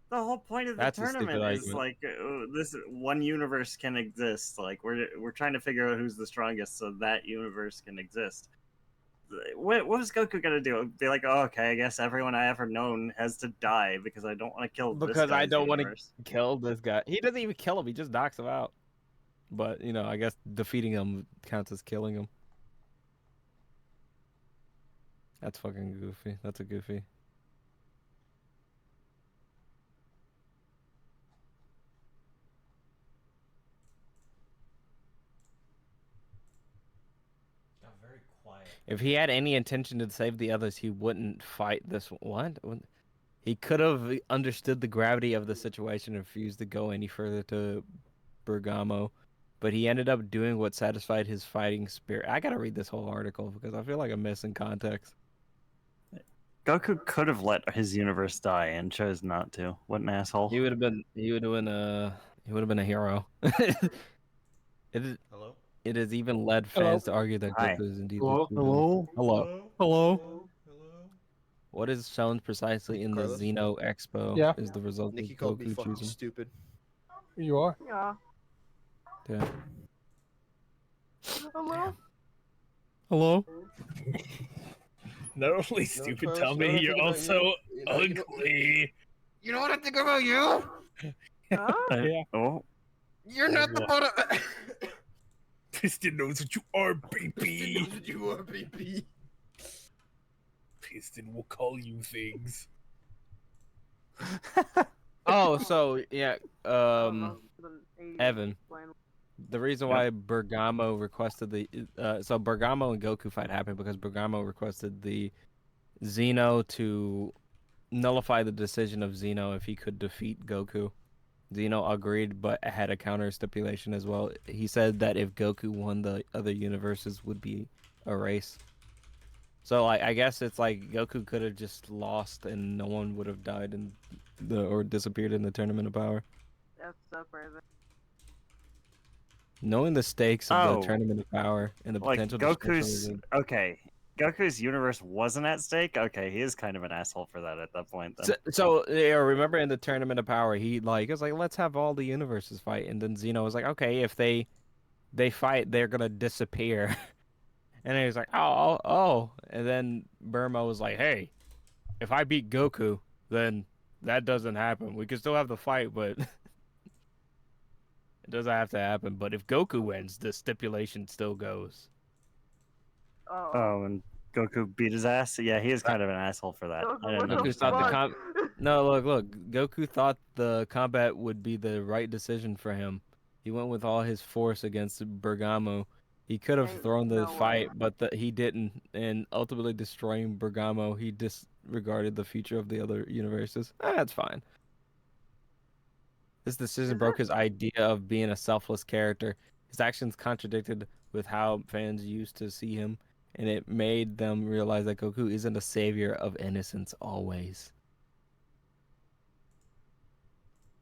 The whole point of the That's a stupid tournament is argument. like this one universe can exist. Like we're trying to figure out who's the strongest, so that universe can exist. What was Goku gonna do? Be like, oh, okay, I guess everyone I ever known has to die because I don't want to kill this Because I guy's don't want to universe. kill this guy. He doesn't even kill him. He just knocks him out. But you know, I guess defeating him counts as killing him. That's fucking goofy. That's a goofy. Got very quiet. If he had any intention to save the others, he wouldn't fight this. What? He could have understood the gravity of the situation and refused to go any further to Bergamo, but he ended up doing what satisfied his fighting spirit. I gotta read this whole article because I feel like I'm missing context. Goku could have let his universe die and chose not to. What an asshole! He would have been. He would have been a. He would have been a hero. It is. Hello? It has even led Hello? fans to argue that Hi. Goku is indeed the Hello? true villain. Hello? Hello. Hello? Hello? Hello? What is shown precisely in the Carlos? Xeno Expo Yeah? is the result Nikki of called me Goku fucking choosing. stupid. You are? Yeah. Yeah. Hello? Hello. Not only stupid, Carlos, tell you know what I me you're think about also you? You know- ugly. You know what I think about you? Huh? Yeah. Oh, You're not the What? butt of... Piston knows what you are, baby. You are, baby. Piston will call you things. Oh, so yeah. Evan. Explain. The reason why Bergamo requested the so Bergamo and Goku fight happened because Bergamo requested the Xeno to nullify the decision of Xeno if he could defeat Goku. Xeno agreed, but had a counter stipulation as well. He said that if Goku won, the other universes would be a race. So like, I guess it's like Goku could have just lost and no one would have died in the or disappeared in the Tournament of Power. That's so crazy. Knowing the stakes of Oh. the Tournament of Power and the like potential destruction Goku's of okay. Goku's universe wasn't at stake. Okay, he is kind of an asshole for that at that point. Then. so yeah, remember in the Tournament of Power, he was like, let's have all the universes fight, and then Xeno was like, okay, if they fight, they're gonna disappear, and then he's like, oh, and then Burma was like, hey, if I beat Goku, then that doesn't happen. We can still have the fight, but it doesn't have to happen. But if Goku wins, the stipulation still goes. Oh. Oh, and Goku beat his ass. Yeah, he is kind of an asshole for that. Goku, I didn't what the know. Goku thought the fuck? No, look. Goku thought the combat would be the right decision for him. He went with all his force against Bergamo. He could have Ain't thrown the no way. fight, but he didn't. And ultimately destroying Bergamo, he disregarded the future of the other universes. That's fine. This decision Is broke it- his idea of being a selfless character. His actions contradicted with how fans used to see him, and it made them realize that Goku isn't a savior of innocence always.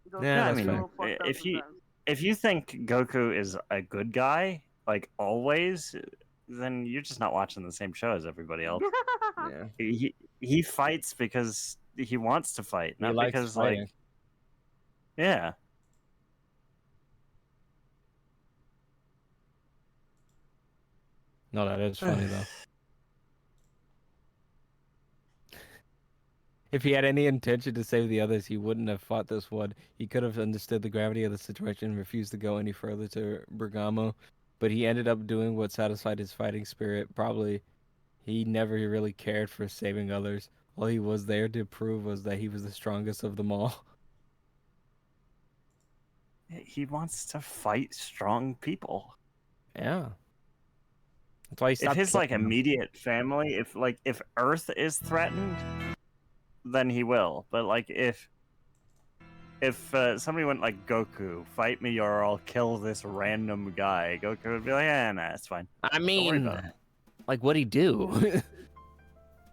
Goku Yeah, I is that's a mean, little fucked up if you sometimes. if you think Goku is a good guy, like always, then you're just not watching the same show as everybody else. Yeah. He fights because he wants to fight, He not likes because fighting. like yeah. No, that is funny though. If he had any intention to save the others, he wouldn't have fought this one. He could have understood the gravity of the situation and refused to go any further to Bergamo, but he ended up doing what satisfied his fighting spirit. Probably he never really cared for saving others. All he was there to prove was that he was the strongest of them all. He wants to fight strong people. Yeah. That's why he If stopped his like killing them. immediate family, if Earth is threatened, then he will. But like if somebody went like Goku, fight me or I'll kill this random guy, Goku would be like, nah, it's fine. I worry mean, about it. like, what'd he do?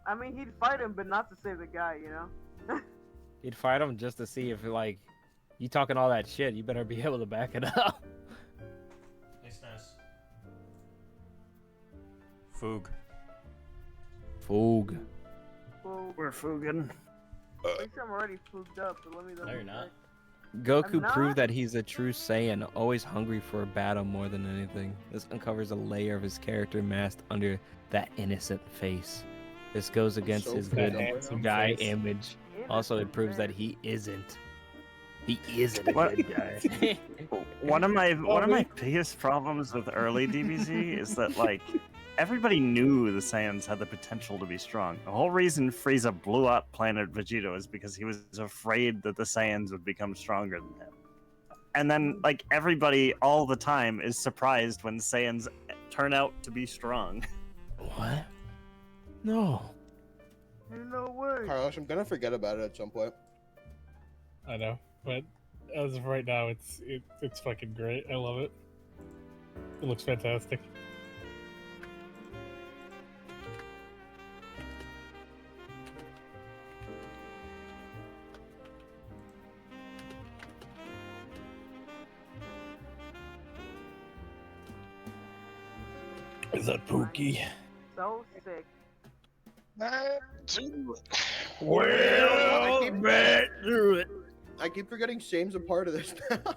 I mean, he'd fight him, but not to save the guy, you know? He'd fight him just to see if, like, you talking all that shit, you better be able to back it up. Nice, nice. Foog. Foog. Well, We're Fugan. Pretty sure I'm already spooked up, but let me No, you're not. Goku I'm not? proved that he's a true Saiyan, always hungry for a battle more than anything. This uncovers a layer of his character masked under that innocent face. This goes against so his fucked good up right handsome now. guy face. image. Also, it proves that he isn't. He isn't a What? good guy. One of my really? biggest problems with early DBZ is that like everybody knew the Saiyans had the potential to be strong. The whole reason Frieza blew up Planet Vegeta is because he was afraid that the Saiyans would become stronger than him. And then like everybody all the time is surprised when Saiyans turn out to be strong. What? No. No way. Carlos, I'm gonna forget about it at some point. I know, but as of right now, it's fucking great. I love it. It looks fantastic. Is that Pookie? So sick. Well, back through it. I keep forgetting Shame's a part of this now.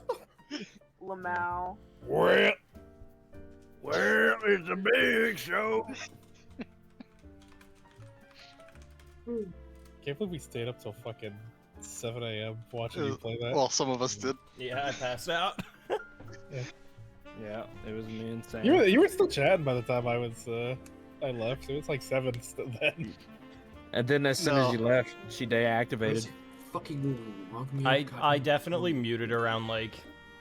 Lamau. well, it's a big show. Can't believe we stayed up till fucking 7 a.m. watching you play that. Well, some of us did. Yeah, I passed out. Yeah, it was me and Sam. You were still chatting by the time I left. It was like 7 still then. And then as soon as you left, she deactivated. Fucking log me I up, I goddamn definitely phone. muted around like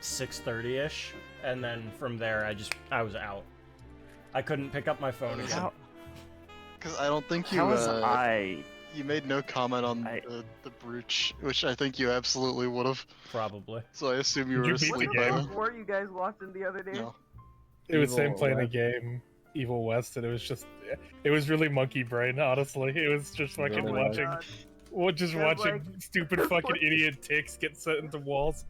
6:30ish, and then from there I was out. I couldn't pick up my phone again. How, Because I don't think you how was I? you made no comment on I- the brooch, which I think you absolutely would have. Probably. So I assume you Did were you beat What the asleep. the game? by fuck were you guys watching the other day? then. No. It was Sam Evil playing a West. game, Evil West, and it was really monkey brain, honestly. It was just fucking Really Oh my watching, God. just Yeah, watching like- stupid fucking idiot ticks get set into walls.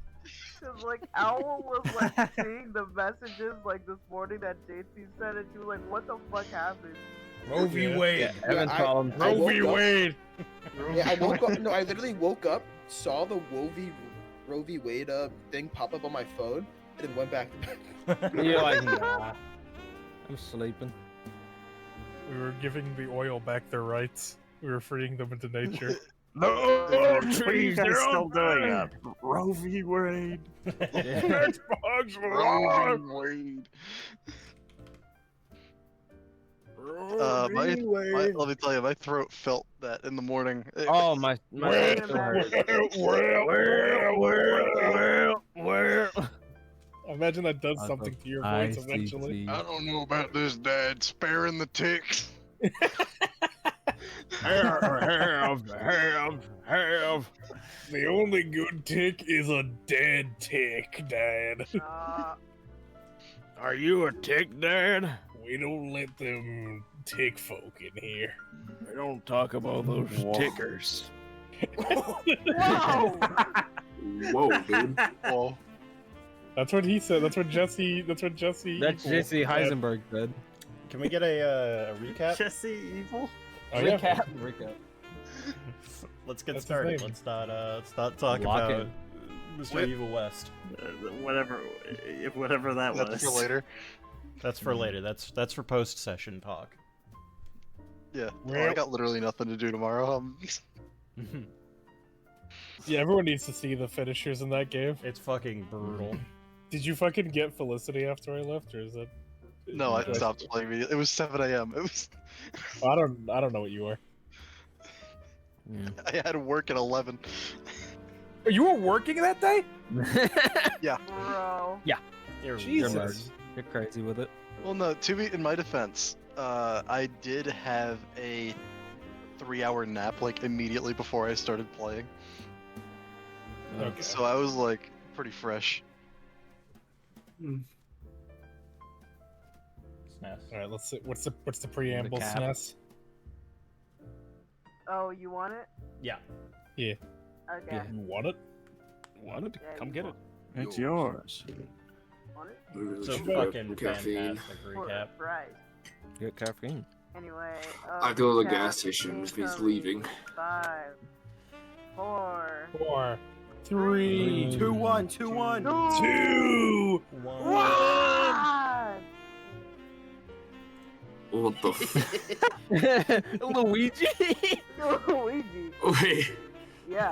Cause like Owl was like seeing the messages like this morning that JT sent, and she was like, "What the fuck happened?" Roe v. Yeah. Wade. Yeah, Evan I- called him. I Roe v. woke up- Wade. Yeah, I woke up. No, I literally woke up, saw the Roe v. Wade thing pop up on my phone, and then went back to bed. You're like, nah. I'm sleeping. We were giving the oil back their rights. We were freeing them into nature. What are you guys still doing? Roe v. Wade. Xbox Roe v. Wade. Let me tell you, my throat felt that in the morning. Oh, my Wait a throat hurt. Imagine that does I something to your I voice eventually. I don't know about this, Dad. Sparing the ticks. The only good tick is a dead tick, Dad. Are you a tick, Dad? We don't let them tick folk in here. We don't talk about those tickers. Whoa! Whoa, dude. Well, That's what he said. That's what Jesse. That's what Jesse. That's Evil Jesse said. Heisenberg said. Can we get a recap? Jesse Evil. Oh, yeah. Recap. Let's get That's his started. name. Let's not talk Lock about in. Mr. Wait. Evil West. Whatever that was. that's for later. That's for later. That's for post session talk. Yeah. Well, I got literally nothing to do tomorrow. Yeah, everyone needs to see the finishers in that game. It's fucking brutal. Did you fucking get Felicity after I left, or is that? No, I stopped playing. It was 7 a.m. It was. I don't know what you were. Yeah. I had to work at 11. You were working that day? Bro. You're Jesus. weird. You're crazy with it. Well, no. To be in my defense, I did have a 3-hour nap like immediately before I started playing, Okay. so I was like pretty fresh. SNES. All right, let's see. What's the preamble, cap. SNES? Oh, you want it? Yeah. Okay. Yeah. You want it? Want it? Yeah, Come you get it. want- It's yours. Want it? It's a Should have fucking caffeine. fantastic For recap. fries. Get caffeine. Anyway. I have to go to the recap gas station if he's incoming leaving. 5, 4, 4, 3, 2, 1, 2, 1. 2. 1. 1. What the Luigi. Luigi. Wait. Yeah.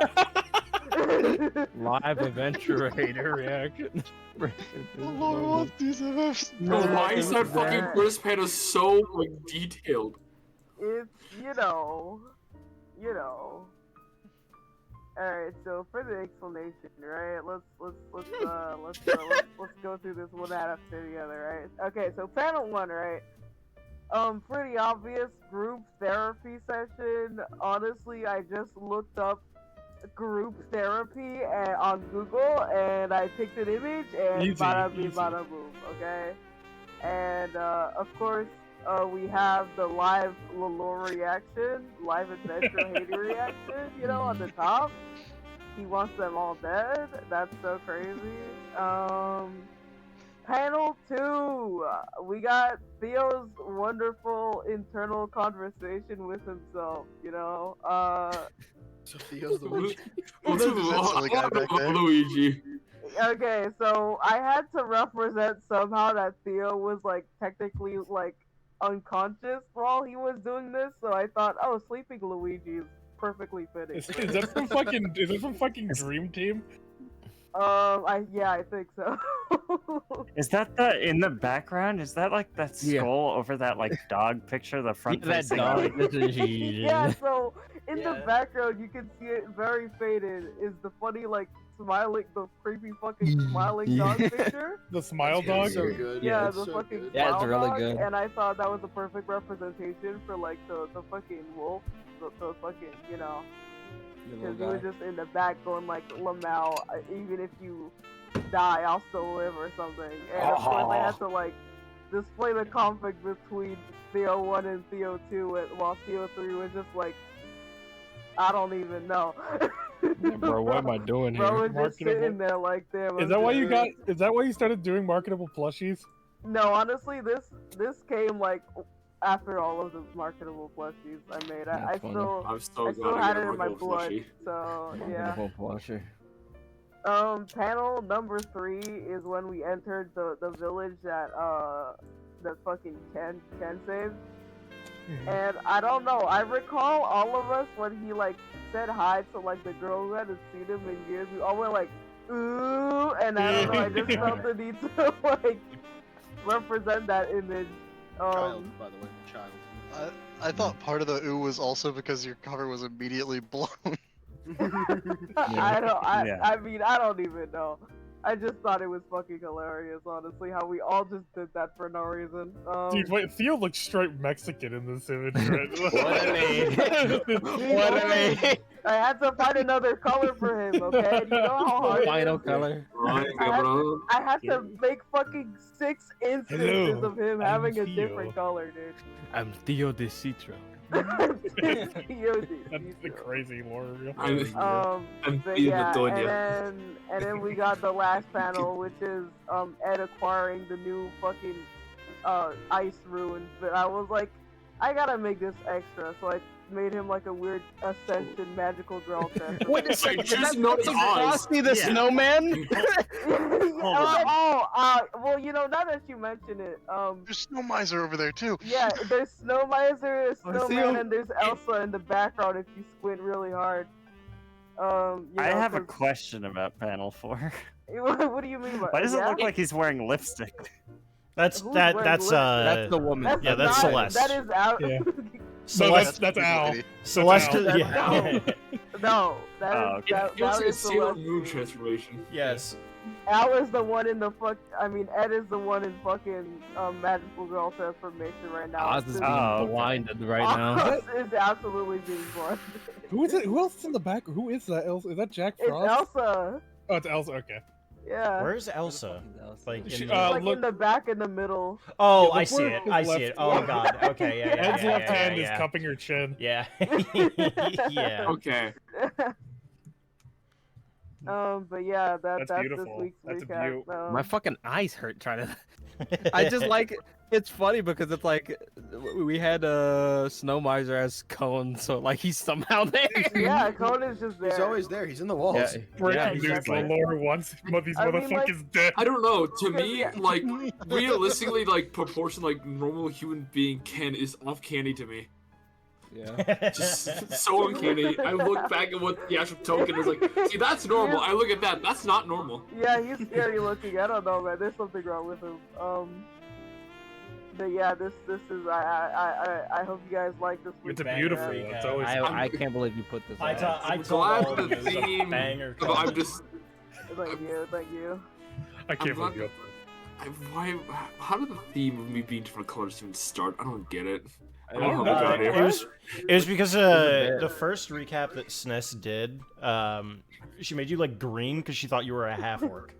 Live adventurator reaction. I love these MFs. Bro, why is that fucking first panel so like detailed? It's you know. Alright, so for the explanation, right? Let's go through this one after the other, right? Okay, so panel 1, right? Pretty obvious group therapy session. Honestly, I just looked up group therapy on Google and I picked an image and Easy, bada bing easy. bada boom, okay? And of course, we have the live Lalore reaction, live adventure hater reaction, you know, on the top. He wants them all dead. That's so crazy. Panel 2, we got Theo's wonderful internal conversation with himself, you know? So Theo's the witch. Who's that silly guy back there? Luigi. Okay, so I had to represent somehow that Theo was, like, technically, like, unconscious while he was doing this, so I thought, oh, sleeping Luigi is perfectly fitting. Is that from fucking Dream Team? I think so. Is that the in the background? Is that like that skull Yeah. over that like dog picture, the front that facing dog. Yeah, so in the Yeah. background you can see it very faded is the funny like smiling, the creepy fucking smiling dog picture. The smile Yeah, dog? so good. Yeah, it's the so fucking good. Yeah, it's smile really dog, good. and I thought that was a perfect representation for like the fucking wolf, the fucking, you know, because he was just in the back going like, Lamau, even if you die, I'll still live or something. And of course I had to like display the conflict between Theo 1 and Theo 2, while Theo 3 was just like, I don't even know. Bro, what am I doing Bro here? was just Marketable. sitting there like, damn. Is that why you got? Is that why you started doing marketable plushies? No, honestly, this came like after all of the marketable plushies I made. I That's funny. still I'm so I glad still I had got it a in my Marco blood. plushie. So yeah. Whole plusher. Panel number 3 is when we entered the village that fucking Ken saved. And I don't know, I recall all of us when he like said hi to like the girl who hadn't seen him in years, we all went like, ooh, and I don't know, I just felt the need to like represent that image. Child, by the way, child. I thought part of the ooh was also because your cover was immediately blown. I mean, I don't even know. I just thought it was fucking hilarious, honestly, how we all just did that for no reason. Dude, wait, Theo looks straight Mexican in this image. Right? What a name. What a name. I had to find another color for him, okay? You know how hard it Final is? color. I had to make fucking 6 instances Hello, of him I'm having a Theo. different color, dude. I'm Theo de Citro. That's the crazy lore reveal. I'm But Theo yeah, Bedonia. and then we got the last panel, which is Ed acquiring the new fucking ice ruins. But I was like, I gotta make this extra, so I made him like a weird Ascension magical girl test. Wait a second. Just notice eyes. Frosty the Yeah. Snowman? Well, you know, now that you mention it, There's Snow Miser over there too. yeah, there's Snow Miser, I see Snowman, him. and there's Elsa in the background if you squint really hard. You I know, have a 'cause- question about panel 4. What do you mean by Why does it yeah? look like he's wearing lipstick? That's Who's that. wearing That's lipstick? That's the woman. That's Yeah, that's not- Celeste. That is out. Yeah. Celeste. That's Al. Lady. Celeste. Al. Yeah. No, that is Oh, okay. that, It that was a is Sailor Celeste. Moon transformation. Yes. Al is the one in the fuck. I mean, Ed is the one in fucking magical girl transformation right now. Oz is being Oh, okay. blinded right now. Oz is absolutely being blinded. Who is it? Who else is in the back? Who is that? Elsa? Is that Jack It's Frost? Elsa. Oh, it's Elsa. Okay. Yeah. Where's Elsa? Like, She- in Like look- in the back in the middle. oh, yeah, I look see where it. his I see left- it. Oh god. Okay. Yeah. Yeah. Ed's yeah, left yeah, hand yeah, is cupping her chin. Yeah. Yeah. Okay. But yeah, that's this beautiful. week's That's a recap. beaut. My fucking eyes hurt trying to. I just like it's funny because it's like we had Snow Miser as Cone, so like he's somehow there. Yeah, Cone is just there. He's always there. He's in the walls. Yeah, Freaking dude, exactly. Lore wants these I mean, like- motherfuckers dead. I don't know. To me, Yeah. like realistically, like proportion like normal human being Ken is off candy to me. Yeah. Just so uncanny. I look back at what the actual token is like. See, that's normal. I look at that. That's not normal. Yeah, he's scary looking. I don't know, man. There's something wrong with him. But yeah, this is I hope you guys like this. It's a week's beautiful recap. one. It's always I can't believe you put this. I on. told glad all of the you it was a theme- banger. But I'm just. Thank you, thank you. I can't I'm not- believe Why? How did the theme of me being different colors even start? I don't get it. I I don't know don't how we know. got It here. was because a bit. the first recap that SNES did, she made you like green because she thought you were a half orc.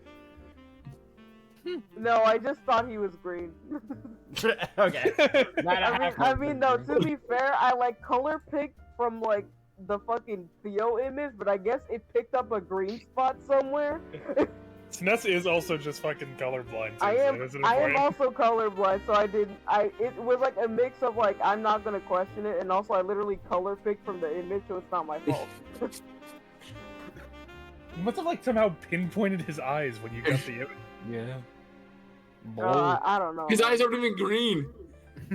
No, I just thought he was green. Okay. I mean, no. To be fair, I like color picked from like the fucking Theo image, but I guess it picked up a green spot somewhere. SNES is also just fucking colorblind. Too, I so am. that's I am important. also colorblind, so I didn't. It was like a mix of like I'm not gonna question it, and also I literally color picked from the image, so it's not my fault. You must have like somehow pinpointed his eyes when you got the image. Yeah. I don't know. His eyes aren't even green.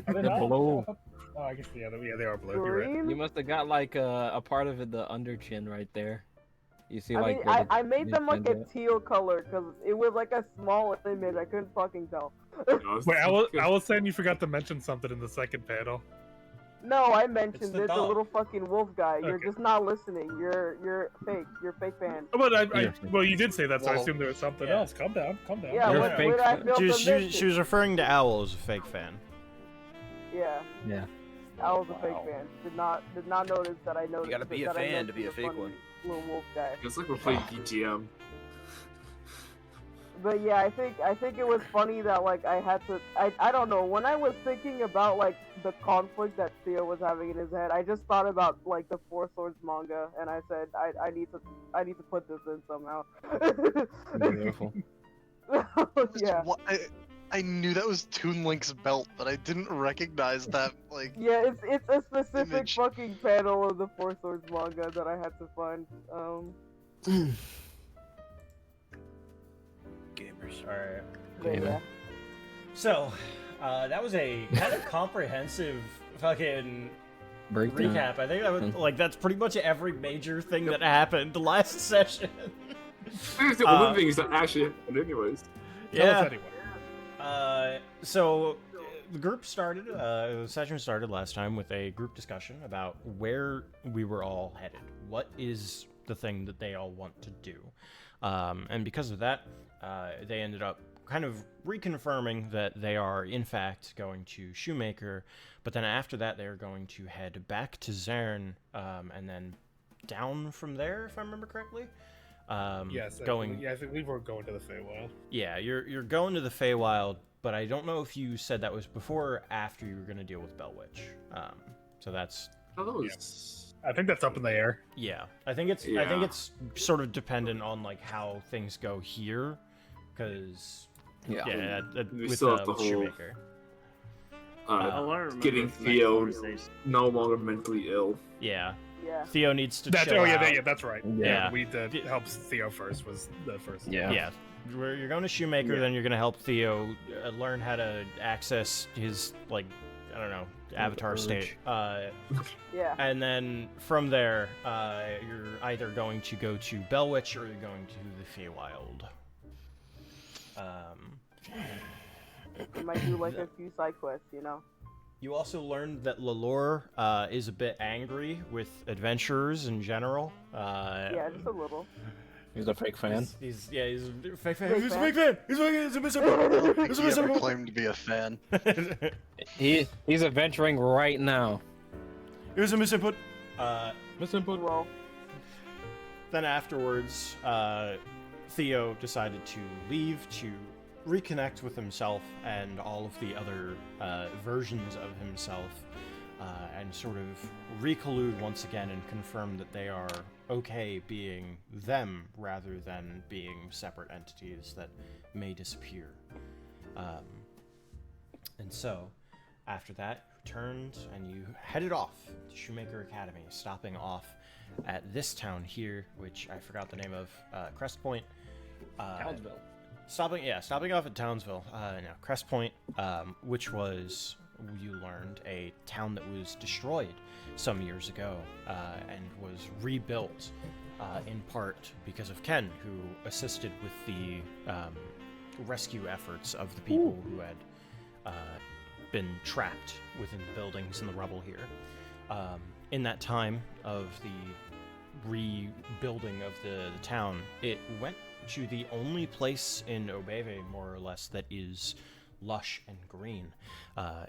Are they The not? blue. Oh, I guess they are blue. You're right. green. You must have got like a part of it, the under chin right there. You see, I like mean, where the I made them like a Nintendo- teal color because it was like a small image. I couldn't fucking tell. Wait, I was saying you forgot to mention something in the second panel. No, I mentioned the it's a dog. little fucking wolf guy. You're Okay. just not listening. You're fake. You're fake fan. Oh, but Yeah. well, you did say that, so I Whoa. assumed there was something Yeah. else. Calm down, calm down. Yeah, You're when, a fake when I fan. felt She was referring to Owl as a fake fan. Yeah, Yeah. I was a fake fan. Did not notice that I noticed. You gotta be a that I fan to be a noticed the fake funny one. Little wolf guy. It's like we're playing BGM. But yeah, I think it was funny that like I had to. I don't know. When I was thinking about like the conflict that Theo was having in his head, I just thought about like the Four Swords manga, and I said I need to put this in somehow. Beautiful. Yeah. I knew that was Toon Link's belt, but I didn't recognize that. Like, Yeah, it's a specific Image. fucking panel of the Four Swords manga that I had to find. Gamers. Alright. But Okay, yeah. So, that was a kind of comprehensive fucking Breakdown. recap. I think that was like that's pretty much every major thing that happened last session. It's the only things that actually happened, anyways. Tell us anyway. So the group started, the session started last time with a group discussion about where we were all headed. What is the thing that they all want to do? And because of that, they ended up kind of reconfirming that they are, in fact, going to Shoemaker, but then after that, they're going to head back to Zern, and then down from there, if I remember correctly. Yes, going. I think we were going to the Feywild. Yeah, you're going to the Feywild, but I don't know if you said that was before or after you were going to deal with Bellwitch. So that's Oh, that was. I think that's up in the air. yeah. I think it's Yeah. sort of dependent on like how things go here, because Yeah. We with, still have the with whole- Shoemaker. Oh, Uh, I remember getting from that Theo conversation. no longer mentally ill. Yeah, Yeah. Theo needs to That's chill oh yeah, out. yeah, that's right. Yeah. we help Theo first was the first. Yeah. Yeah. You're going to Shoemaker, Yeah. then you're going to help Theo learn how to access his, like, I don't know, avatar urge. state. Yeah. And then from there, you're either going to go to Bellwitch or you're going to the Feywild. You might do like a few side quests, you know. You also learned that Lalore is a bit angry with adventurers in general. Yeah, just a little. He's a fake fan. He's a fake fan. Fake He's a fan? fake fan. He's a misunderstanding. He's a he never misunderstanding. claimed to be a fan. He's adventuring right now. Here's a misinput. Misinput. Well, Then afterwards, Theo decided to leave to reconnect with himself and all of the other versions of himself, and sort of recollude once again and confirm that they are okay being them rather than being separate entities that may disappear. And so, after that, you turned and you headed off to Shoemaker Academy, stopping off at this town here, which I forgot the name of, Crest Point. Townsville. Stopping off at Townsville, Crest Point, which was, you learned, a town that was destroyed some years ago, and was rebuilt, in part because of Ken, who assisted with the, rescue efforts of the people who had, been trapped within the buildings and the rubble here. In that time of the rebuilding of the town, it went to the only place in Obeve, more or less, that is lush and green,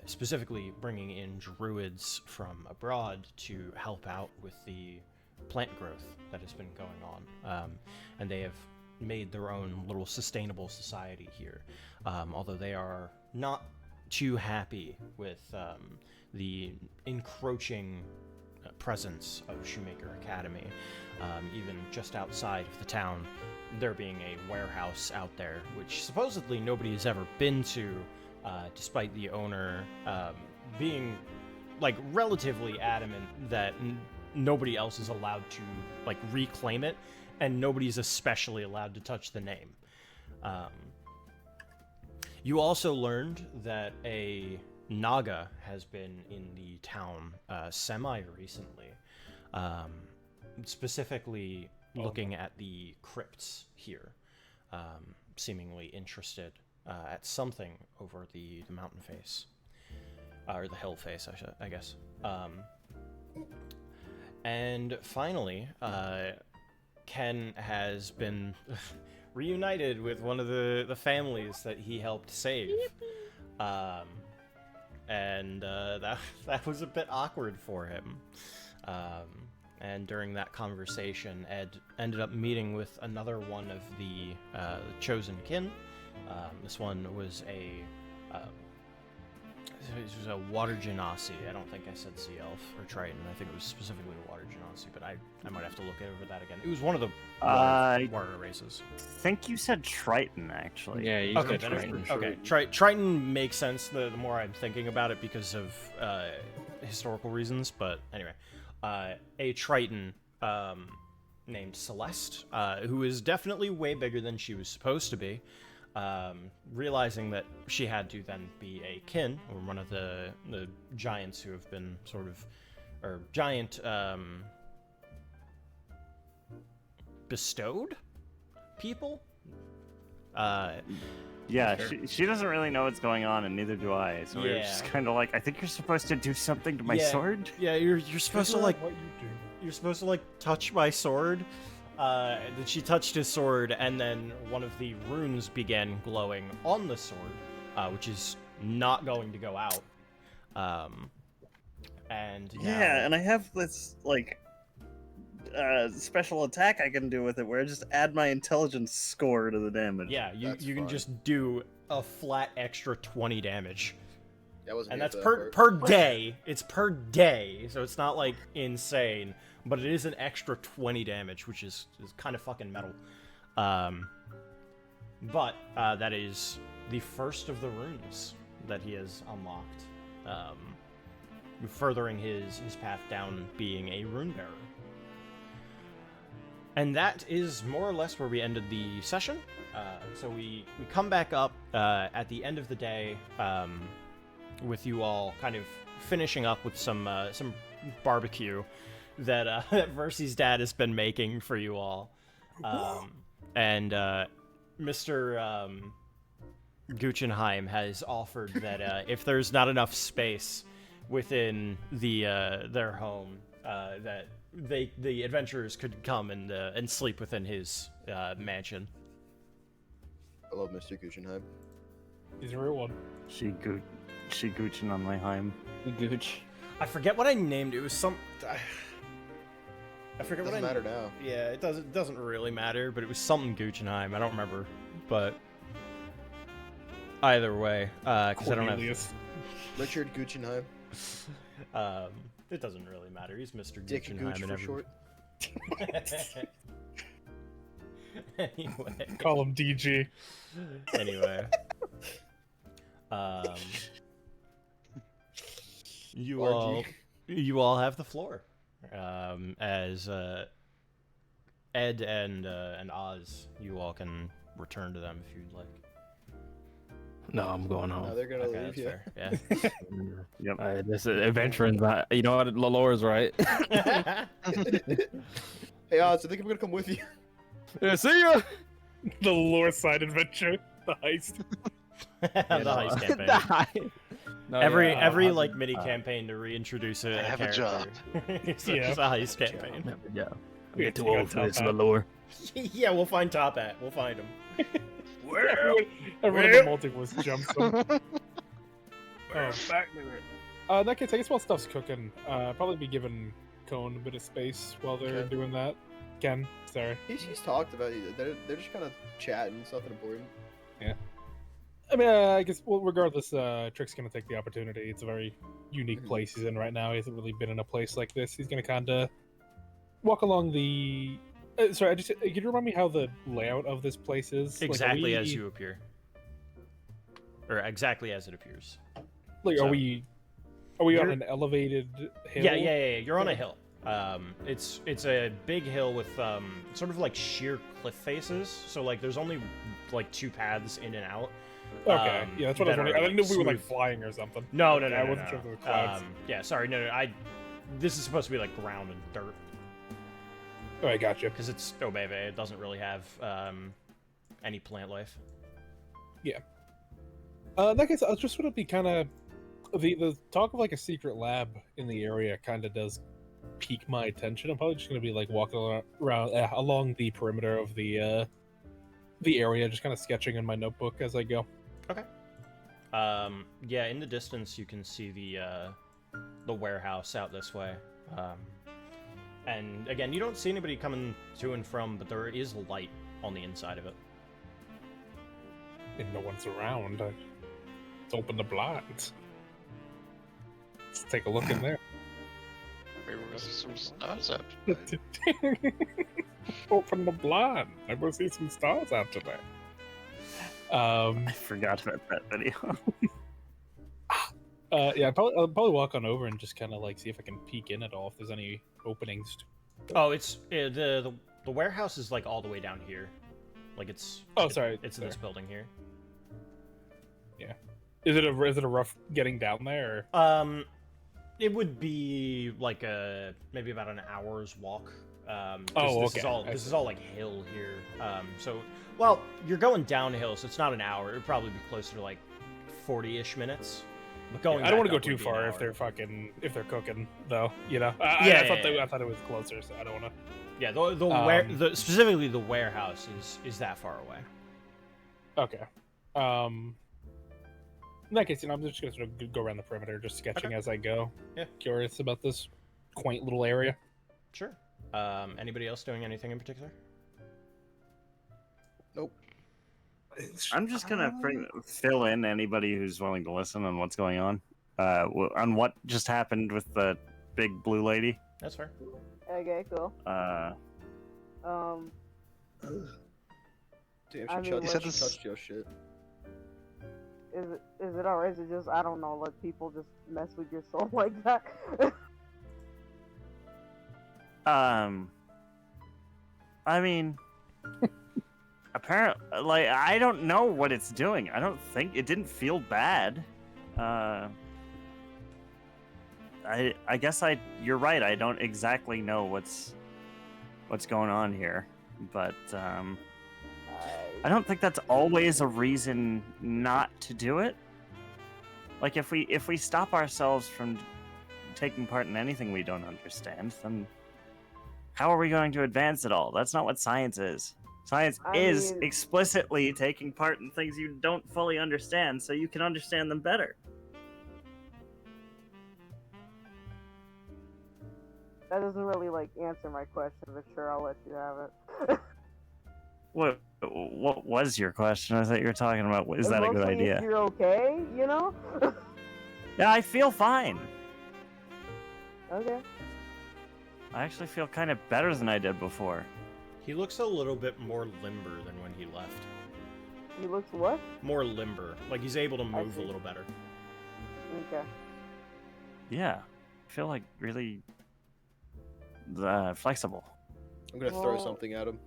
specifically bringing in druids from abroad to help out with the plant growth that has been going on. And they have made their own little sustainable society here, although they are not too happy with the encroaching presence of Shoemaker Academy. Even just outside of the town, there being a warehouse out there, which supposedly nobody has ever been to, despite the owner being like relatively adamant that nobody else is allowed to like reclaim it, and nobody's especially allowed to touch the name. You also learned that a Naga has been in the town semi-recently, specifically looking at the crypts here, seemingly interested at something over the mountain face, or the hill face, I guess. And finally, Ken has been reunited with one of the families that he helped save. And that was a bit awkward for him. And during that conversation, Ed ended up meeting with another one of the chosen kin. This one was a water genasi. I don't think I said sea elf or triton. I think it was specifically a water genasi, but I might have to look over that again. It was one of the water races. I think you said Triton, actually. Yeah, you Okay, said then Triton. okay. Triton makes sense the more I'm thinking about it because of historical reasons. But anyway, a Triton named Celeste, who is definitely way bigger than she was supposed to be. Realizing that she had to then be a kin, or one of the giants who have been sort of, or giant bestowed people. Yeah, she doesn't really know what's going on, and neither do I. So we're just kind of like, I think you're supposed to do something to my sword. Yeah, you're supposed to like, what you do. you're supposed to like touch my sword. Then she touched his sword, and then one of the runes began glowing on the sword, which is not going to go out. And Yeah, and I have this like special attack I can do with it, where I just add my intelligence score to the damage. yeah, you That's can fine. just do a flat extra 20 damage, That wasn't and here that's for per that part. day. It's per day, so it's not like insane. But it is an extra 20 damage, which is kind of fucking metal. But that is the first of the runes that he has unlocked, furthering his path down being a rune bearer. And that is more or less where we ended the session. So we come back up at the end of the day, with you all kind of finishing up with some barbecue that Versy's dad has been making for you all. And Mr. Guchenheim has offered that if there's not enough space within their home, that the adventurers could come and sleep within his mansion. I love Mr. Guchenheim. He's a real one. She Guchin on my Heim. Gooch. I forget what I named it. It was some. I forget Doesn't what I matter now. Yeah, it doesn't really matter, but it was something Guchenheim. I don't remember, but either way, because I don't have. Cornelius. Richard Guchenheim. It doesn't really matter. He's Mr. Dick Guchenheim Gooch and for everything. short. Anyway. Call him DG. Anyway. You RG. all have the floor. As Ed and Oz, you all can return to them if you'd like. No, I'm going home. No, they're gonna Okay, leave that's you. fair. Yeah. Yep. This adventuring's not. You know what? Lalore's right. Hey, Oz, I think I'm gonna come with you. Yeah, see ya. The lore side adventure, the heist. The heist campaign. No, every yeah, like mini campaign to reintroduce a I have a character. It's a heist campaign. Yeah. I'm Yeah, too you old got for this, Top Hat. Lalore. Yeah, we'll find Top Hat. We'll find him. Everyone in the multiverse jumps them. Back to it. In that case, I guess while stuff's cooking, probably be giving Cone a bit of space while they're Okay. doing that. Ken, sorry. He's talked about it. They're just kind of chatting. It's nothing important. I mean, I guess, well, regardless, Trick's gonna take the opportunity. It's a very unique Mhm. place he's in right now. He hasn't really been in a place like this. He's gonna kind of walk along the. Sorry, could you remind me how the layout of this place is? Exactly like, as you appear. Or exactly as it appears. Like, so- are we on You're- an elevated hill? Yeah. You're on a hill. It's a big hill with sort of like sheer cliff faces. So like there's only like 2 paths in and out. Okay, yeah, that's what I was that wondering. are, I didn't know if we were like smooth. flying or something. No, Okay, I wasn't no. sure if there were clouds. Yeah, sorry, no. This is supposed to be like ground and dirt Oh, I got you. because it's Obebe. It doesn't really have any plant life. In that case, I was just want to be kind of the talk of like a secret lab in the area kind of does pique my attention. I'm probably just gonna be like walking around along the perimeter of the area, just kind of sketching in my notebook as I go. Yeah, in the distance you can see the warehouse out this way. And again, you don't see anybody coming to and from, but there is light on the inside of it. And no one's around. Let's open the blinds. Let's take a look in there. Maybe we'll see some stars out. Open the blind. I will see some stars out today. I forgot about that video. Yeah, I'll probably walk on over and just kind of like see if I can peek in at all if there's any openings. Oh, it's the warehouse is like all the way down here. Like it's Sorry, it's in this building here. Is it a rough getting down there? Or? It would be like maybe about an hour's walk. This is all like hill here. Well, you're going downhill, so it's not an hour. It would probably be closer to like 40-ish minutes. But going, I don't want to back go up too would be an far if hour. they're cooking though. You know, Yeah, I thought it was closer, so I don't want to. Yeah, specifically the warehouse is that far away. Okay. In that case, I'm just gonna sort of go around the perimeter, just sketching as I go. Yeah. Curious about this quaint little area. Sure. Anybody else doing anything in particular? Nope. I'm just gonna fill in anybody who's willing to listen on what's going on. On what just happened with the big blue lady. That's fair. Okay, cool. Damn, I she mean, touched your shit. Is it alright to just, I don't know, let people just mess with your soul like that? I mean, apparently, like, I don't know what it's doing. I don't think it didn't feel bad. I guess you're right. I don't exactly know what's going on here, but I don't think that's always a reason not to do it. Like if we stop ourselves from taking part in anything we don't understand, then how are we going to advance at all? That's not what science is. Science is explicitly taking part in things you don't fully understand so you can understand them better. That doesn't really, like, answer my question, but sure, I'll let you have it. What was your question? I thought you were talking about, is that a good Mostly idea? If you're okay, you know? Yeah, I feel fine. Okay. I actually feel kind of better than I did before. He looks a little bit more limber than when he left. He looks what? More limber. Like he's able to move a see. little better. Okay. yeah, I feel like really flexible. I'm gonna throw Well- something at him.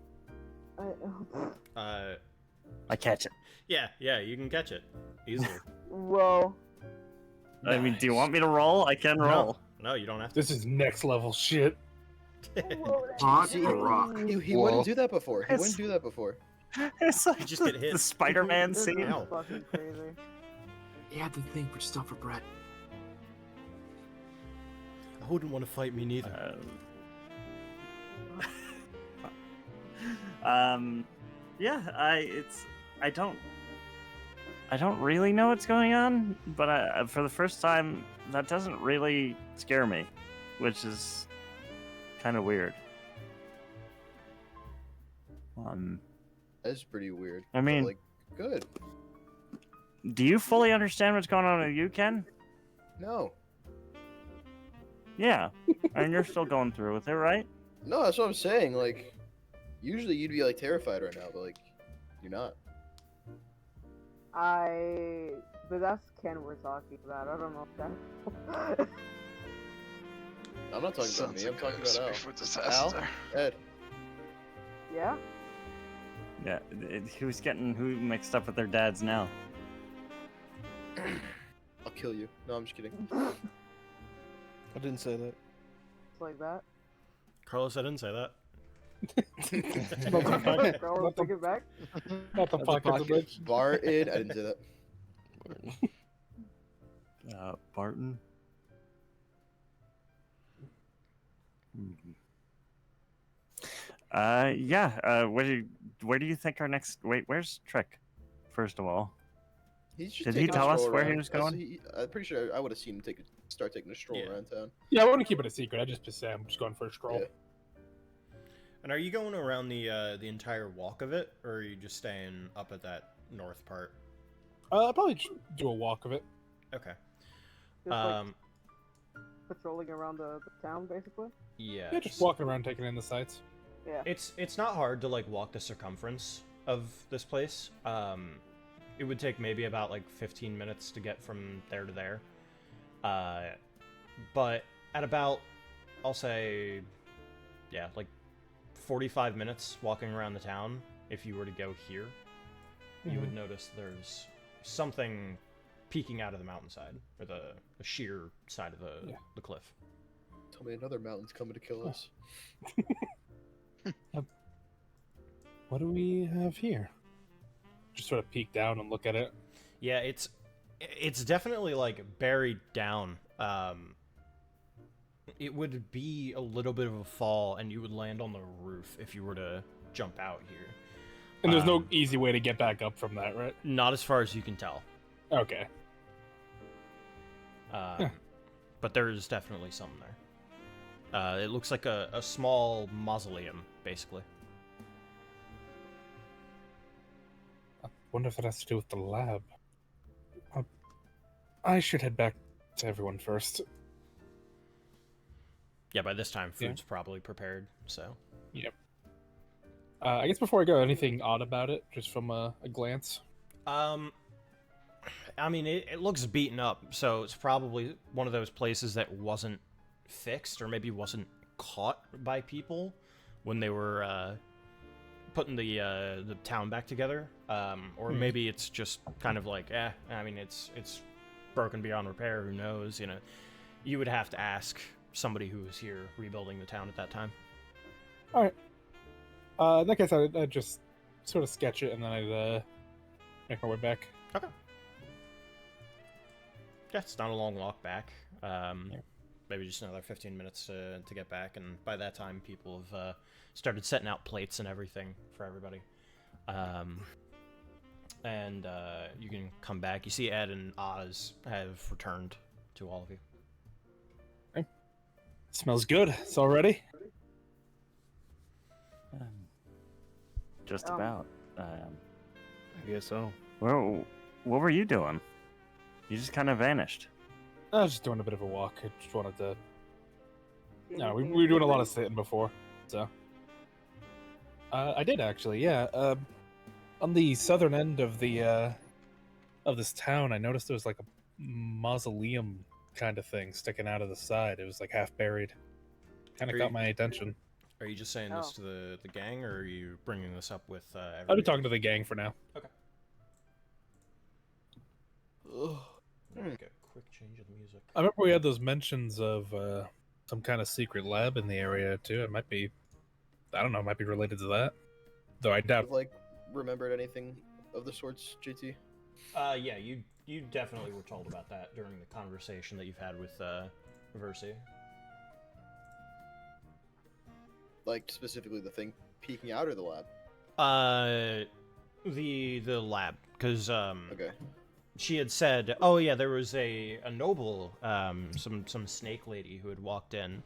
I catch it. Yeah, you can catch it easily. Well, I mean, do you want me to roll? I can roll. No, you don't have to. This is next level shit. Hot See, rock. He Whoa. wouldn't do that before. He It's- wouldn't do that before. It's like You just get hit. the Spider-Man This scene. is Ow. fucking crazy. You had to think for stuff for Brett. I wouldn't want to fight me neither. Yeah, I don't really know what's going on, but for the first time, that doesn't really scare me, which is kind of weird. That's pretty weird. I but, mean- like, good. Do you fully understand what's going on with you, Ken? No, Yeah, and you're still going through with it, right? no, that's what I'm saying. Like, usually you'd be like terrified right now, but like, you're not. But that's Ken we're talking about. I don't know if that. I'm not talking about me. I'm talking about Al. Before disaster. Ed. Yeah. Yeah, who mixed up with their dads now? I'll kill you. No, I'm just kidding. I didn't say that. It's like that. Carlos, I didn't say that. Carlos, take it back. Not the pocket of the bitch. Barton. I didn't say that. Barton. Yeah. Where do you think our next? Wait, where's Trick? First of all, He's just Did he taking a tell us stroll where he around. was going? I'm pretty sure I would have seen him start taking a stroll Yeah. around town. Yeah, I want to keep it a secret. I just say I'm just going for a stroll. Yeah. And are you going around the entire walk of it, or are you just staying up at that north part? I'll probably just do a walk of it. Okay. Just like Um. patrolling around the town, basically. Yeah. Yeah, just walking around, taking in the sights. Yeah. It's not hard to like walk the circumference of this place. It would take maybe about like 15 minutes to get from there to there. But at about, I'll say, yeah, like 45 minutes walking around the town, if you were to go here, you would notice there's something peeking out of the mountainside, or the sheer side of the cliff. Tell me another mountain's coming to kill us. What do we have here? Just sort of peek down and look at it. Yeah, it's definitely like buried down. It would be a little bit of a fall, and you would land on the roof if you were to jump out here. And there's no easy way to get back up from that, right? Not as far as you can tell. Okay. But there is definitely something there. It looks like a small mausoleum, basically. I wonder if that has to do with the lab. I should head back to everyone first. Yeah, by this time, Yeah. food's probably prepared, so... Yep. I guess before I go, anything odd about it, just from a glance? I mean, it looks beaten up, so it's probably one of those places that wasn't fixed, or maybe wasn't caught by people when they were putting the town back together. Or maybe it's just kind of like, I mean, it's broken beyond repair. Who knows? You know, you would have to ask somebody who was here rebuilding the town at that time. All right. In that case, I'd just sort of sketch it, and then I'd make my way back. Okay. Yeah, it's not a long walk back. Maybe just another 15 minutes to get back, and by that time, people have started setting out plates and everything for everybody. And you can come back. You see Ed and Oz have returned to all of you. Okay. Smells good. It's all ready. Just about. I guess so. Well, what were you doing? You just kind of vanished. I was just doing a bit of a walk. I just wanted to... No, we were doing a lot of sitting before, so... I did, actually, yeah. On the southern end of the, of this town, I noticed there was, like, a mausoleum kind of thing sticking out of the side. It was like half buried. Kind Are of you- caught my attention. Are you just saying this Oh. to the gang, or are you bringing this up with everybody? I'll be talking to the gang for now. Okay. Make a quick change of the music. I remember we had those mentions of some kind of secret lab in the area too. It might be, I don't know, it might be related to that. Though I doubt. Have, like, remembered anything of the sorts, JT? Yeah, you definitely were told about that during the conversation that you've had with Versi. Like, specifically the thing peeking out or the lab? The lab, because Okay. she had said, oh yeah, there was a noble, some snake lady who had walked in,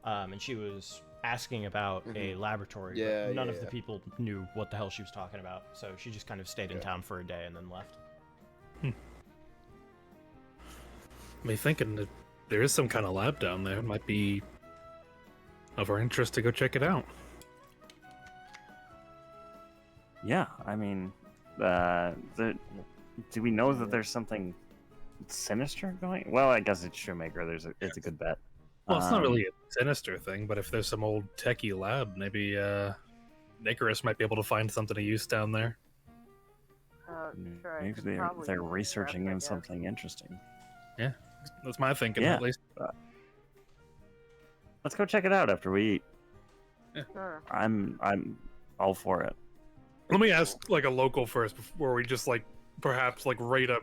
and she was asking about a laboratory. But Yeah, none yeah, of the yeah. people knew what the hell she was talking about, so she just kind of stayed in Okay. town for a day and then left. Me thinking that there is some kind of lab down there. It might be of our interest to go check it out. Yeah, I mean, do we know that there's something sinister going? Well, I guess it's Shoemaker. It's a good bet. Well, it's not really a sinister thing, but if there's some old techie lab, maybe Icarus might be able to find something of use down there. Sure, I Maybe could they're probably use researching that, I in guess. something interesting. That's my thinking, Yeah. at least. Let's go check it out after we eat. Sure. I'm all for it. Let me ask, like, a local first before we just, like, perhaps, like, raid a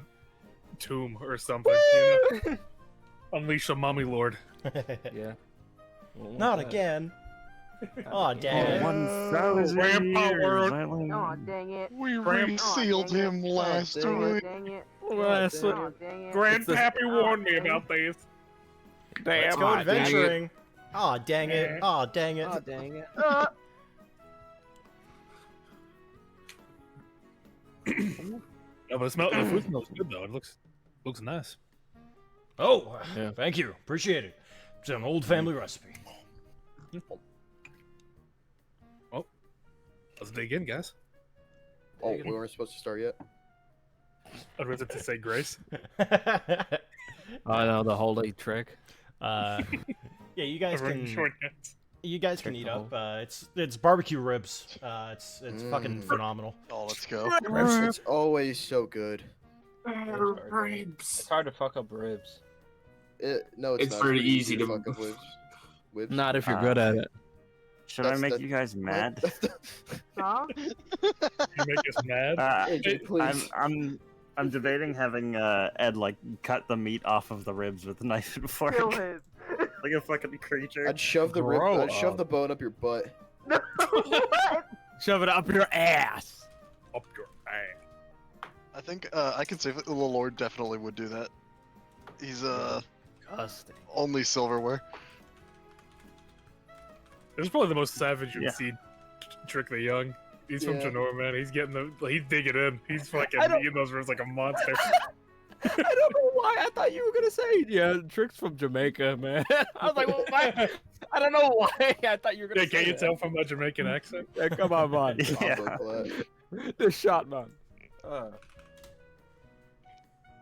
tomb or something. You know? Unleash a mummy lord. Yeah. Not again. Oh, dang it. 1,000 Grandpa years, word. Island. Oh, dang it. We Graham- resealed dang it. him last dang Oh, week. dang it. Last Oh, week. dang it. Grandpappy Oh, warned me dang it. about these. Let's go adventuring. Oh, dang it. Oh, dang it. Oh, dang it. No, but the food smells good though. It looks nice. Oh, Yeah. thank you. Appreciate it. It's an old family recipe. Let's dig in, guys. Oh, we weren't supposed to start yet? Or was it to say grace? Oh no, the holy trick. Yeah, you guys Everyone can shortcuts. you guys can Check eat the up. It's barbecue ribs. It's fucking phenomenal. Oh, let's go. It's always so good. It's hard to fuck up ribs. No, it's It's not. very pretty easy to- fuck up with. Not if you're good at it. Should I That's make the- you guys mad? Huh? You make us mad. AJ, please. I'm debating having Ed like cut the meat off of the ribs with a knife and fork, Kill him. like a fucking creature. I'd shove the rib. Grow I'd shove up. the bone up your butt. No, what? Shove it up your ass. Up your ass. I think I can say that the Lord definitely would do that. He's Disgusting. only silverware. This is probably the most savage you've Yeah. seen. Trick the Young. He's from Yeah. Genora, man. He's he's digging in. He's fucking I don't- eating those ribs like a monster. I don't know why. I thought you were gonna say Tricks from Jamaica, man. I was like, well, why? I don't know why. I thought you were gonna Yeah, say can you that. tell from my Jamaican accent? Yeah, come on, man. Yeah. Combo clap. The shot, man.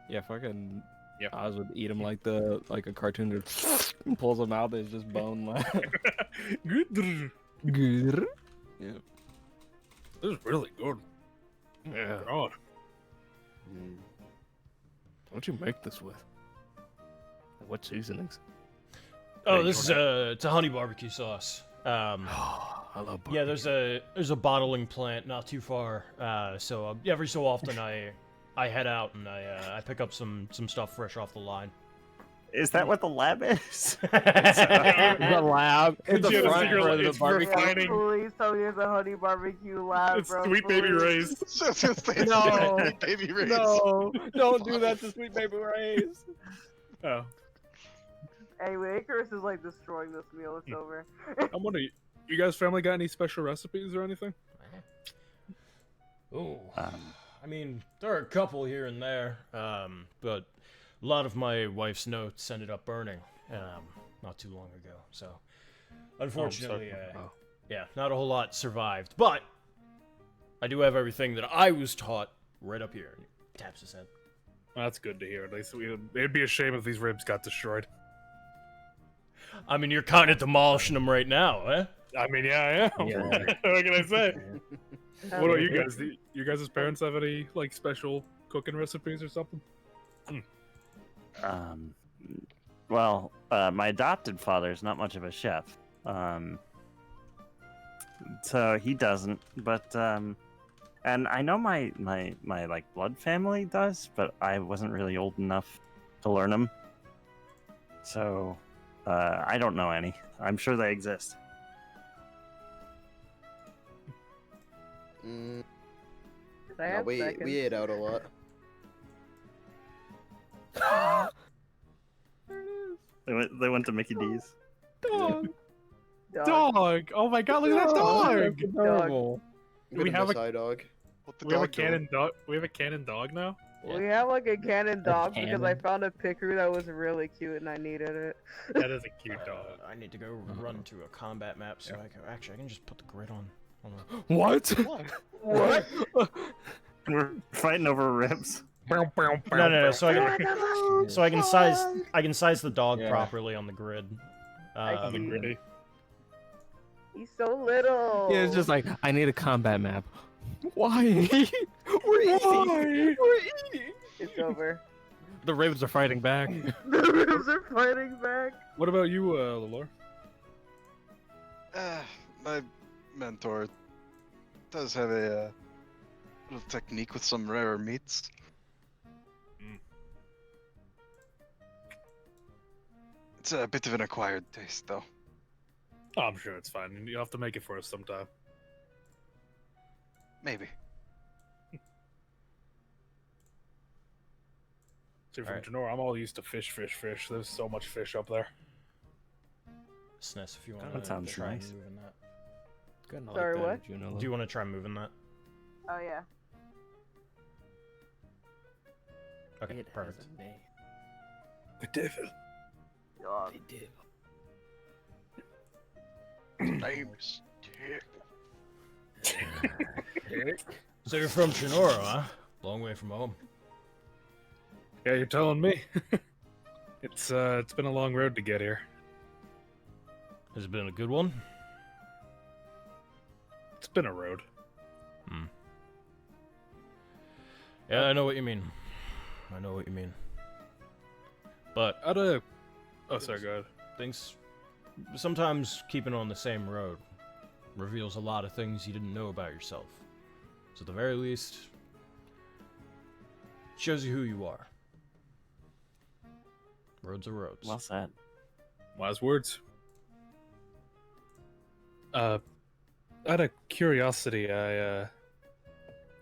Yeah, fucking. Yep. Oz would eat him like a cartoon. Just pulls him out. There's just bone left. Good. Yeah. This is really good. Yeah. God. What'd you make this with? What seasonings? Oh, this is it's a honey barbecue sauce. I love Yeah, there's a bottling plant not too far. So every so often I head out and I pick up some stuff fresh off the line. Is that what the lab is? the lab. It's Yeah, the the front secret- for the it's barbecue. refining. Please tell me it's a honey barbecue lab, It's bro. Sweet Baby please. Ray's. No. Baby Rays. No, don't do that to Sweet Baby Ray's. Oh, Anyway, Icarus is like destroying this meal. It's over. I'm wondering, you guys' family got any special recipes or anything? Oh, Um, I mean, there are a couple here and there, but a lot of my wife's notes ended up burning not too long ago. So, unfortunately, yeah, not a whole lot survived. But I do have everything that I was taught right up here. And he taps his head. That's good to hear. At least it'd be a shame if these ribs got destroyed. I mean, you're kind of demolishing them right now, eh? I mean, yeah, I am. Yeah. What can I say? What about you Yeah. guys? Do you guys' parents have any like special cooking recipes or something? Well, my adopted father is not much of a chef. So he doesn't, but and I know my like blood family does, but I wasn't really old enough to learn them. So I don't know any. I'm sure they exist. No, Sam, we second. ate out a lot. They went to Mickey D's. Dog. Dog. Dog. Oh my god, look at that dog. Adorable. I'm We gonna have miss a- High Dog. What the We have a dog doing? cannon dog. We have a cannon dog now. We have like a cannon dog because I cannon. found a picker that was really cute and I needed it. That is a cute dog. I need to go run to a combat map so I can I can just put the grid on. Hold on. What? What? We're fighting over ribs. No. So I can size the dog Yeah. properly on the grid. On the gritty. He's so little. Yeah, it's just like I need a combat map. Why? We're eating. We're eating. It's over. The ribs are fighting back. The ribs are fighting back. What about you, Lalore? My mentor does have a little technique with some rarer meats. It's a bit of an acquired taste, though. Oh, I'm sure it's fine. You'll have to make it for us sometime. Maybe. See, from Alright. Genora, I'm all used to fish. There's so much fish up there. SNES, if you want That to sounds try nice. moving that. Good, I Sorry, like that, what? Juno. Do you want to try moving that? Oh yeah. Okay, It has perfect. a name. The devil. Dog. Name's Dick. So you're from Chinora, huh? Long way from home. Yeah, you're telling me. It's been a long road to get here. Has it been a good one? It's been a road. Yeah, I know what you mean. I know what you mean. But Oh, sorry, go ahead. things sometimes keeping on the same road reveals a lot of things you didn't know about yourself. So at the very least, shows you who you are. Roads are roads. Well said. Wise words. Out of curiosity, I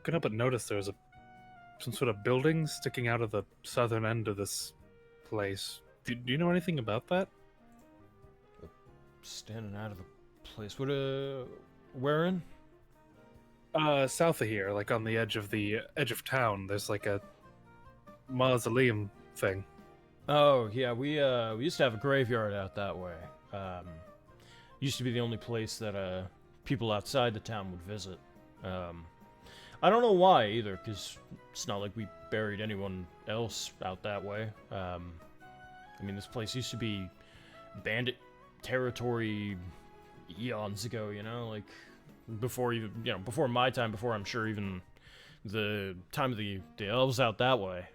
couldn't help but notice there was some sort of building sticking out of the southern end of this place. Do you know anything about that? Standing out of the place. What where in? South of here, like on the edge of town. There's like a mausoleum thing. Oh yeah, we used to have a graveyard out that way. Used to be the only place that people outside the town would visit. I don't know why either, because it's not like we buried anyone else out that way. I mean, this place used to be bandit territory eons ago, you know, like before even, you know, before my time, before I'm sure even the time of the elves out that way.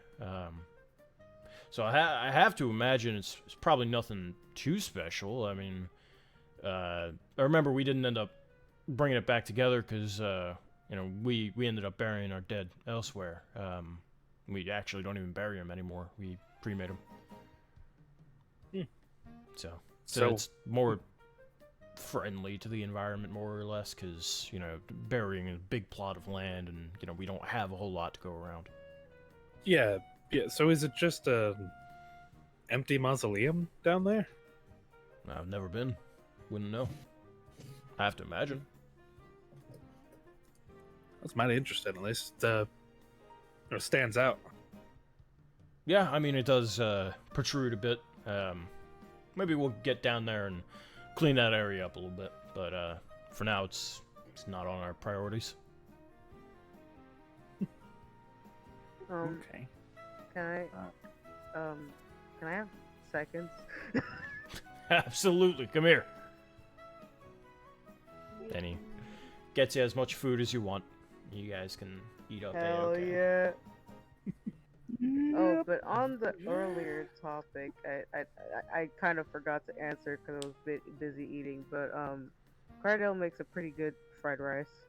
So I have to imagine it's probably nothing too special. I mean, I remember we didn't end up bringing it back together because, you know, we ended up burying our dead elsewhere. We actually don't even bury them anymore. We cremate them. So it's more friendly to the environment, more or less, because, you know, burying a big plot of land and, you know, we don't have a whole lot to go around. Yeah. So is it just a empty mausoleum down there? I've never been. Wouldn't know. I have to imagine. That's mighty interesting. At least it stands out. Yeah, I mean, it does protrude a bit. Maybe we'll get down there and clean that area up a little bit. But for now, it's not on our priorities. Okay. Can I have seconds? Absolutely. Come here. Then he gets you as much food as you want. You guys can eat up. Hell A-okay. yeah. Oh, but on the earlier topic, I kind of forgot to answer because I was busy eating. But Cardell makes a pretty good fried rice.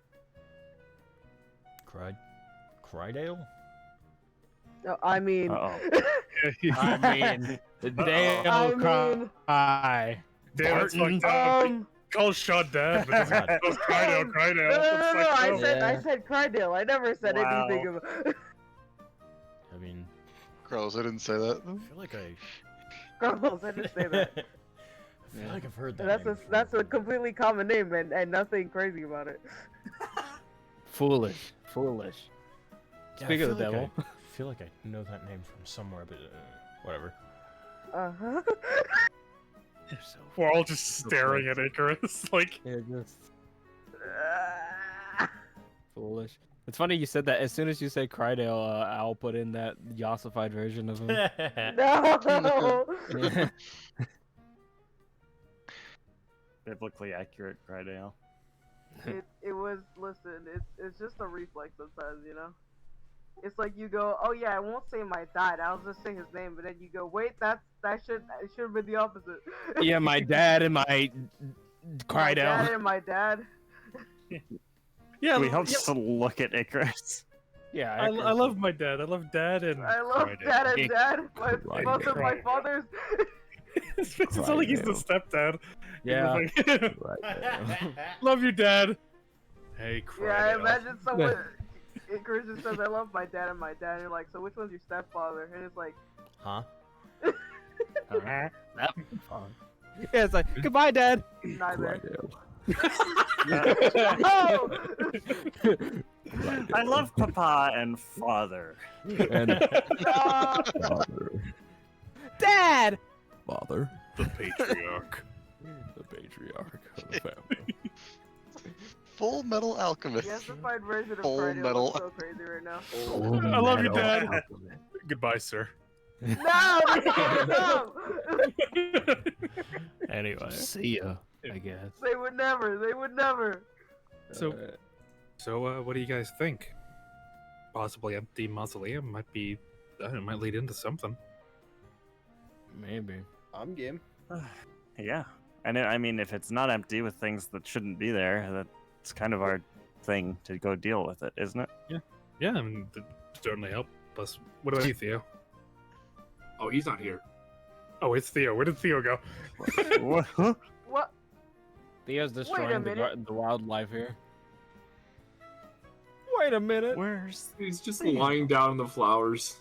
Crydale? No, I mean. I mean, I Dale mean- cry. Damn, that's Barton. fucked up. Call Sean Dad, but doesn't call Crydale. No, That's fucked I up. said Cardell. I never said Wow. anything about. I mean, Gross, I didn't say that. I feel like I. Girls, I didn't say that. I feel like I've heard that. That's name a before. that's a completely common name and nothing crazy about it. Foolish. Yeah, Speak I of the feel like devil. I feel like I know that name from somewhere, but whatever. Uh-huh. We're all just staring at Icarus, like. Yeah, just foolish. It's funny you said that. As soon as you say Crydale, I'll put in that Yossified version of him. No. Yeah. Biblically accurate Crydale. It was, listen, it's just a reflex sometimes, you know? It's like you go, oh yeah, I won't say my dad, I'll just say his name, but then you go, wait, it should have been the opposite. Yeah, my dad and my My Crydale. dad and my dad. Yeah, We help just look at Icarus. Yeah, I love my dad. I love Dad and. I love Crydale. dad and dad. Crydale. Both of my fathers. It makes it sound like he's the stepdad. Yeah. Love you, Dad. Hey, Crydale. Yeah, I imagine someone, Icarus just says, I love my dad and my dad. And you're like, so which one's your stepfather? And it's like, Huh? Yeah, it's like goodbye, Dad. neither. Oh! Oh! I love Papa and Father. And No! Dad. Father, The patriarch. the patriarch of the family. Full Metal Alchemist. The Yesified version of Full Friday metal. looks so crazy right now. I love you, Dad. Goodbye, sir. No! No! Anyway. See ya. I guess. They would never. They would never. So, what do you guys think? Possibly empty mausoleum might be. I don't know, might lead into something. Maybe. I'm game. Yeah. And I mean, if it's not empty with things that shouldn't be there, that's kind of our thing to go deal with it, isn't it? Yeah, I mean, certainly help us. What about you, Theo? Oh, he's not here. Oh, it's Theo. Where did Theo go? What? Huh? What? Theo's destroying minute. the wildlife here. Wait a minute. Where's He's just lying down in the flowers.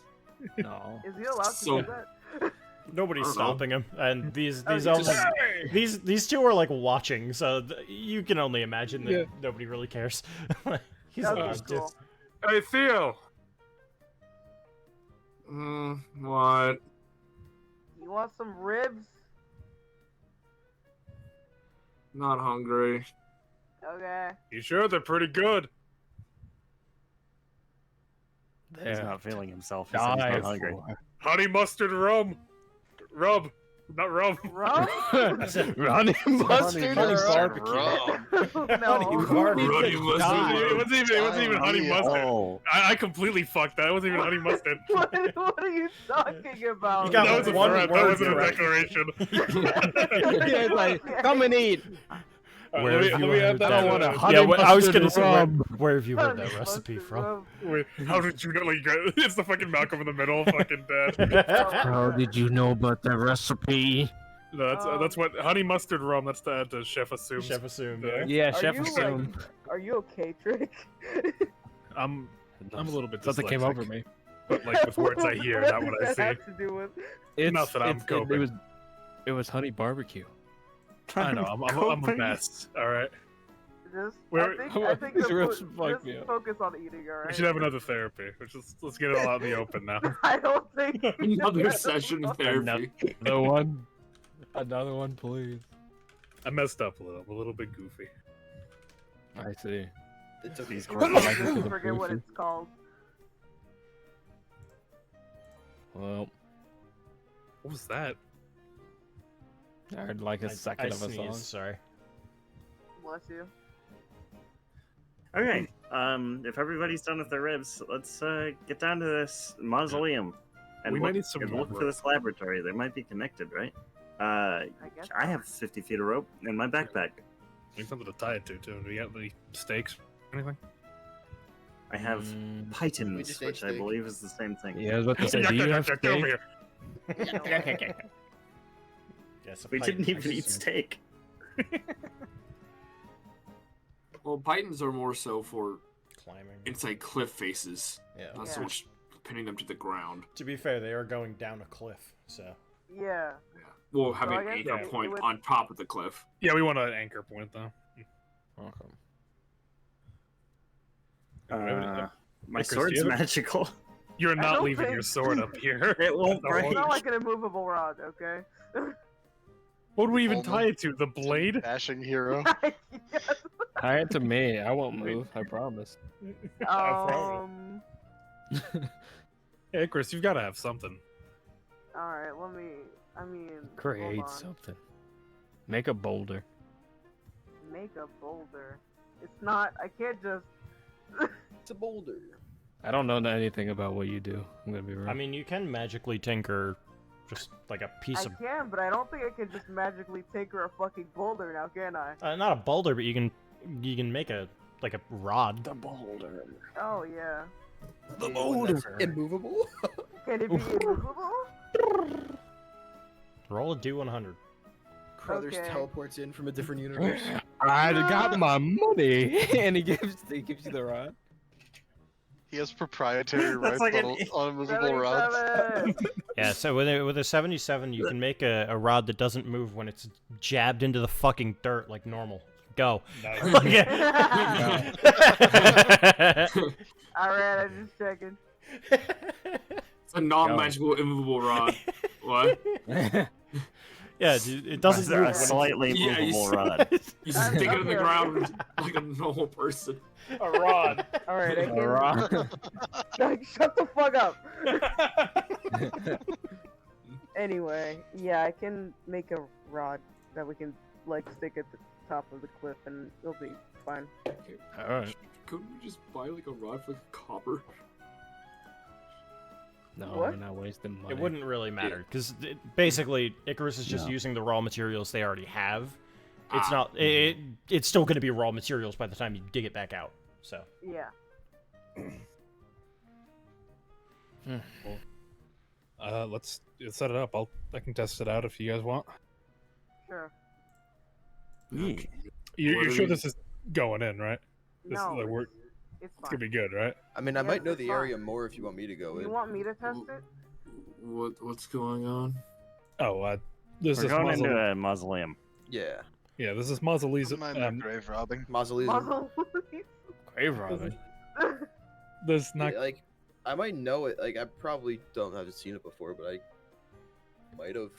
No. Is he allowed to So- do that? Nobody's I don't know. stopping him, and these Oh, all just- these two are like watching, so you can only imagine that Yeah. nobody really cares. He's That like, was just- cool. Hey, Theo. What? You want some ribs? Not hungry. Okay. You sure they're pretty good? He's There. not feeling himself. He said he's not Dive hungry. for- Honey mustard rum. Rub. Not rum. Rum? Honey mustard. honey Mustard barbecue. rum. No. Runny mustard. It wasn't even honey mustard. Oh. I completely fucked that. It wasn't even honey mustard. What are you talking about? You got That was a one threat. That word wasn't a correct. declaration. Yeah, it's like, come and eat. Where have you heard I that? don't want a Yeah, honey what, I was mustard gonna say, rum. where have you heard that Honey recipe mustard from? rum. Wait, how did you know? Like, it's the fucking Malcolm in the Middle, fucking dad. How did you know about the recipe? No, that's what honey mustard rum. That's the chef assumes. Chef assumed. Yeah. Yeah, Are Chef you, assumed. Are you okay, Trick? I'm a little bit. Something came dyslexic, over me. but like with words I hear, not what I does that see. have to do with? Nothing, I'm coping. It was honey barbecue. I know. I'm a mess. All right. Just, Where- I think It's the real just fuck me up. focus on eating, We alright? should have another therapy. Let's get it all out in the open now. I don't think Another session of therapy. Another one. Another one, please. I messed up a little. I'm a little bit goofy. I see. It's okay. These I corners. forget what it's called. Well, What was that? I heard like a second of a song. Sorry. Bless you. Okay. If everybody's done with their ribs, let's get down to this mausoleum and We look, might need some and more look for rope. this laboratory. They might be connected, right? I guess. I have 50 feet of rope in my backpack. Need something to tie it to, too. Do you have any stakes or anything? I have Mm, We pythons, just which ate I steak. believe is the same thing. yeah, I was about to say, do you have Get over steak? here. Yes, We didn't even eat steak. Well, pythons are more so for climbing. inside cliff faces, Yeah. not so Yeah. much pinning them to the ground. To be fair, they are going down a cliff, so. Yeah. Yeah. Well, having I an guess anchor it point would- on top of the cliff. Yeah, we want an anchor point, though. Okay. My Chris, do sword's you have- magical. You're I not don't leaving think- your sword up here. It won't No, break. It's not like an immovable rod, okay? What would we even Only- tie it to? The blade? Bashing hero. Yes. Tie it to me. I won't move. I promise. Hey, Chris, you've got to have something. Alright, let me. I mean. Create hold on. something. Make a boulder. Make a boulder. It's not. I can't just. It's a boulder. I don't know anything about what you do. I'm gonna be real. I mean, you can magically tinker just like a piece I can, but I don't think I can just magically tinker a fucking boulder now, can I? not a boulder, but you can make a like a rod. the boulder. Oh yeah. The Immovable? Can it be immovable? Roll a d100. Crothers Okay. teleports in from a different universe. I got my money, and he gives you the rod. He has proprietary That's rights like on immovable rods. 77. Yeah, so with a 77, you can make a rod that doesn't move when it's jabbed into the fucking dirt like normal. Go. Nice. Alright, I'm just checking. It's a non-magical immovable rod. What? Yeah, dude, it doesn't Is there move a when it's- slightly Yeah, you movable rod? You I'm stick it in the okay. ground like a normal person. A rod. Alright, I A can. rod. Like, shut the fuck up! Anyway, yeah, I can make a rod that we can, like, stick at the top of the cliff and it'll be fine. All right. Couldn't we just buy like a rod for like copper? No, What? we're not wasting money. It wouldn't really matter because basically Icarus is just No. using the raw materials they already have. It's Ah. not. It's still going to be raw materials by the time you dig it back out. So Yeah. Let's set it up. I can test it out if you guys want. Sure. You're What sure are this is going in, right? This No, is like we're, it's it's fine. gonna be good, right? I mean, I Yes, might know it's the fine. area more if you want me to go in. You want me to test it? What's going on? Oh, this We're is going into mausoleum. a mausoleum. Yeah. Yeah, this is mausoleum. Wouldn't mind that grave robbing. Mausoleum. Muzzle. Grave robbing. There's not. Yeah, like, I might know it. Like, I probably haven't seen it before, but I might have.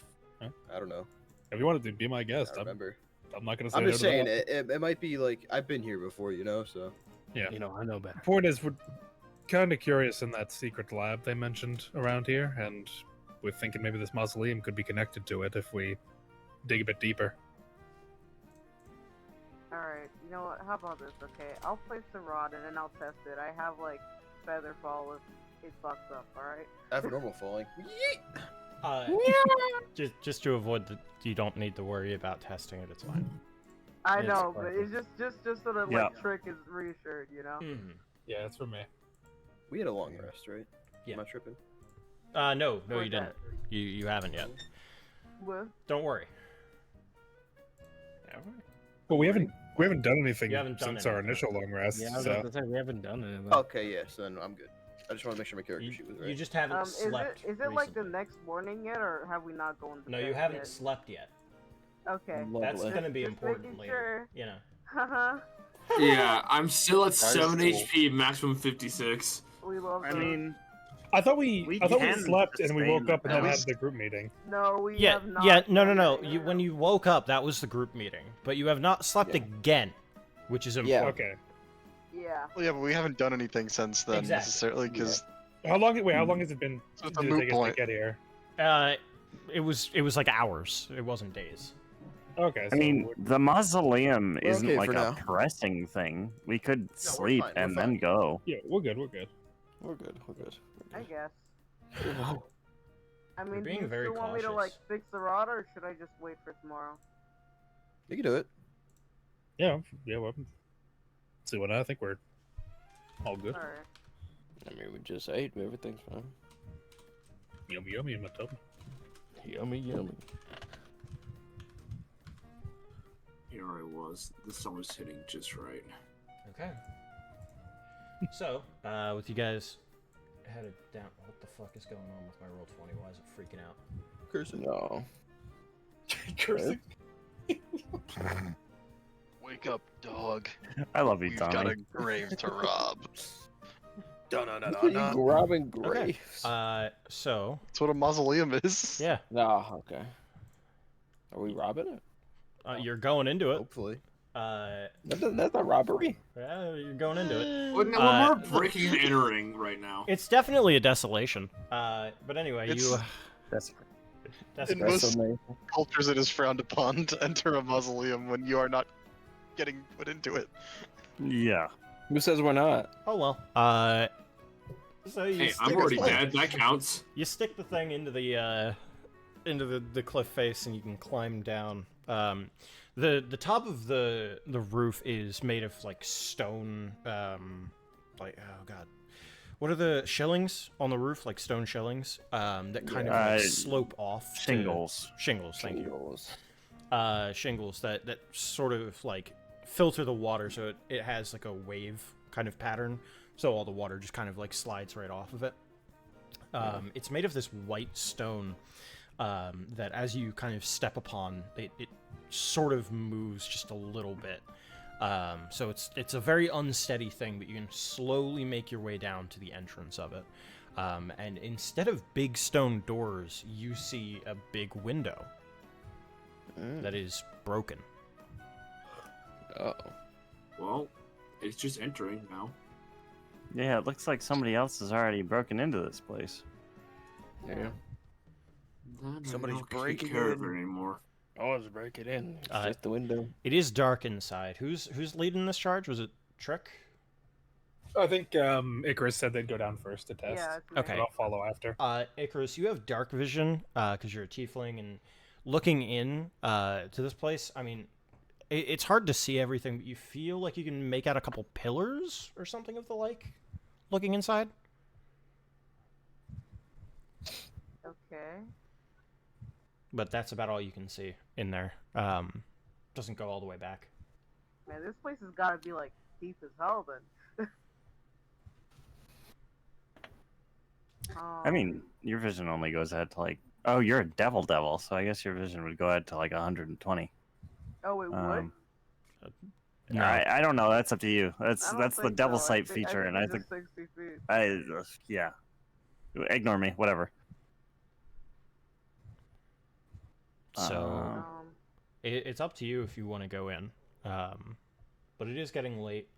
Huh? I don't know. If you wanted to be my I guest, don't I'm remember. not gonna say. I'm no just to saying, that. it might be like I've been here before, you know. So Yeah. You know, I know better. Point is, we're kind of curious in that secret lab they mentioned around here, and we're thinking maybe this mausoleum could be connected to it if we dig a bit deeper. Alright, you know what? How about this, okay? I'll place the rod and then I'll test it. I have, like, feather fall if it fucks up, alright? I have normal falling. just to avoid the, you don't need to worry about testing it. It's fine. I It's know, but perfect. it's just so that, Yeah. like, Trick is reassured, you know? Yeah, that's for me. We had a long rest, right? Yeah. Am I tripping? No, Or you didn't. that- You haven't yet. What? Don't worry. Well, we haven't done anything You haven't done since our anything. initial long rest. Yeah, I was so. about to say we haven't done anything. Okay, yeah. So then I'm good. I just want to make sure my character sheet was right. You just haven't Is slept. it like the recently. next morning yet, or have we not gone to No, bed you haven't yet? slept yet. Okay. That's Lovely. going to be Just important making later. sure. You know. Haha. Yeah, I'm still at That is 7 cool. HP, maximum 56. We love I those. mean, I thought we We slept and we can woke up and then sustain had the group meeting. no, we Yeah, have not. yeah, no. done You, that. when you woke up, that was the group meeting, but you have not slept Yeah. again, which is Yeah. important. Okay. Yeah. Well, yeah, but we haven't done anything since then Exactly. necessarily because How long? Wait, how long has it been? So it's a did it moot take us to point. get here? It was like hours. It wasn't days. Okay. I mean, the mausoleum We're isn't okay like for a now. pressing thing. We could we're sleep fine, we're and then fine. go. yeah, we're good. We're good. We're good. We're good. I guess. Whoa. I mean, do being you very still want me to like cautious. fix the rod, or should I just wait for tomorrow? You can do it. Yeah. Well, see what I think we're all good. All right. I mean, we just ate. Everything's fine. Yummy, yummy in my tub. Yummy, yummy. Here I was. The sun was hitting just right. Okay. So, with you guys headed down, what the fuck is going on with my roll 20? Why is it freaking out? Cursing. No. Cursing. Wake up, dog. I love you, We've got Tommy. a grave to rob. You robbing graves. So, That's what a mausoleum is. yeah, Nah, okay. Are we robbing it? you're going into it. Hopefully. That's That's a robbery. Yeah, you're going into it. But no, we're breaking and entering right now. It's definitely a desolation. But anyway, It's- you. That's That's In That's most amazing. cultures, it is frowned upon to enter a mausoleum when you are not getting put into it. yeah. Who says we're not? Oh well. So you Hey, I'm stick, already dead. That counts. you stick the thing into the cliff face, and you can climb down. The top of the roof is made of like stone. Like oh god, what are the shillings on the roof? Like stone shillings. That kind of like slope off. to- Shingles. Shingles. Thank you. Shingles. Shingles that sort of like filter the water, so it has like a wave kind of pattern, so all the water just kind of like slides right off of it. It's made of this white stone that as you kind of step upon, it sort of moves just a little bit. So it's a very unsteady thing, but you can slowly make your way down to the entrance of it. And instead of big stone doors, you see a big window that is broken. Oh. Well, it's just entering now. Yeah, it looks like somebody else has already broken into this place. Yeah. Somebody's I don't take breaking care of in. it anymore. Oh, let's break it in. It's Uh, just the window. It is dark inside. Who's leading this charge? Was it Trick? I think Icarus said they'd go down first to test. Yeah. It's me. Okay. But I'll follow after. Icarus, you have dark vision because you're a tiefling, and looking in to this place, I mean, it's hard to see everything, but you feel like you can make out a couple pillars or something of the like, looking inside. Okay. But that's about all you can see in there. Doesn't go all the way back. Man, this place has got to be like deep as hell then. I mean, your vision only goes ahead to like. Oh, you're a devil, so I guess your vision would go ahead to like 120. Oh, it would. No. I don't know. That's up to you. I don't That's the think devil so. sight feature, and I it's think just 60 feet. yeah. Ignore me. Whatever. So Um, it's up to you if you want to go in. But it is getting late.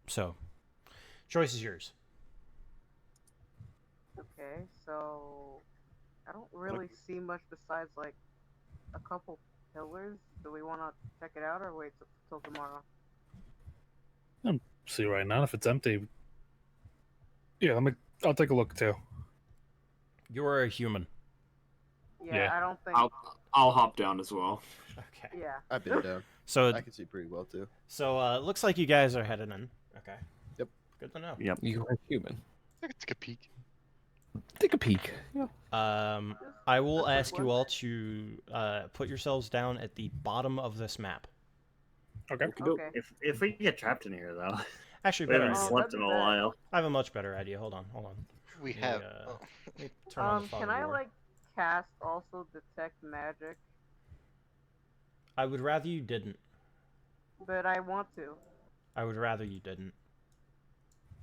So choice is yours. okay, so I don't really see much besides like a couple pillars. Do we want to check it out or wait till tomorrow? See right now if it's empty. Yeah, I'll take a look too. You are a human. Yeah, Yeah. I don't think. I'll hop down as well. Okay. Yeah. I've been down. So I can see pretty well too. it looks like you guys are heading in. Okay. Yep. Good to know. Yep. You are human. Take a peek. Take a peek. Yeah. I will That's ask you all to put yourselves down at the bottom of this map. Okay. Okay. If we get trapped in here though, Actually, we better haven't idea. slept in a that'd be bad. while. I have a much better idea. Hold on. We Let me, have. let me turn on the fog Can of I war. like cast also detect magic? I would rather you didn't. But I want to. I would rather you didn't.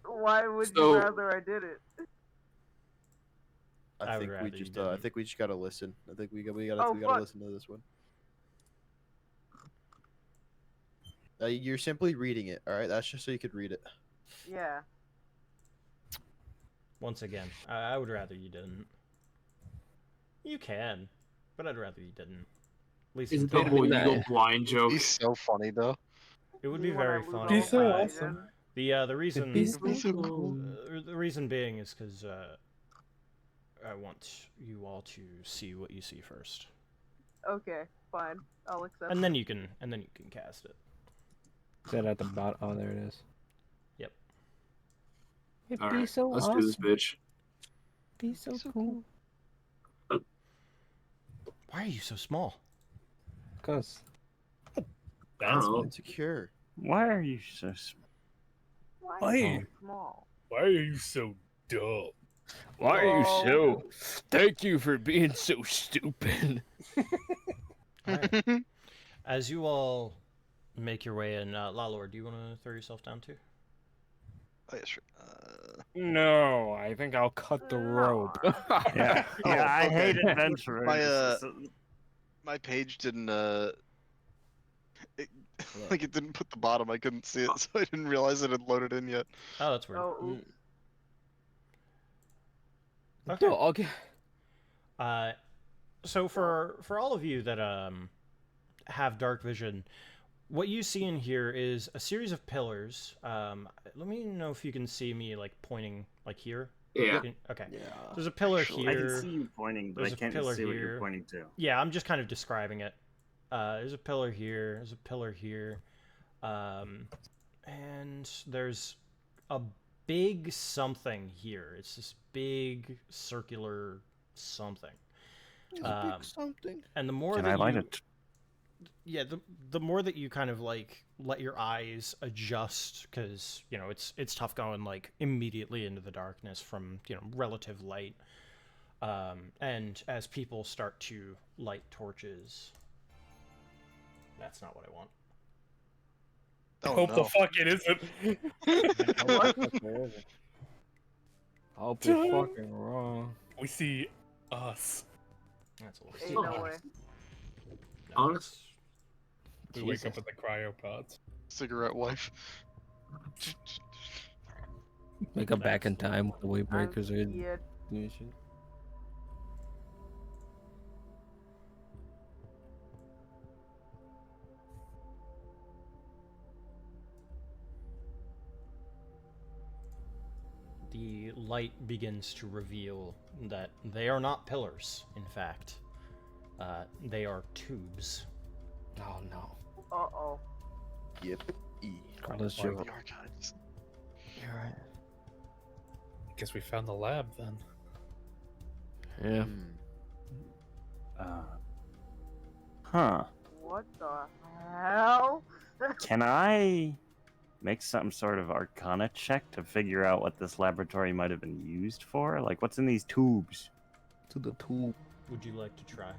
Why would So- you rather I did it? I I would think rather we you just didn't. I think we just gotta listen. I think we Oh, gotta fuck. listen to this one. You're simply reading it, all right? That's just so you could read it. Yeah. Once again, I would rather you didn't. You can, but I'd rather you didn't. At least Is it until- the whole you go blind joke? He's so funny though. It would Do be you wanna very lose funny. all He's so my awesome. vision? The reason the reason being is because I want you all to see what you see first, Okay, fine. I'll accept. and then you can cast it. Is that at the bottom? Oh, there it is. Yep. It'd All be right, so let's awesome. do this, bitch. Be so cool. Why are you so small? Cause I don't know. Insecure. Why are you so? Why Why? are you so small? Why are you so dumb? why are you Whoa. so? Thank you for being so stupid. Alright. As you all make your way in, Lalor, do you want to throw yourself down too? Oh, yeah, sure. No, I think I'll cut the rope. Yeah, Oh, I okay. hate adventurers. My page didn't like it didn't put the bottom. I couldn't see it, so I didn't realize it had loaded in yet. Oh, that's weird. Oh, oops. Okay. No, okay. So for all of you that have dark vision, what you see in here is a series of pillars. Let me know if you can see me like pointing like here. Yeah. Okay. Yeah. There's a pillar I can here. see you pointing, but There's I a can't pillar see what here. you're pointing to. Yeah, I'm just kind of describing it. There's a pillar here. There's a pillar here. And there's a big something here. It's this big circular something. It's a big something. And the more Can that I light you, it? yeah, the more that you kind of like let your eyes adjust, because you know it's tough going like immediately into the darkness from relative light. And as people start to light torches, that's not what I want. Oh, Hope no. the fuck it isn't. I'll be fucking wrong. We see us. That's a little. Ain't no way. No, Honest. We wake up in the cryopods. Cigarette wife. Make up back in time with the way breakers are Yeah. doing shit. The light begins to reveal that they are not pillars. In fact, they are tubes. Oh no. Uh-oh. Yep. Carlos Find joke. the archives. You're right. Guess we found the lab then. Yeah. Huh. What the hell? Can I make some sort of Arcana check to figure out what this laboratory might have been used for? Like, what's in these tubes? To the tube. Would you like to try?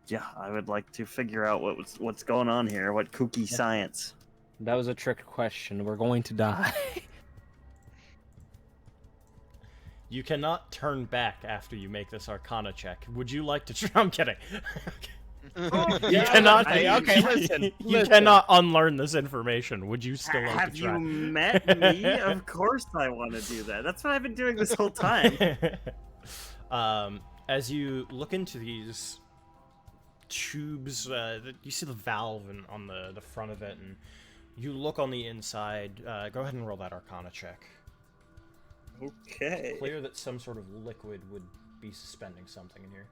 Yeah, I would like to figure out what's going on here. What kooky science? That was a trick question. We're going to die. You cannot turn back after you make this Arcana check. Would you like to try? I'm kidding. You cannot. okay, listen. You cannot unlearn this information. Would you still like Have to try? you met me? Of course I want to do that. That's what I've been doing this whole time. As you look into these tubes, you see the valve on the front of it, and you look on the inside. Go ahead and roll that Arcana check. Okay. Clear that some sort of liquid would be suspending something in here.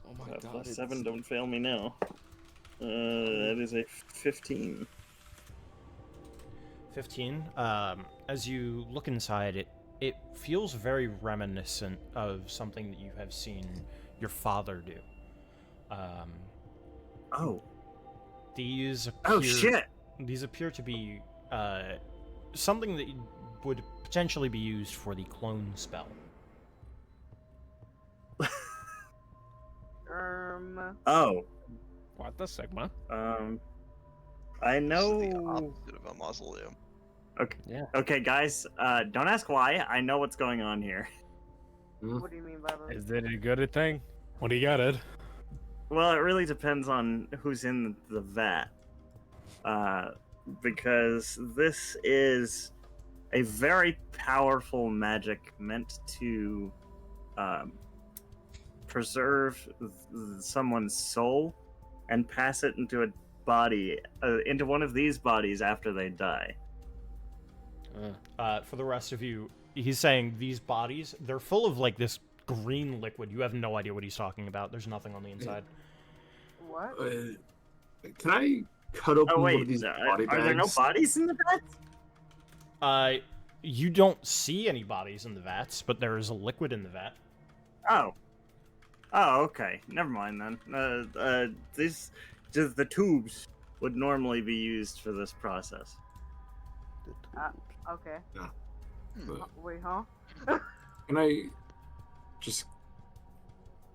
Oh my god. Plus 7, don't fail me now. That is a 15. 15. As you look inside, it feels very reminiscent of something that you have seen your father do. Oh. These appear, Oh shit! These appear to be something that would potentially be used for the clone spell. Oh. What the Sigma? I This is the know. opposite of a mausoleum. Okay. Yeah. Okay, guys. Don't ask why. I know what's going on here. What do you mean by that? Is it a good thing? What do you got, Ed? Well, it really depends on who's in the vat. Because this is a very powerful magic meant to preserve someone's soul and pass it into a body, into one of these bodies after they die. For the rest of you, he's saying these bodies, they're full of like this green liquid. You have no idea what he's talking about. There's nothing on the inside. What? Can I cut open Oh one wait, of these body bags? are there no bodies in the vat? You don't see any bodies in the vats, but there is a liquid in the vat. Oh, okay. Never mind then. These, just the tubes would normally be used for this process. Okay. Yeah. Wait, huh? Can I just...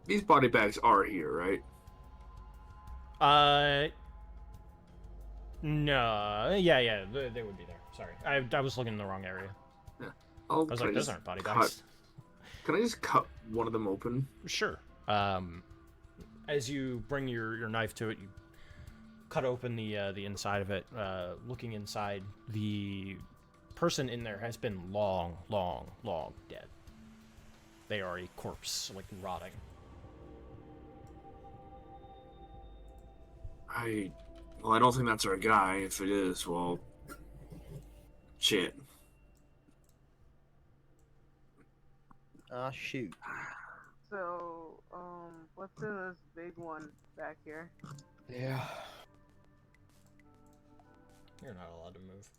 These body bags are here, right? No. Yeah, they would be there. Sorry. I was looking in the wrong area. Yeah. I was like, those aren't body bags. Can I just cut one of them open? Sure. As you bring your knife to it, you cut open the inside of it. Looking inside, the person in there has been long dead. They are a corpse, like rotting. I don't think that's our guy. If it is, well, shit. Shoot. So, what's in this big one back here? Yeah. You're not allowed to move.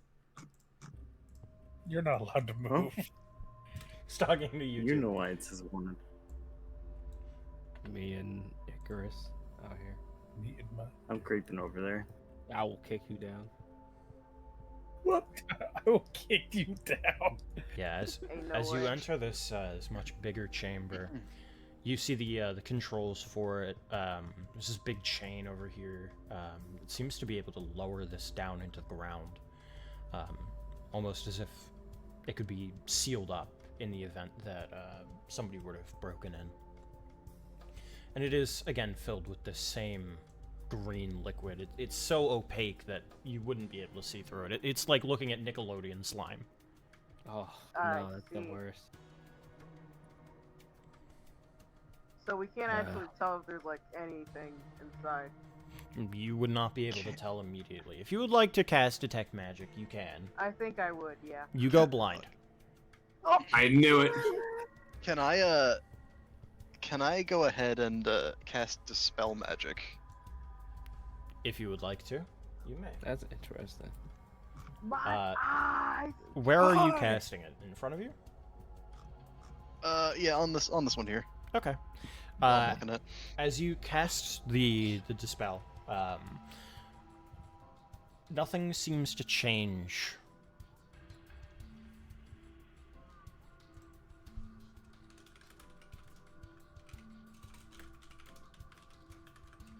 You're not allowed to move. He's talking to you. You know why it says wanted. Me and Icarus out here. Me and my... I'm creeping over there. I will kick you down. What? I will kick you down. Yeah, Ain't no as you way. enter this much bigger chamber, you see the controls for it. There's this big chain over here. It seems to be able to lower this down into the ground, almost as if it could be sealed up in the event that somebody would have broken in. And it is, again, filled with the same green liquid. It's so opaque that you wouldn't be able to see through it. It's like looking at Nickelodeon slime. Oh, I no, that's the see. worst. So we can't actually tell if there's like anything inside. You would not be able to tell immediately. If you would like to cast Detect Magic, you can. I think I would, yeah. You go blind. Oh! I knew it. Can I go ahead and cast Dispel Magic? If you would like to, you may. That's interesting. My eyes! Where are you casting it? In front of you? Yeah, on this one here. Okay. I'm looking at. As you cast the dispel, nothing seems to change.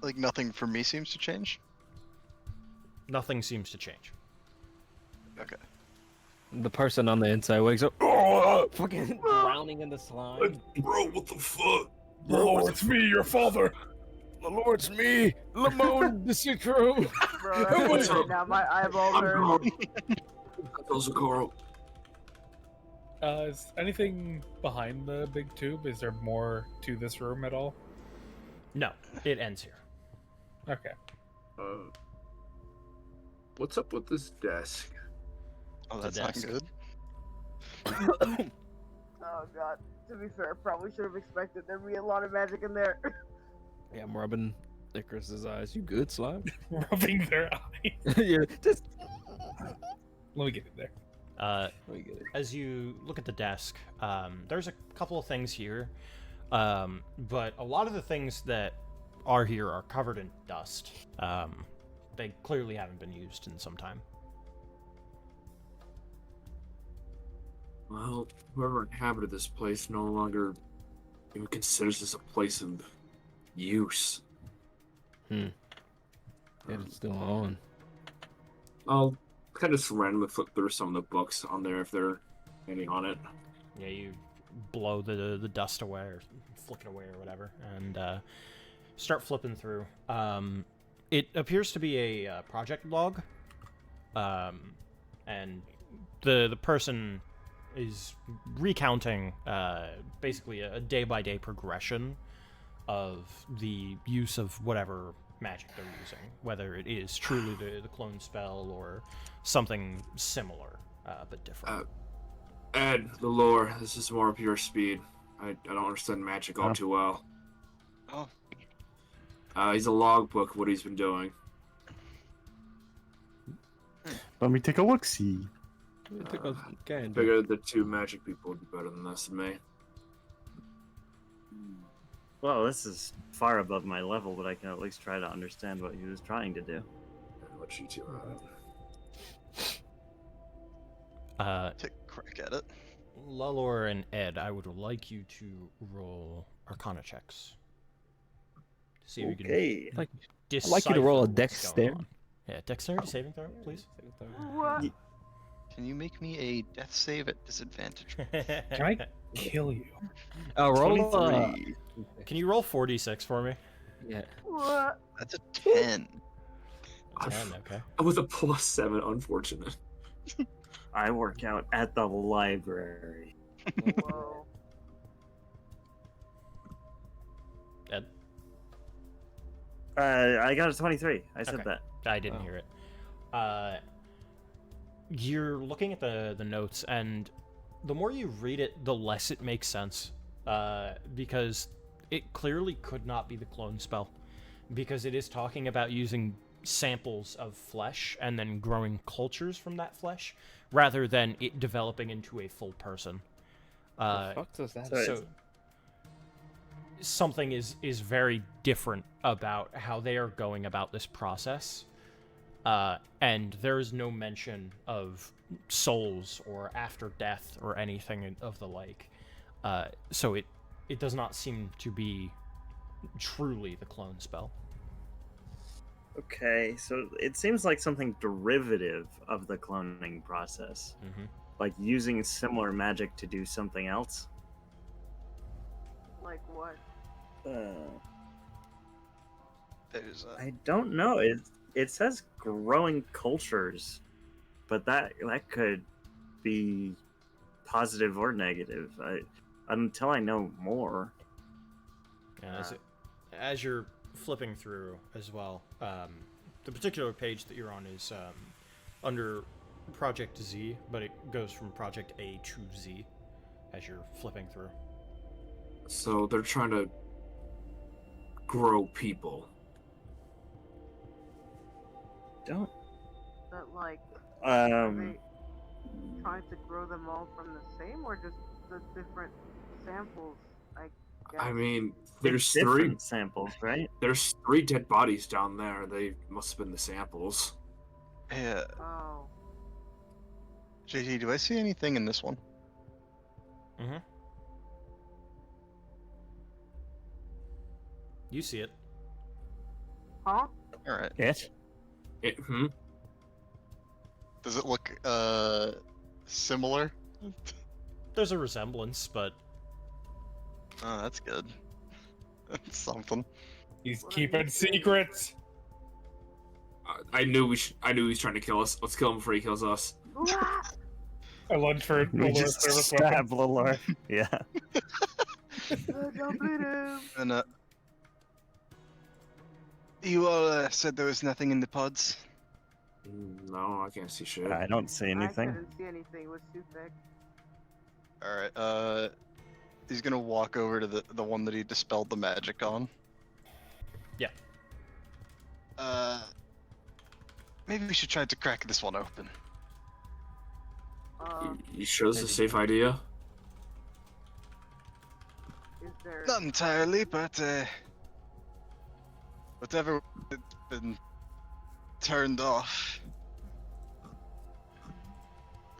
Like nothing for me seems to change. Nothing seems to change. Okay. The person on the inside wakes up, oh, fucking drowning in the slime. Bro, what the fuck? Bro, it's me, your father. The Lord's me, Lamone the Citro. Bro, that's What's right up? now. My eyeballs I'm hurt. Carl. That's also Carl. Is anything behind the big tube? Is there more to this room at all? No, it ends here. Okay. What's up with this desk? Oh, The that's not desk. good. Oh god. To be fair, probably should have expected there to be a lot of magic in there. Yeah, I'm rubbing Icarus's eyes. You good, slime? Rubbing their eyes. Yeah, just Let me get in there. let me get it. As you look at the desk, there's a couple of things here, but a lot of the things that are here are covered in dust. They clearly haven't been used in some time. Well, whoever inhabited this place no longer even considers this a place of use. It's still on. I'll kind of just randomly flip through some of the books on there if there are any on it. Yeah, you blow the dust away or flick it away or whatever, and start flipping through. It appears to be a project log, and the person is recounting basically a day-by-day progression of the use of whatever magic they're using, whether it is truly the clone spell or something similar, but different. Ed, the lore, this is more up your speed. I don't understand magic all too well. Oh. He's a logbook of what he's been doing. Let me take a look-see. Figured the two magic people would be better than this than me. Well, this is far above my level, but I can at least try to understand what he was trying to do. What you two Take a crack at it. Lulor and Ed, I would like you to roll Arcana checks. See if you Okay. can I'd like you to roll a decipher what's going dexterity. on. Yeah, dexterity saving throw, please. What? Can you make me a death save at disadvantage? Can I kill you? Roll 23. Can you roll 4d6 for me? yeah. What? That's a 10. 10, okay. With a +7, unfortunate. I work out at the library. Whoa. Ed? I got a 23. I said Okay. that. I didn't hear it. You're looking at the notes, and the more you read it, the less it makes sense. Because it clearly could not be the clone spell. Because it is talking about using samples of flesh and then growing cultures from that flesh, rather than it developing into a full person. fuck does that So something is very different about how they are going about this process. And there is no mention of souls or after death or anything of the like. So it does not seem to be truly the clone spell. Okay, so it seems like something derivative of the cloning process. Mm-hmm. Like using similar magic to do something else. Like what? There's a... I don't know. It says growing cultures, but that could be positive or negative. Until I know more. Yeah, as you're flipping through as well, the particular page that you're on is under Project Z, but it goes from Project A to Z as you're flipping through. So they're trying to grow people. Don't. That like are Um. they trying to grow them all from the same, or just the different samples? I guess. I mean, there's It's three. different samples, right? There's 3 dead bodies down there. They must have been the samples. Yeah. Oh. JT, do I see anything in this one? Mm-hmm. You see it. Huh? Alright. Yes. Does it look, similar? There's a resemblance, but Oh, that's good. That's something. He's keeping secrets. I knew he was trying to kill us. Let's kill him before he kills us. I lunge for We Lulor's just service stab weapon. Lulor. Yeah. Don't bleed him. And, you all, said there was nothing in the pods? No, I can't see shit. I don't see I anything. couldn't see anything. It was too thick. Alright, he's gonna walk over to the one that he dispelled the magic on. Yeah. Maybe we should try to crack this one open. You sure this is a safe idea? Is there? Not entirely, but, whatever had been turned off.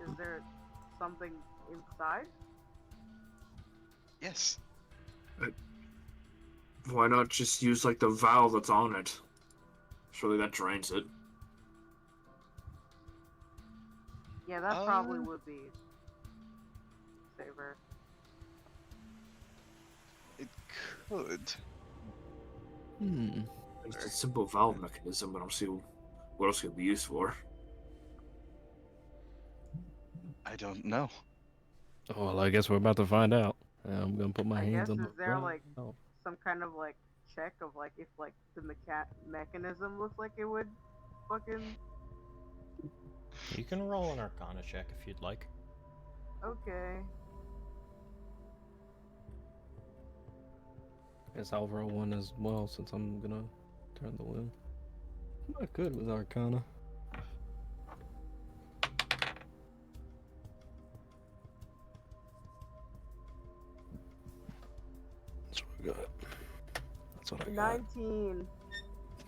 Is there something inside? Yes. Why not just use like the valve that's on it? Surely that drains it. Yeah, that probably would be safer. It could. It's a simple valve mechanism, but I don't see what else it could be used for. I don't know. Oh, well, I guess we're about to find out. I'm gonna put my I hands guess on the. is there like Oh. some kind of like check of like if like the mechanism looks like it would fucking You can roll an Arcana check if you'd like. okay. Guess I'll roll one as well since I'm gonna turn the wheel. I'm not good with Arcana. That's what I got. That's what I got. 19.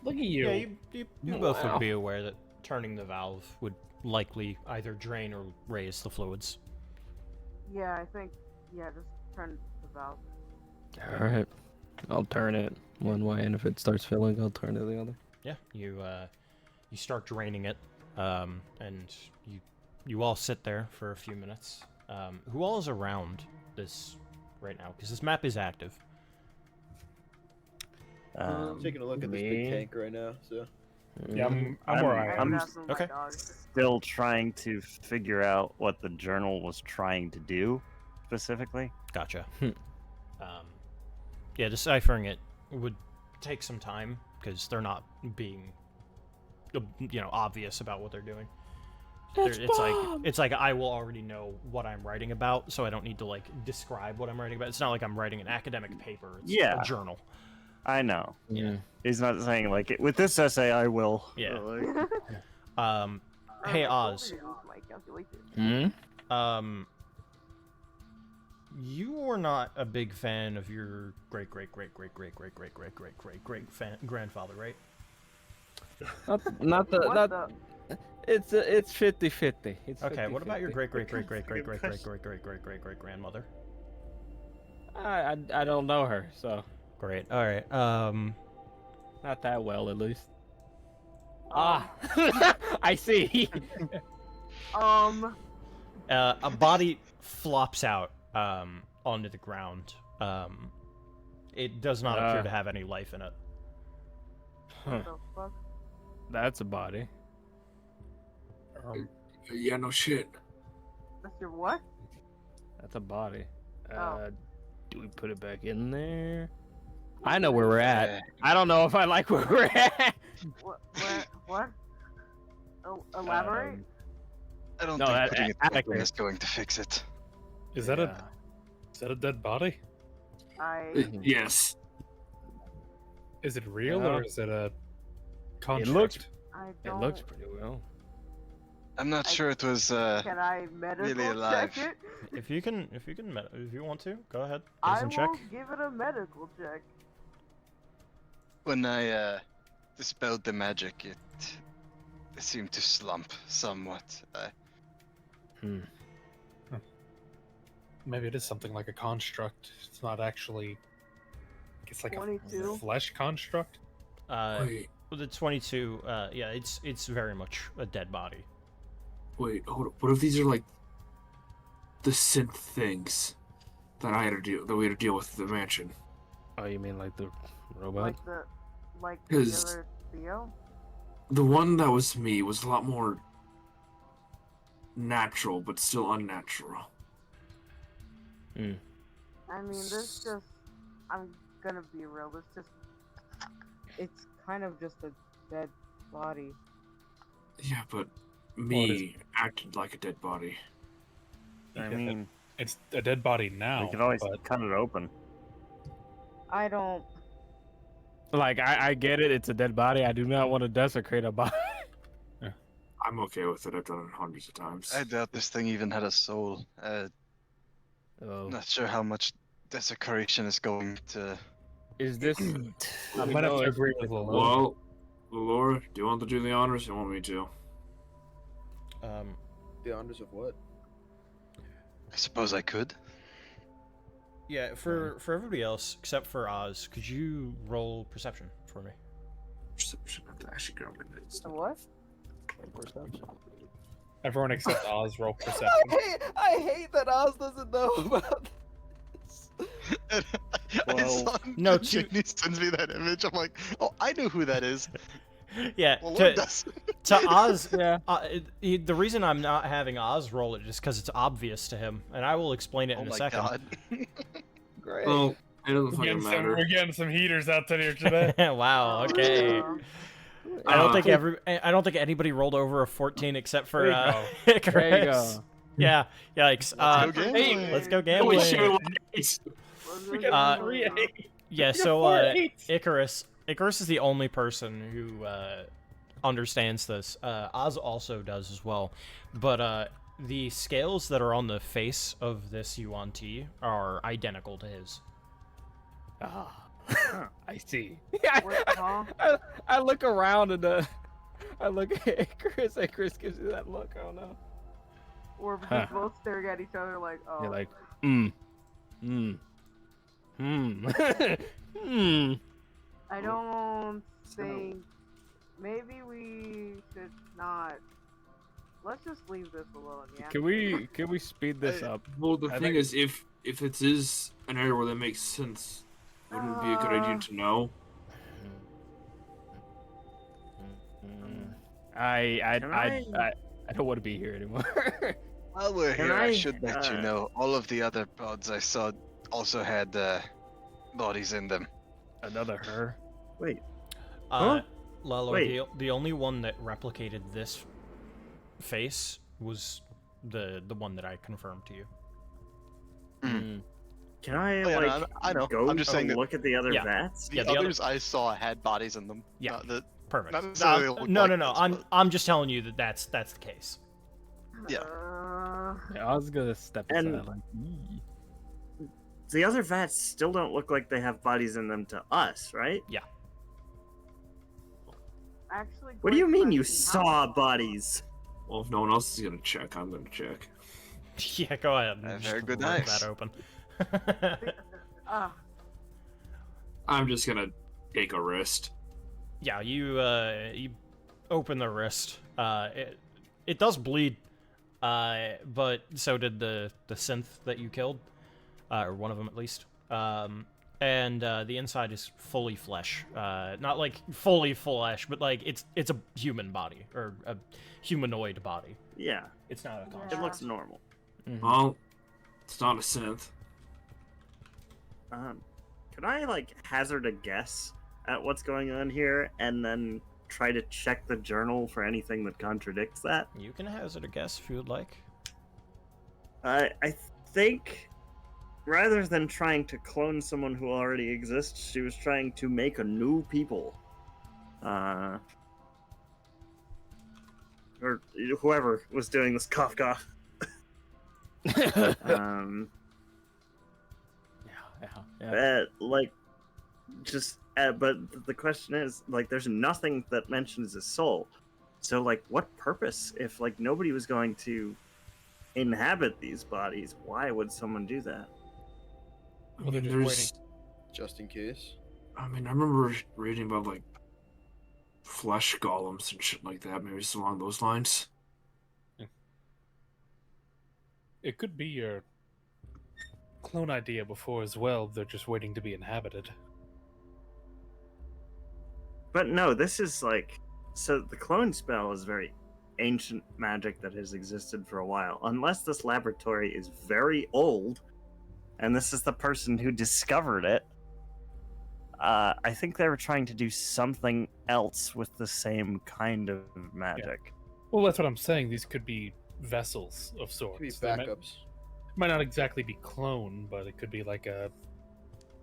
Look at you. Yeah, you both Wow. would be aware that turning the valve would likely either drain or raise the fluids. Yeah, I think just turn the valve. All right, I'll turn it one way, and if it starts filling, I'll turn it the other. Yeah, you start draining it, and you all sit there for a few minutes. Who all is around this right now? Because this map is active. I'm taking a look at this me? big tank right now. So Yeah, I'm alright. I'm Okay. still trying to figure out what the journal was trying to do specifically. Gotcha. Yeah, deciphering it would take some time because they're not being, obvious about what they're doing. It's like I will already know what I'm writing about, so I don't need to like describe what I'm writing about. It's not like I'm writing an academic paper. It's Yeah. a journal. I know. Yeah. He's not saying like with this essay I will. Yeah. Like, Hey Oz. My calculation. You were not a big fan of your great grandfather, right? Not the What not. the? It's 50-50. It's Okay. What about your 50-50. great grandmother? I don't know her, so Great. All right. not that well at least. Ah, I see. A body flops out onto the ground. It does not appear to have any life in it. Huh. The fuck? That's a body. Yeah, no shit. That's your what? That's a body. Oh. Do we put it back in there? I know where we're at. I don't know if I like where we're at. What? What? Elaborate? I don't No, think putting it back in accurate. is going to fix it. Is that a dead body? Yes. Is it real No. or is it a It construct? looks. I It don't. looks pretty well. I'm not I- sure it was. Can I medical really alive. check it? If you want to, go ahead. I Doesn't check. will give it a medical check. When I dispelled the magic, it seemed to slump somewhat. Maybe it is something like a construct. It's not actually. It's like 22. a flesh construct. Wait, With the 22, yeah, it's very much a dead body. wait, hold up. What if these are like the synth things that we had to deal with at the mansion? Oh, you mean like the robot? Like the 'Cause- other Theo? The one that was me was a lot more natural, but still unnatural. I mean, this just. I'm gonna be real. This just. It's kind of just a dead body. Yeah, but Well, me acted like a dead body. I mean, It's a dead body now. we could always but cut it open. I don't. Like I get it. It's a dead body. I do not want to desecrate a body. I'm okay with it. I've done it hundreds of times. I doubt this thing even had a soul. Oh, Not sure how much desecration is going to. is this? I might have to agree with Lolo. Well, Laura, do you want to do the honors? You want me to? the honors of what? I suppose I could. Yeah, for everybody else except for Oz, could you roll perception for me? Perception. I have to actually grab my notes. The what? Everyone except Oz roll perception. I hate that Oz doesn't know about I Well, saw no, Jimmy sends me that image. I'm like, oh, I know who that is. Yeah. Well, to, Lord does. to Oz, Yeah. the reason I'm not having Oz roll it is because it's obvious to him, and I will explain it Oh in a my second. god. Great. Well, it doesn't We're fucking getting, some, matter. we're getting some heaters out there today. Wow. Okay. I don't think anybody rolled over a 14 except for There you Icarus. There you go. Yeah. Yikes. Let's go gambling. Let's go Holy gambling. shit! We got 3-8. Yeah. We got So 4 8s. Icarus is the only person who understands this. Oz also does as well, but the scales that are on the face of this Yuan Ti are identical to his. Ah, I see. Huh? I look around and I look at Chris, and Chris gives you that look. Oh no. We're just Huh. both staring at each other like, oh. You're like, I don't think. Maybe we should not. Let's just leave this alone, yeah? Can we speed this up? Well, the I thing think- is, if it is an area where that makes sense, wouldn't it be a good idea to know? I Can I don't want to be here anymore. While we're Can here, I I, should let you know all of the other pods I saw also had bodies in them. Another her. Wait, Lalo, Wait. the only one that replicated this face was the one that I confirmed to you. can I Oh, yeah, no, like I know. go I'm just saying that look at the other Yeah. vats? The Yeah, the other- others I saw had bodies in them. Yeah. Not the, Perfect. Not necessarily look no, like no, no. this, I'm just telling you that that's the case. Yeah. Yeah, I was gonna step aside. And- Like, "Yee." The other vats still don't look like they have bodies in them to us, right? Actually, What do you mean you question, how- saw bodies? Well, if no one else is gonna check, I'm gonna check. Yeah, go ahead. Very Just good, rip nice. that open. Ah, I'm just gonna take a wrist. Yeah, you open the wrist. It does bleed, but so did the synth that you killed, or one of them at least. And the inside is fully flesh. Not like fully flesh, but like it's a human body or a humanoid body. Yeah, It's not a Yeah. construct. it looks normal. Well, it's not a synth. Could I like hazard a guess at what's going on here, and then try to check the journal for anything that contradicts that? You can hazard a guess if you would like. I think rather than trying to clone someone who already exists, she was trying to make a new people. Or whoever was doing this cough cough. Yeah. Like, just, but the question is, like, there's nothing that mentions a soul. So, like, what purpose? If, like, nobody was going to inhabit these bodies, why would someone do that? Well, they're just There's, Just in case. I mean, I remember reading about like flesh golems and shit like that. Maybe it's along those lines. It could be your clone idea before as well. They're just waiting to be inhabited. But no, this is like, so the clone spell is very ancient magic that has existed for a while. Unless this laboratory is very old, and this is the person who discovered it, I think they were trying to do something else with the same kind of magic. Well, that's what I'm saying. These could be vessels of sorts. Could be They backups. might not exactly be clone, but it could be like a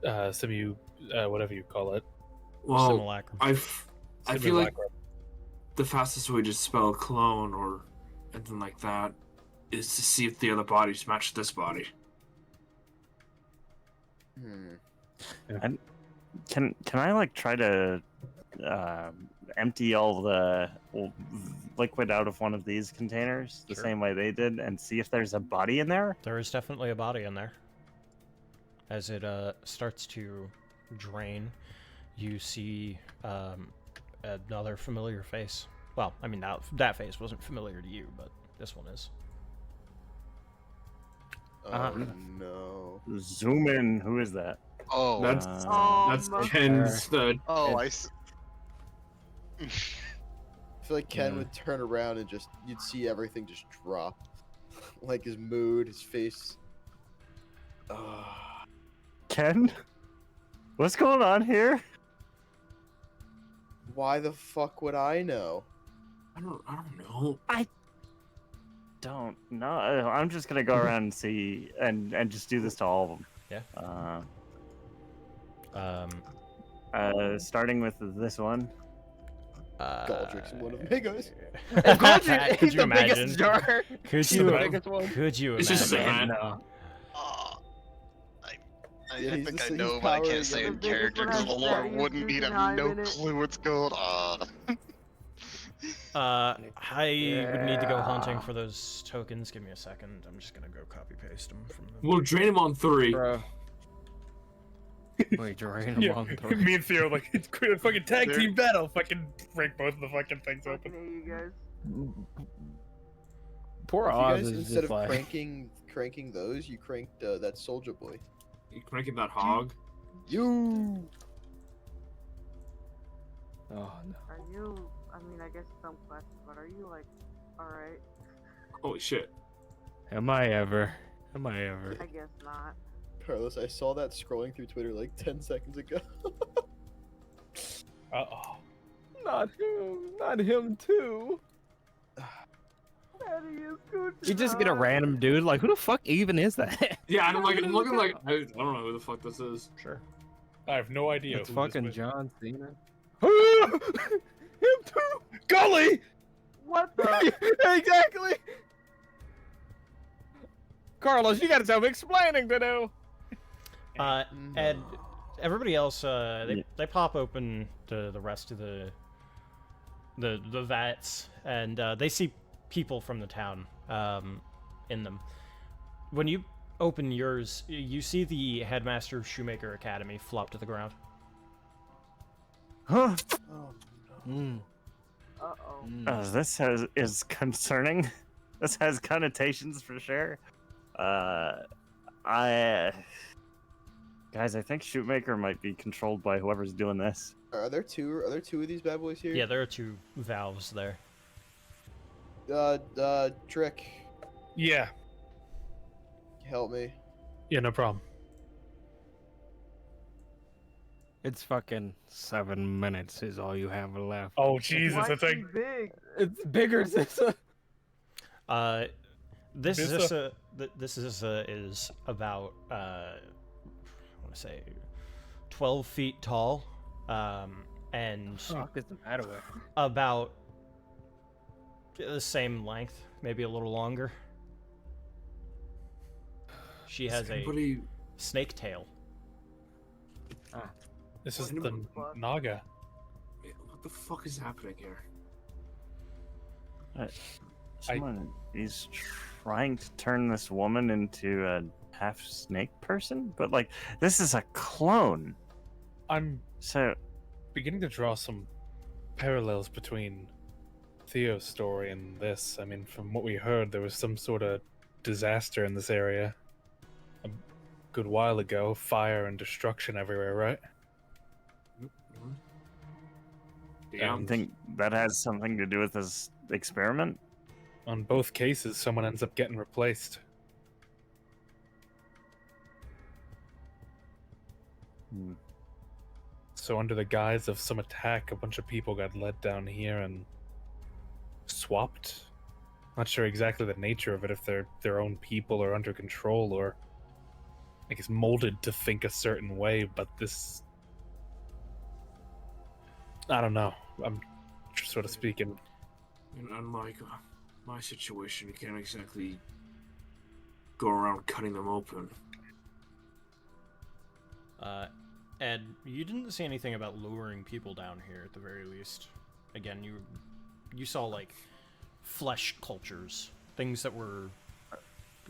whatever you call it. Well, Simulacrum. I feel like Simulacrum. the fastest way to spell clone or anything like that is to see if the other bodies match this body. Can I like try to empty all the liquid out of one of these containers the Sure. same way they did, and see if there's a body in there? There is definitely a body in there. As it starts to drain, you see another familiar face. Well, I mean, that face wasn't familiar to you, but this one is. Oh no. Zoom in. Who is that? Oh, That's Oh, that's my- Ken's the oh, I. feel like Ken would turn around and you'd see everything just drop. Like his mood, his face. Ken? What's going on here? Why the fuck would I know? I don't know. Don't know. I'm just gonna go around and see and just do this to all of them. Yeah. Starting with this one. Galdrick's one of them. Hey guys. Could you imagine? Could you? the biggest one. Could you It's just imagine? sad. I think I know, but I can't say in character because the lore wouldn't need have no clue what's going on. I would need to go hunting for those tokens. Give me a second. I'm just gonna go copy paste them from the. We'll drain him on 3. Bro. Wait, drain Yeah, them on 3. me and Theo like it's a fucking tag team battle. Fucking break both of the fucking things open. Hey, you guys. Poor If you Oz guys, is instead just of like. cranking those, you cranked that Soldier Boy. You cranking that hog? You. Oh no. Are you? I mean, I guess some questions, but are you like, all right? Holy shit. Am I ever? Am I ever? I guess not. Carlos, I saw that scrolling through Twitter like 10 seconds ago. Uh-oh. Not him. Not him too. You just get a random dude. Like, who the fuck even is that? Yeah, I'm looking like I don't know who the fuck this is. Sure. I have no idea. It's who this fucking is. John Cena. Him too. Golly. What the? Exactly. Carlos, you gotta some explaining to do. And everybody else, they pop open the rest of the vats, and they see people from the town in them. When you open yours, you see the headmaster of Shoemaker Academy flop to the ground. Huh? Uh-oh. This is concerning. This has connotations for sure. Guys, I think Shoemaker might be controlled by whoever's doing this. Are there two of these bad boys here? Yeah, there are 2 valves there. Trick, Yeah. help me. Yeah, no problem. It's fucking 7 minutes is all you have left. Oh Jesus, Why that's is like he big? It's bigger, Zissa. This Vista? is about I want to say 12 feet tall, and What does the matter with? about the same length, maybe a little longer. She has a Anybody... snake tail. this is the Naga. What the fuck is happening here? Someone is trying to turn this woman into a half snake person, but like this is a clone. I'm So beginning to draw some parallels between Theo's story and this. I mean, from what we heard, there was some sort of disaster in this area a good while ago. Fire and destruction everywhere, right? Yeah. you think that has something to do with this experiment? On both cases, someone ends up getting replaced. So under the guise of some attack, a bunch of people got led down here and swapped. Not sure exactly the nature of it, if they're their own people or under control, or I guess molded to think a certain way, but this... I don't know. I'm just sort of speaking. And unlike my situation, you can't exactly go around cutting them open. Ed, you didn't see anything about luring people down here at the very least. Again, you saw like flesh cultures, things that were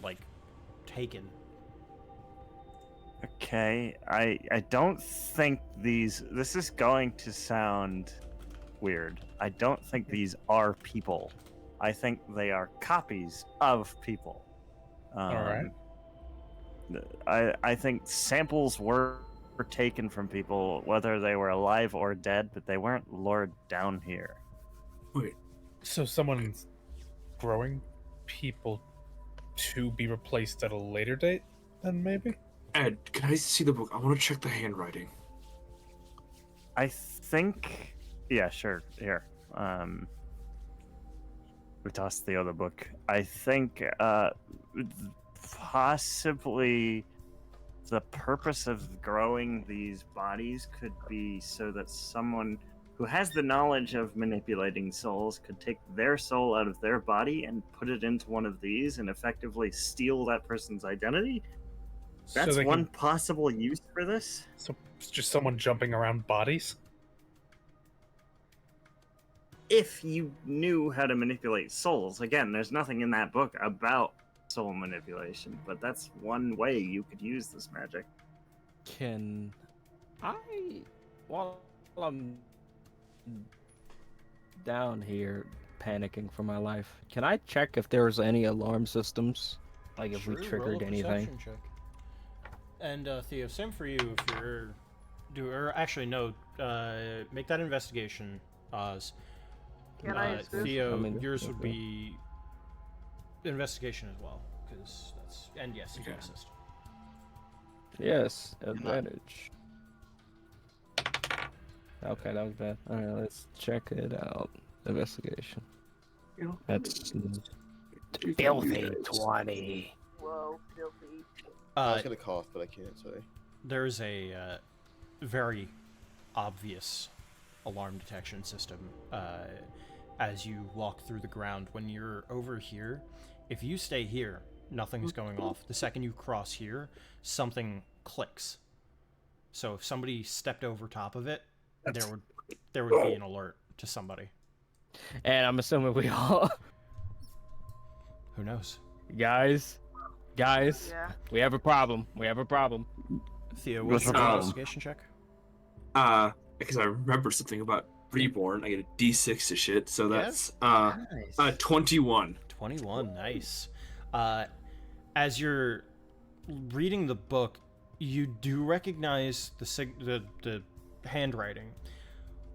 like taken. Okay, I don't think this is going to sound weird. I don't think these are people. I think they are copies of people. Alright. I think samples were taken from people, whether they were alive or dead, but they weren't lured down here. Wait, So someone's growing people to be replaced at a later date, then maybe? Ed, can I see the book? I want to check the handwriting. I think. Yeah, sure. Here. We tossed the other book. I think possibly the purpose of growing these bodies could be so that someone who has the knowledge of manipulating souls could take their soul out of their body and put it into one of these and effectively steal that person's identity. That's they one can- possible use for this. So it's just someone jumping around bodies? If you knew how to manipulate souls. Again, there's nothing in that book about soul manipulation, but that's one way you could use this magic. Can I, while I'm down here panicking for my life, can I check if there's any alarm systems? Like if we Sure, roll triggered a anything? perception check. And Theo, same for you if you're or actually no, make that investigation, Oz. Can I assist? Theo, I mean, yours would okay. be investigation as well, because that's and yes, you can Okay. assist. Yes, advantage. Okay, that was bad. Alright, let's check it out. Investigation. That's Filthy 20. Whoa, filthy. I was gonna cough, but I can't. Sorry. There's a very obvious alarm detection system as you walk through the ground. When you're over here, if you stay here, nothing's going off. The second you cross here, something clicks. So if somebody stepped over top of it, there would be an alert to somebody. And I'm assuming we all Who knows? guys, Yeah. we have a problem. We have a problem. Theo, What's what's your the problem? investigation check? Because I remember something about Reborn. I get a D6 to shit, so that's 21. 21, nice. As you're reading the book, you do recognize the handwriting,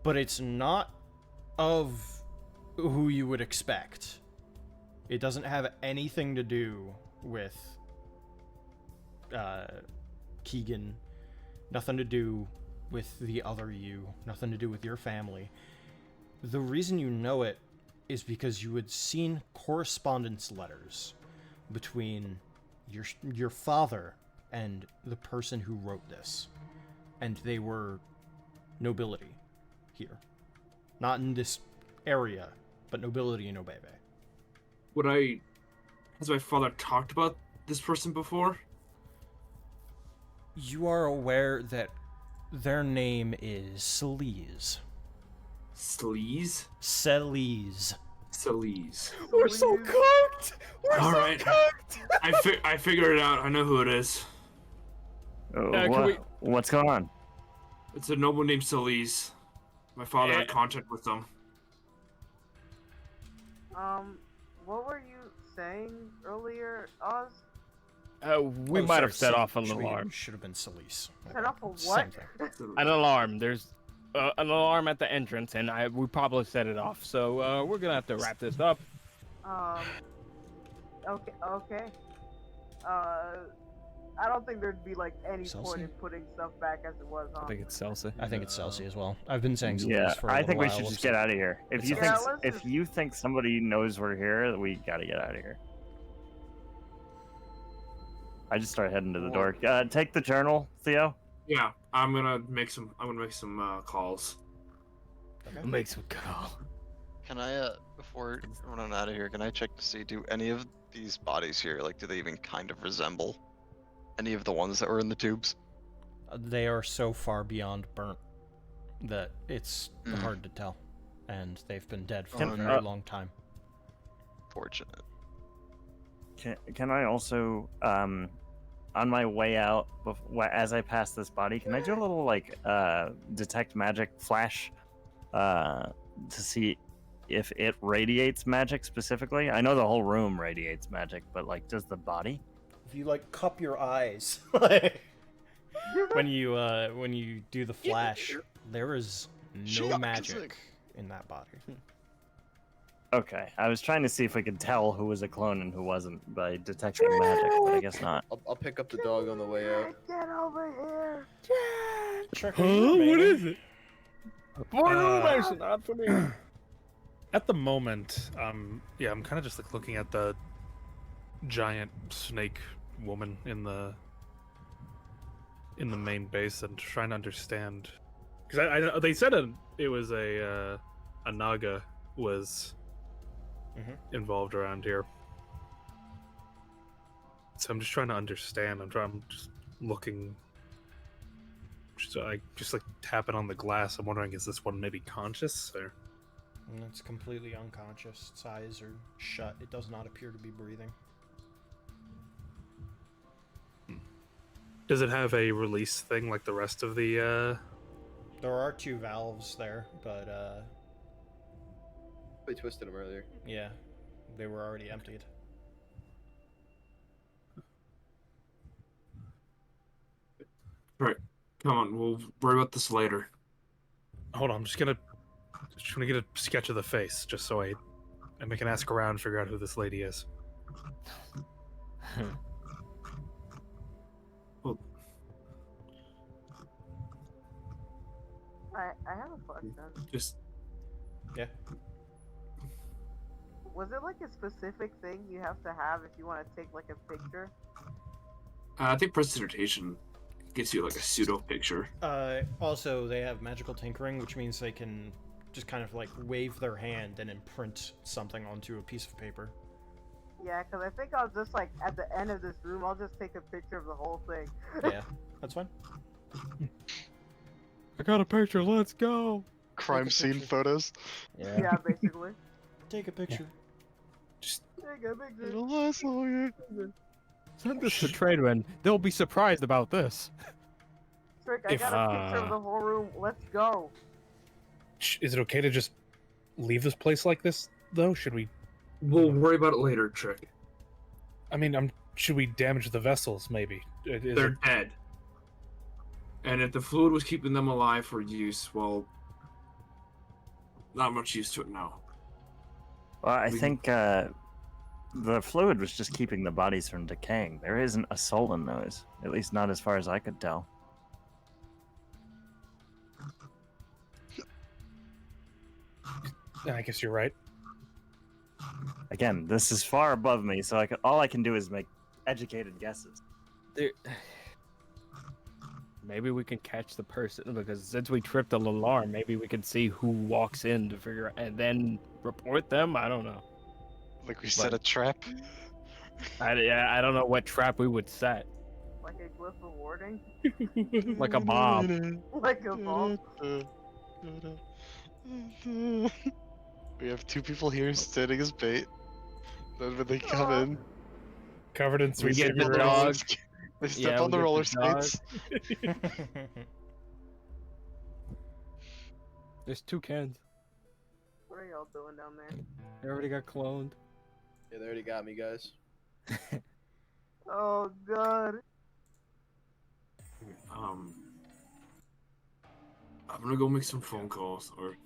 but it's not of who you would expect. It doesn't have anything to do with Keegan, nothing to do with the other you, nothing to do with your family. The reason you know it is because you had seen correspondence letters between your father and the person who wrote this, and they were nobility here, not in this area, but nobility in Obebe. Has my father talked about this person before? You are aware that their name is Celise. Sleaze? Celise. Sleaze. We're so cooked! We're All so right. cooked! I figured it out. I know who it is. can What's going on? It's a noble named Sleaze. My father had Yeah. contact with them. What were you saying earlier, Oz? We might have set off an alarm. Should have been Celise. Set off a Same what? thing. An alarm. There's an alarm at the entrance, and we probably set it off. So we're gonna have to wrap this up. Okay. I don't think there'd be like any point in putting stuff back as it was on. I think it's Celsi. I think it's Celsi as well. I've been saying Celise Yeah, for a I little think we while. should I'm just get out of here. If you Yeah, think let's if just- you think somebody knows we're here, we gotta get out of here. I just started heading to the door. Take the journal, Theo. Yeah, I'm gonna make some calls. Make some call. Can I, before running out of here, can I check to see, do any of these bodies here, like, do they even kind of resemble any of the ones that were in the tubes? They are so far beyond burnt that it's hard to tell, and they've been dead for a very long time. Fortunate. Can I also, on my way out, as I pass this body, can I do a little like detect magic flash, to see if it radiates magic specifically? I know the whole room radiates magic, but like, does the body? If you like cup your eyes when you do the flash, there is no magic in that body. Okay, I was trying to see if we could tell who was a clone and who wasn't by detecting magic, but I guess not. I'll pick up the dog on the way out. Get over here! Trick, What is it? More Uh, information, not for me. At the moment, yeah, I'm kind of just like looking at the giant snake woman in the main base and trying to understand, because they said it was a Naga was involved around here, so I'm just trying to understand. I'm just looking. Just like tapping on the glass. I'm wondering, is this one maybe conscious or? And it's completely unconscious. Its eyes are shut. It does not appear to be breathing. Does it have a release thing like the rest of the? There are 2 valves there, but We twisted them earlier. yeah, they were already emptied. Right. Come on, we'll worry about this later. Hold on, I'm just gonna get a sketch of the face, just so I can ask around and figure out who this lady is. Well, I have a question. just Yeah. Was it like a specific thing you have to have if you want to take like a picture? I think prestidigitation gives you like a pseudo picture. Also, they have magical tinkering, which means they can just kind of like wave their hand and imprint something onto a piece of paper. Yeah, because I think I'll just like at the end of this room, I'll just take a picture of the whole thing. Yeah, that's fine. I got a picture. Let's go. Crime scene photos. Yeah, basically. Take a picture. Take a picture. It'll last longer. Send this to Tradewind. They'll be surprised about this. Trick, I got a picture of the whole room. Let's go. Is it okay to just leave this place like this, though? Should we? We'll worry about it later, Trick. I mean, should we damage the vessels? Maybe They're dead. And if the fluid was keeping them alive for use, well, not much use to it now. Well, I think the fluid was just keeping the bodies from decaying. There isn't a soul in those, at least not as far as I could tell. I guess you're right. Again, this is far above me, so all I can do is make educated guesses. Maybe we can catch the person, because since we tripped the alarm, maybe we can see who walks in to figure out and then report them. I don't know. Like we set a trap. I don't know what trap we would set. Like a glyph of warding? Like a bomb. Like a bomb? We have 2 people here standing as bait. Then when they come in, Covered in We sweet get the cigarette. dog. they step Yeah, on we the get roller the dog. skates. There's 2 cans. What are y'all doing down there? They already got cloned. Yeah, they already got me, guys. Oh god. I'm gonna go make some phone calls or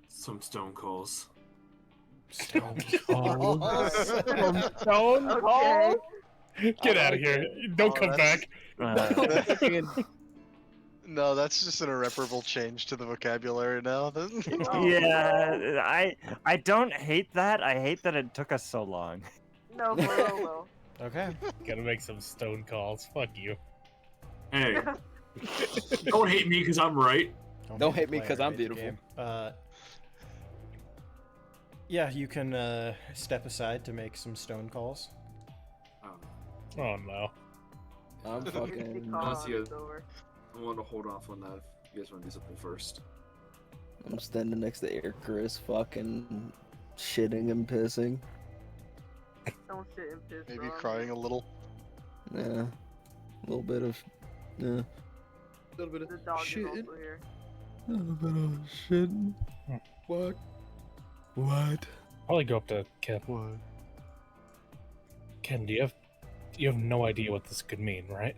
some stone calls. Stone Stone Okay. Get out of here! Don't come back. No, that's just an irreparable change to the vocabulary now. Yeah, I don't hate that. I hate that it took us so long. No, for real though. Okay. Gotta make some stone calls. Fuck you. Hey, don't hate me because I'm right. Don't hate make me the 'cause I'm player hate the beautiful. game. Yeah, you can step aside to make some stone calls. Oh no. I'm fucking. Unless you- It's over. I want to hold off on that if you guys want to do something first. I'm standing next to Icarus, fucking shitting and pissing. Don't shit and piss. Maybe bro. crying a little. Yeah, a little bit of, yeah, A little bit of The dog is shitting. also here. a little bit of shitting. What? What? Probably go up to Ken. What? Ken, you have no idea what this could mean, right?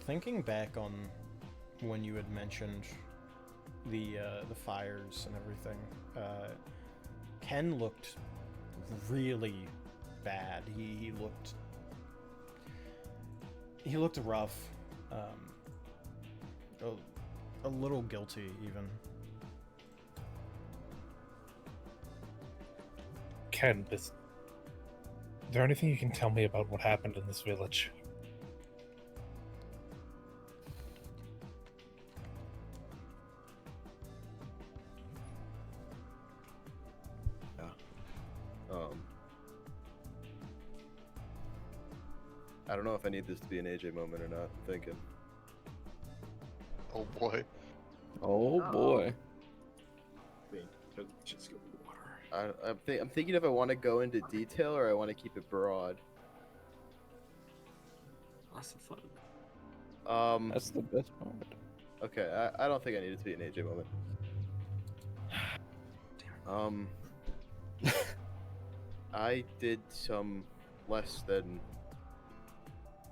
Thinking back on when you had mentioned the fires and everything, Ken looked really bad. He looked rough. A little guilty even. Ken, is there anything you can tell me about what happened in this village? I don't know if I need this to be an AJ moment or not. I'm thinking. Oh boy. Oh boy. Just go with water. I'm thinking if I want to go into detail or I want to keep it broad. Lots of fun. That's the best part. Okay, I don't think I need it to be an AJ moment. I did some less than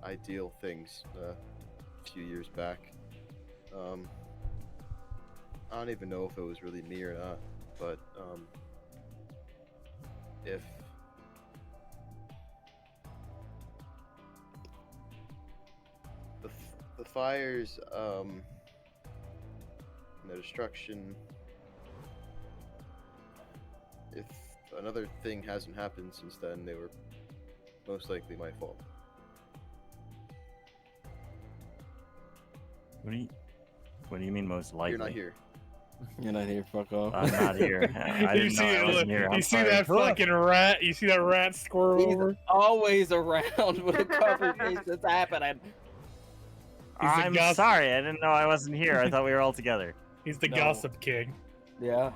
ideal things a few years back. I don't even know if it was really me or not, but if the fires and the destruction, if another thing hasn't happened since then, they were most likely my fault. What do you mean most likely? You're not here. You're not here, fuck off. I'm not here. I You didn't know I wasn't here. I'm you see sorry. that fucking rat? You see that rat squirrel He's over? always around with a cover face that's happening. He's the I'm gossip- sorry. I didn't know I wasn't here. I thought we were all together. He's the No. gossip king. Yeah.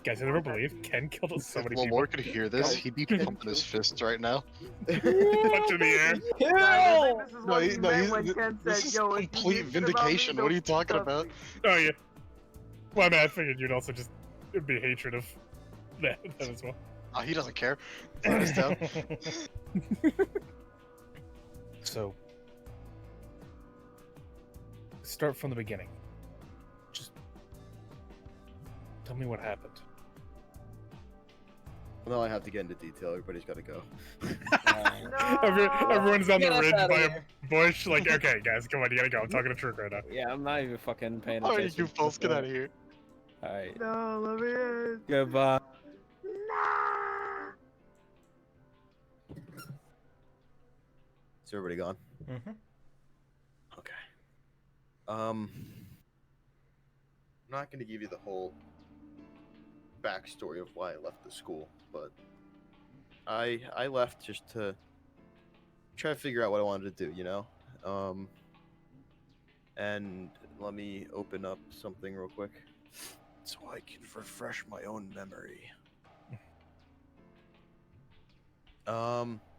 Guys, I never believe Ken killed so If many people. Lamore could hear this, he'd be pumping his fists right now. Punch in the air. Kill! This is No, what he, he no, meant he's, when Ken this said, is "Yo, if you complete did shit about me, vindication. What are you don't talking trust about? me." Oh yeah. Well, I mean, I figured you'd also just it'd be hatred of that as well. Oh, he doesn't care. Burn us down. So, start from the beginning. Just tell me what happened. Well, now I have to get into detail. Everybody's got to go. Everyone's on the Get us ridge outta by a here. bush. Like, okay, guys, come on, you gotta go. I'm talking to Trick right now. Yeah, I'm not even fucking paying All right, attention. you folks, get out of here. Alright. No, let me in. Goodbye. Is everybody gone? Mm-hmm. Okay. I'm not going to give you the whole backstory of why I left the school, but I left just to try to figure out what I wanted to do, you know? And let me open up something real quick so I can refresh my own memory.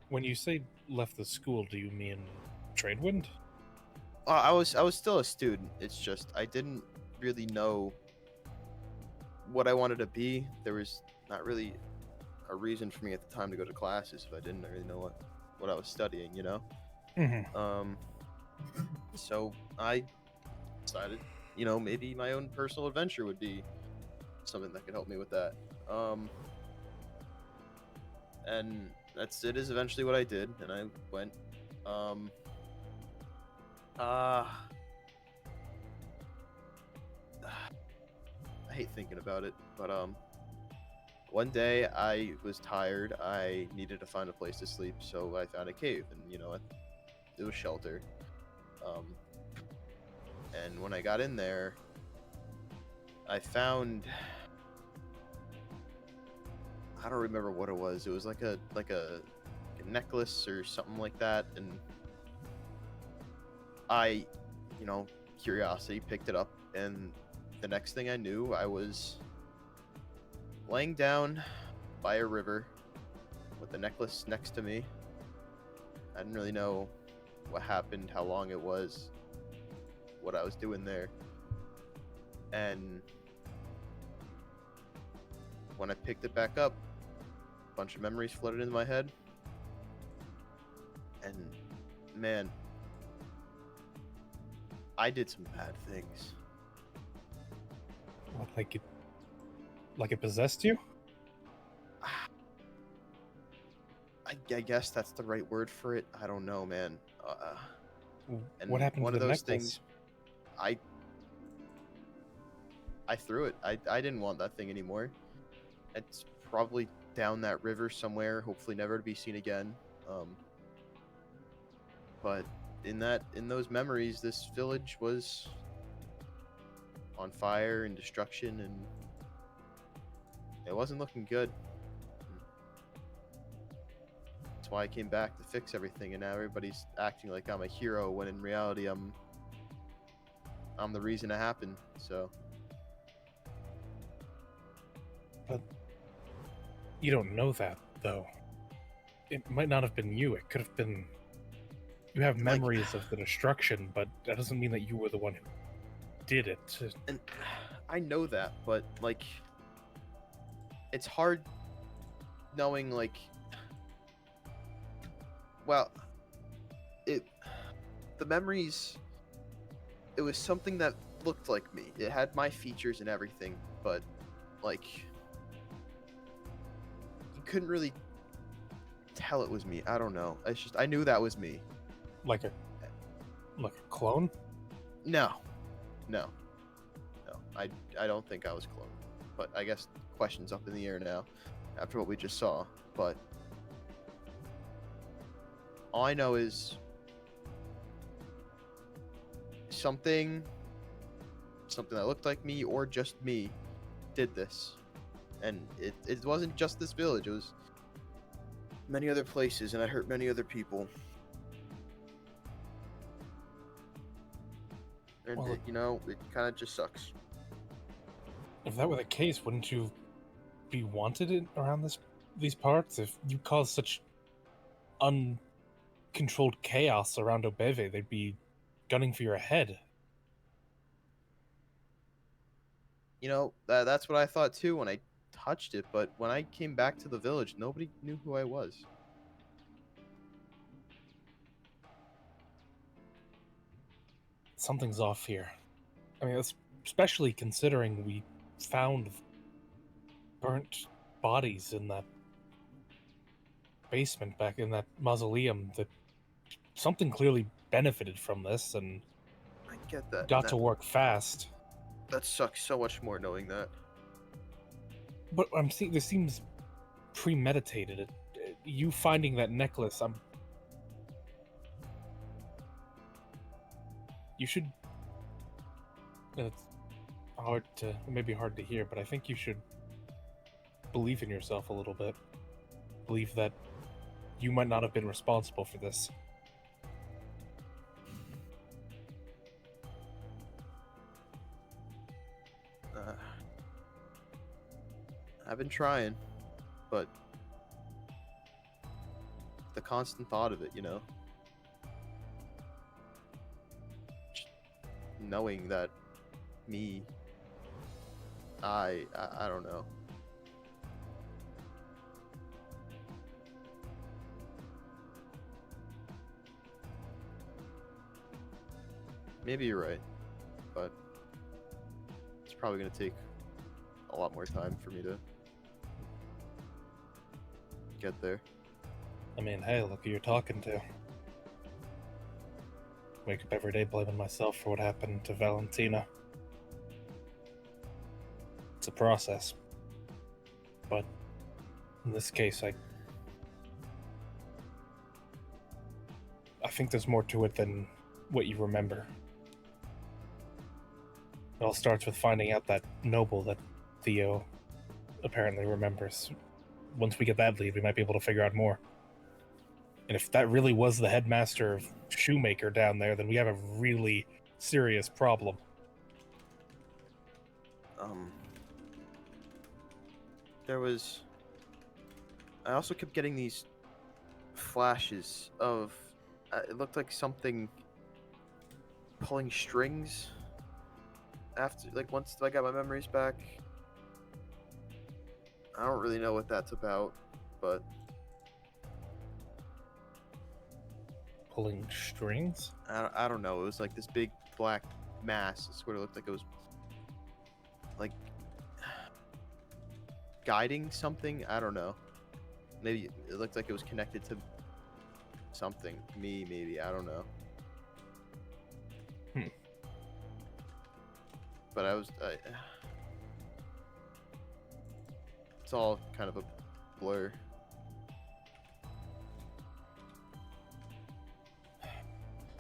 When you say left the school, do you mean Tradewind? I was still a student. It's just I didn't really know what I wanted to be. There was not really a reason for me at the time to go to classes if I didn't really know what I was studying, you know? Mm-hmm. So I decided, you know, maybe my own personal adventure would be something that could help me with that. And it is eventually what I did, and I went, I hate thinking about it, but one day I was tired. I needed to find a place to sleep, so I found a cave, and you know, it was shelter. And when I got in there, I found, I don't remember what it was. It was like a necklace or something like that, and I, you know, curiosity picked it up, and the next thing I knew, I was laying down by a river with the necklace next to me. I didn't really know what happened, how long it was, what I was doing there. And when I picked it back up, a bunch of memories flooded into my head. And man, I did some bad things. What, like it possessed you? guess that's the right word for it. I don't know, man. And What happened one to of the those necklace? things, I threw it. I didn't want that thing anymore. It's probably down that river somewhere, hopefully never to be seen again. But in those memories, this village was on fire and destruction, and it wasn't looking good. That's why I came back to fix everything, and now everybody's acting like I'm a hero when in reality I'm the reason it happened. So But you don't know that, though. It might not have been you. It could have been. You have memories of the destruction, but that doesn't mean that you were the one who did it. And I know that, but like, it's hard knowing, like, well, the memories, it was something that looked like me. It had my features and everything, but like, you couldn't really tell it was me. I don't know. It's just, I knew that was me. Like a clone? No. I don't think I was cloned. But I guess question's up in the air now after what we just saw. But all I know is something that looked like me or just me did this. And it wasn't just this village. It was many other places, and I hurt many other people. And Well, it kind of just sucks. If that were the case, wouldn't you be wanted around these parts? If you caused such uncontrolled chaos around Obeve, they'd be gunning for your head. That's what I thought too when I touched it, but when I came back to the village, nobody knew who I was. Something's off here. I mean, especially considering we found burnt bodies in that basement back in that mausoleum. That something clearly benefited from this and I get that. got to work fast. That sucks so much more knowing that. But I'm seeing this seems premeditated. You finding that necklace, you should. It's it may be hard to hear, but I think you should believe in yourself a little bit. Believe that you might not have been responsible for this. I've been trying, but the constant thought of it, knowing that me, I don't know. Maybe you're right, but it's probably going to take a lot more time for me to get there. I mean, hey, look who you're talking to. Wake up every day blaming myself for what happened to Valentina. It's a process. But in this case, I think there's more to it than what you remember. It all starts with finding out that noble that Theo apparently remembers. Once we get that lead, we might be able to figure out more. And if that really was the headmaster of Shoemaker down there, then we have a really serious problem. I also kept getting these flashes of, it looked like something pulling strings after, once I got my memories back. I don't really know what that's about, but... Pulling strings? I don't know. It was like this big black mass. It sort of looked like it was like guiding something. I don't know. Maybe it looked like it was connected to something. Me, maybe. I don't know. But it's all kind of a blur.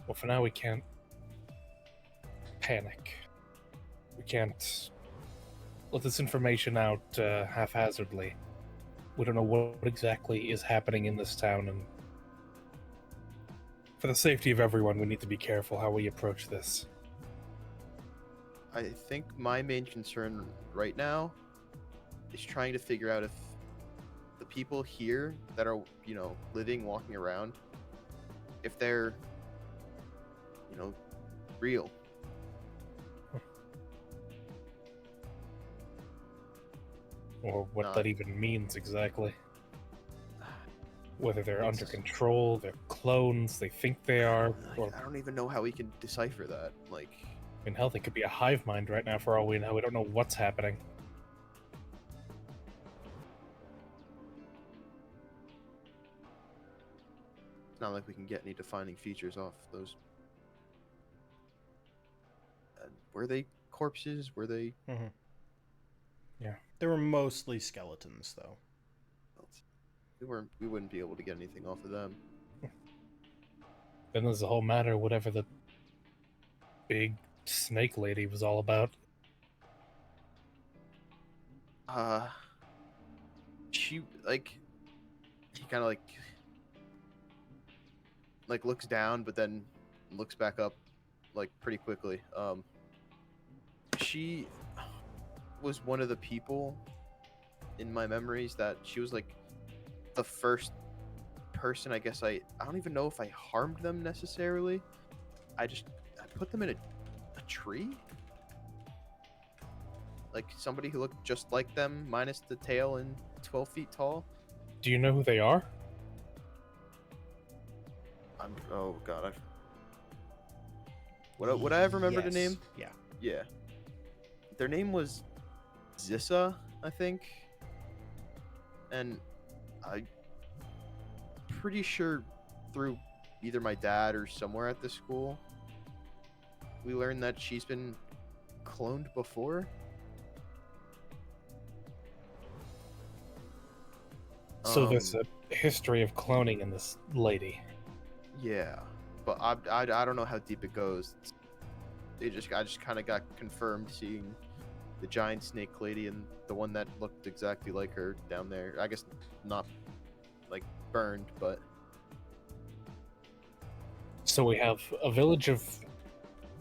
Well, for now we can't panic. We can't let this information out haphazardly. We don't know what exactly is happening in this town, and for the safety of everyone, we need to be careful how we approach this. I think my main concern right now is trying to figure out if the people here that are, you know, living, walking around, if they're, you know, real. Or what Not- that even means exactly. Whether they're It's- under control, they're clones, they think they are, Like, or I don't even know how we can decipher that. Like, in hell, they could be a hive mind right now for all we know. We don't know what's happening. it's not like we can get any defining features off those. Were they corpses? Were they? Mm-hmm. Yeah. They were mostly skeletons, though. We wouldn't be able to get anything off of them. Then there's the whole matter, whatever the big snake lady was all about. She he kind of like looks down, but then looks back up, like pretty quickly. She was one of the people in my memories that she was like the first person. I guess I don't even know if I harmed them necessarily. I put them in a tree. Like somebody who looked just like them, minus the tail and 12 feet tall. Do you know who they are? Oh god, would I ever remember the Yes. name? Yeah. Yeah. Their name was Zissa, I think. And I'm pretty sure through either my dad or somewhere at the school, we learned that she's been cloned before. So there's a history of cloning in this lady. Yeah, but I don't know how deep it goes. I just kind of got confirmed seeing the giant snake lady and the one that looked exactly like her down there. I guess not like burned, but So we have a village of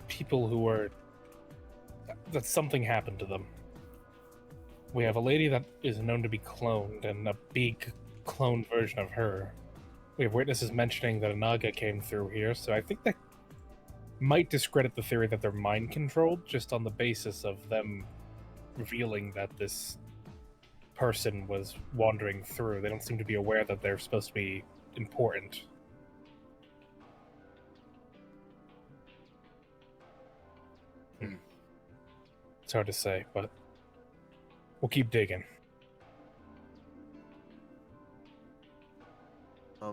people who are... that something happened to them. We have a lady that is known to be cloned, and a big cloned version of her. We have witnesses mentioning that a Naga came through here, so I think that might discredit the theory that they're mind-controlled, just on the basis of them revealing that this person was wandering through. They don't seem to be aware that they're supposed to be important. It's hard to say, but we'll keep digging. I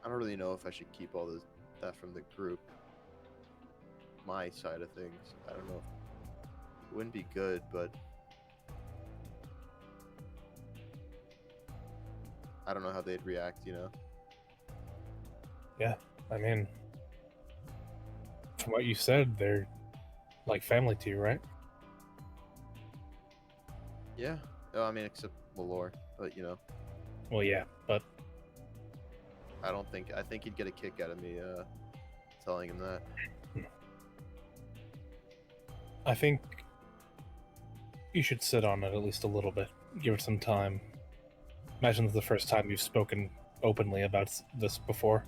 don't really know if I should keep all that from the group. My side of things, I don't know. It wouldn't be good, but I don't know how they'd react, you know? Yeah, I mean, from what you said, they're like family to you, right? Yeah. Oh, I mean, except Malor, but you know. Well, yeah, but I think he'd get a kick out of me telling him that. I think you should sit on it at least a little bit. Give it some time. Imagine it's the first time you've spoken openly about this before.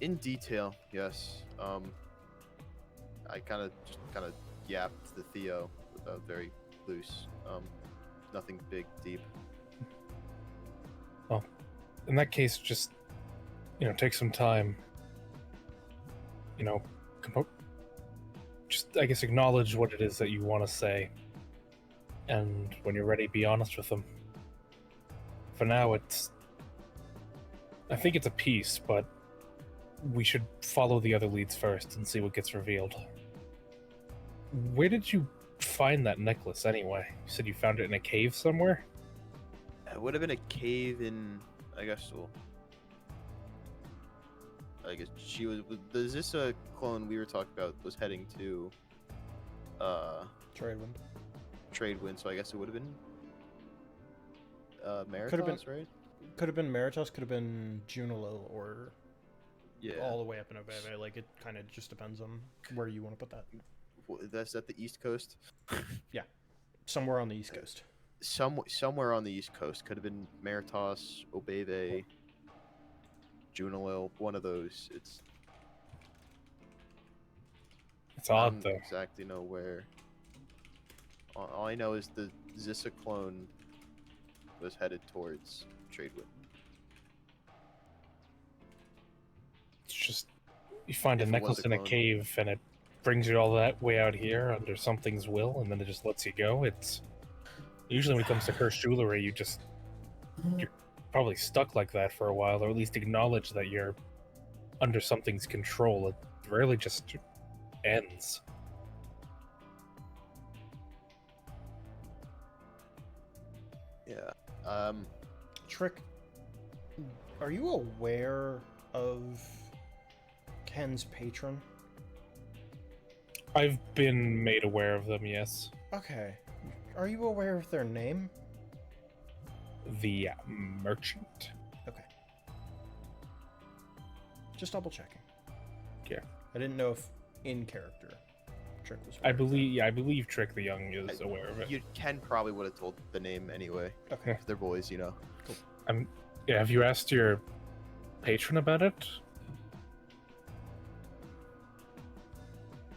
In detail, yes. I kind of yapped to Theo, very loose. Nothing big, deep. Well, in that case, just, take some time. Just, I guess, acknowledge what it is that you want to say. And when you're ready, be honest with them. For now, I think it's a piece, but we should follow the other leads first and see what gets revealed. Where did you find that necklace anyway? You said you found it in a cave somewhere? It would have been a cave in, I guess, well, I guess she was. Is this a clone we were talking about was heading to? Tradewind. Tradewind. So I guess it would have been. Meritos, Could have been right? Could have been Meritos. Could have been Junilo, or Yeah. all the way up in Obebe. Like it kind of just depends on where you want to put that. That's at the East Coast. Yeah, somewhere on the East Coast. Somewhere on the East Coast could have been Meritos, Obebe, Junilil, one of those. It's It's I odd, don't though. exactly know where. All I know is the Zissa clone was headed towards Tradewind. It's just you find a If it was necklace a in a clone. cave, and it brings you all that way out here under something's will, and then it just lets you go. It's usually when it comes to cursed jewelry, you're probably stuck like that for a while, or at least acknowledge that you're under something's control. It rarely just ends. Yeah. Trick, are you aware of Ken's patron? I've been made aware of them, yes. Okay. Are you aware of their name? The merchant. Okay. Just double checking. Yeah. I didn't know if in character Trick was. I aware of that. believe, I believe Trick the Young is aware of it. Ken probably would have told the name anyway. Okay. 'Cause they're boys, you know. Yeah, have you asked your patron about it?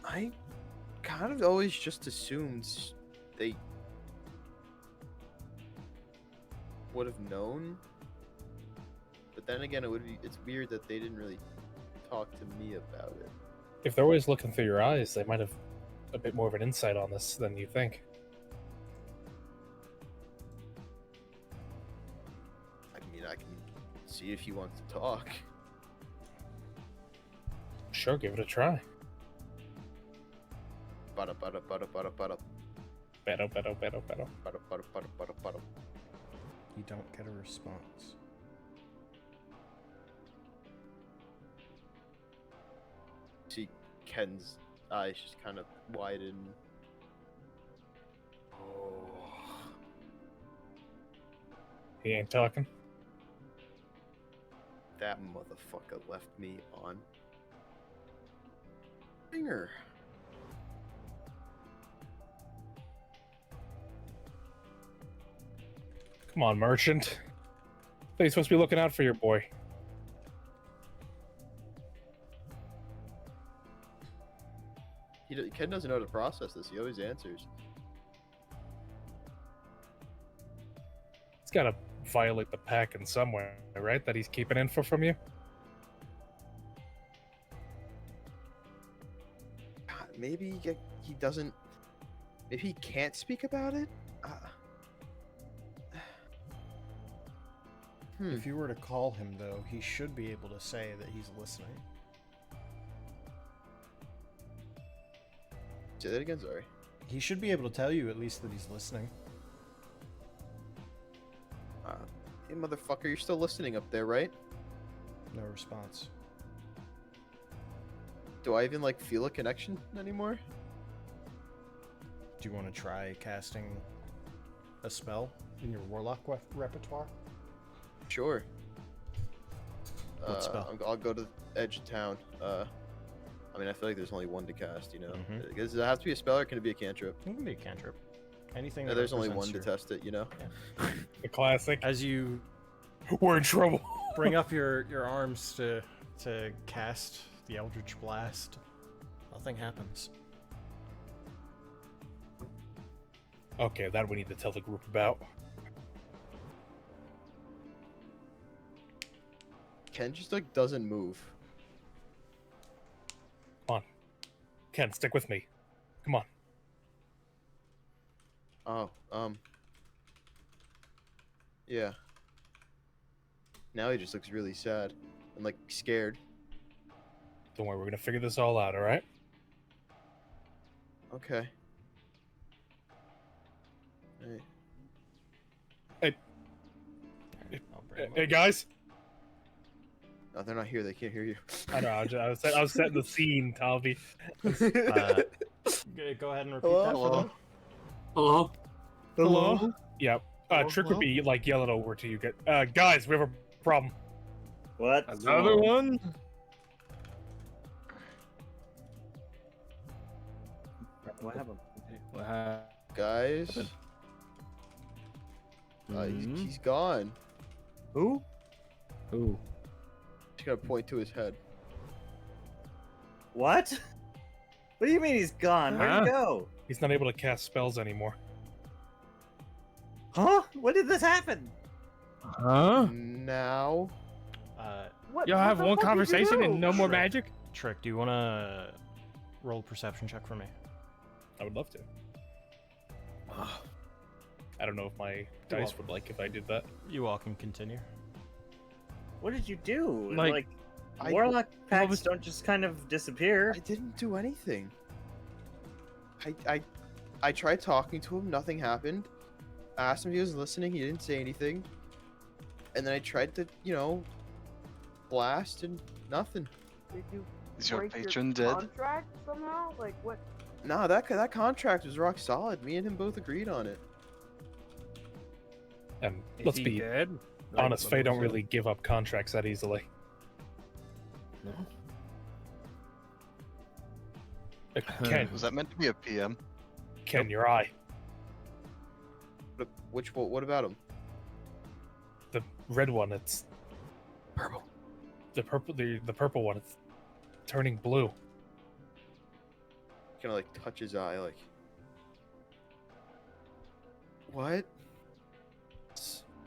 I kind of always just assumed they would have known. But then again, it's weird that they didn't really talk to me about it. If they're always looking through your eyes, they might have a bit more of an insight on this than you think. I mean, I can see if he wants to talk. Sure, give it a try. Bada bada bada bada bada Beto, beto, beto, beto. bada bada bada bada bada. You don't get a response. See Ken's eyes just kind of widen. He ain't talking. That motherfucker left me on finger. Come on, merchant. You're supposed to be looking out for your boy. Ken doesn't know how to process this. He always answers. He's got to violate the pact in some way, right? That he's keeping info from you? God, maybe he doesn't. Maybe he can't speak about it. If you were to call him, though, he should be able to say that he's listening. Say that again, sorry. He should be able to tell you at least that he's listening. Hey, motherfucker, you're still listening up there, right? No response. Do I even like feel a connection anymore? Do you want to try casting a spell in your warlock repertoire? Sure. What spell? I'll go to the edge of town. I mean, I feel like there's only one to cast, you know. Mhm. Does it have to be a spell or can it be a cantrip? It can be a cantrip. Anything. No, that there's only one represents to your- test it, you know. The classic. As you We're in trouble. bring up your arms to cast the Eldritch Blast, nothing happens. Okay, that we need to tell the group about. Ken just like doesn't move. Come on. Ken, stick with me. Come on. Oh, Yeah. Now he just looks really sad and like scared. Don't worry, we're gonna figure this all out, all right? Okay. Hey. Hey, I'll bring him hey up. guys. No, they're not here. They can't hear you. I know. I was setting the scene, Talby. Go ahead and repeat Hello? that for Hello? them. Hello? Hello. Yep. Hello? Trick would Hello? be like yell it over to you. Guys, we have a problem. What? Another one? What happened? What happened? Guys. Mhm. He's gone. Who? Ooh. Just gotta point to his head. What? What do you mean he's gone? Where'd he go? He's not able to cast spells anymore. Huh? When did this happen? Huh? Now. What, Y'all what have the one fuck did you conversation do? and no more Sure. magic? Trick, do you want to roll a perception check for me? I would love to. I don't know if my dice would like if I did that. You all can continue. What did you do? Like, I- Warlock packs don't just kind of disappear. I didn't do anything. I tried talking to him, nothing happened. I asked him if he was listening, he didn't say anything. And then I tried to, blast and nothing. Did you Is your break patron your dead? contract somehow? Like what? Nah, that contract was rock solid. Me and him both agreed on it. And Is let's he be dead? honest, Faye don't really give up contracts that easily. No. Ken, Was that meant to be a PM? Ken, your eye. What about him? The red one, it's Purple. the purple one, it's turning blue. Gonna touch his eye, what?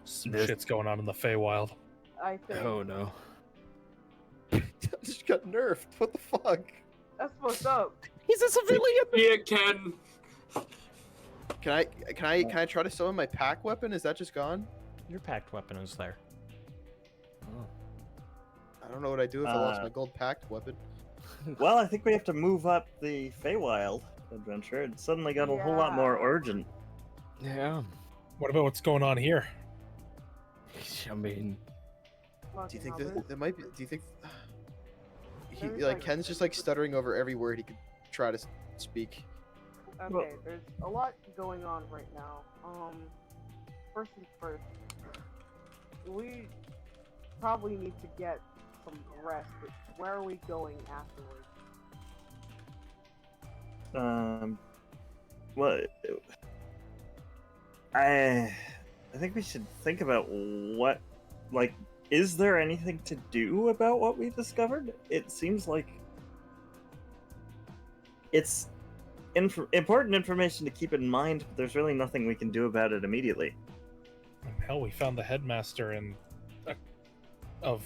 Some shit's going on in the Feywild. I think Oh no. Just got nerfed. What the fuck? that's fucked up. He's a civilian! Yeah, Ken. Can I try to summon my pack weapon? Is that just gone? Your packed weapon is there. I don't know what I do if I lost Uh, my gold packed weapon. Well, I think we have to move up the Feywild adventure. It suddenly got a whole lot more urgent. Yeah. What about what's going on here? I mean, Do you think Fucking hell, there might be? Do you think he There's, like like- Ken's just stuttering over every word he could try to speak? Okay, there's a lot going on right now. First things first, we probably need to get some rest. But where are we going afterwards? Well, I think we should think about what, is there anything to do about what we discovered? It seems like it's important information to keep in mind, but there's really nothing we can do about it immediately. Hell, we found the headmaster of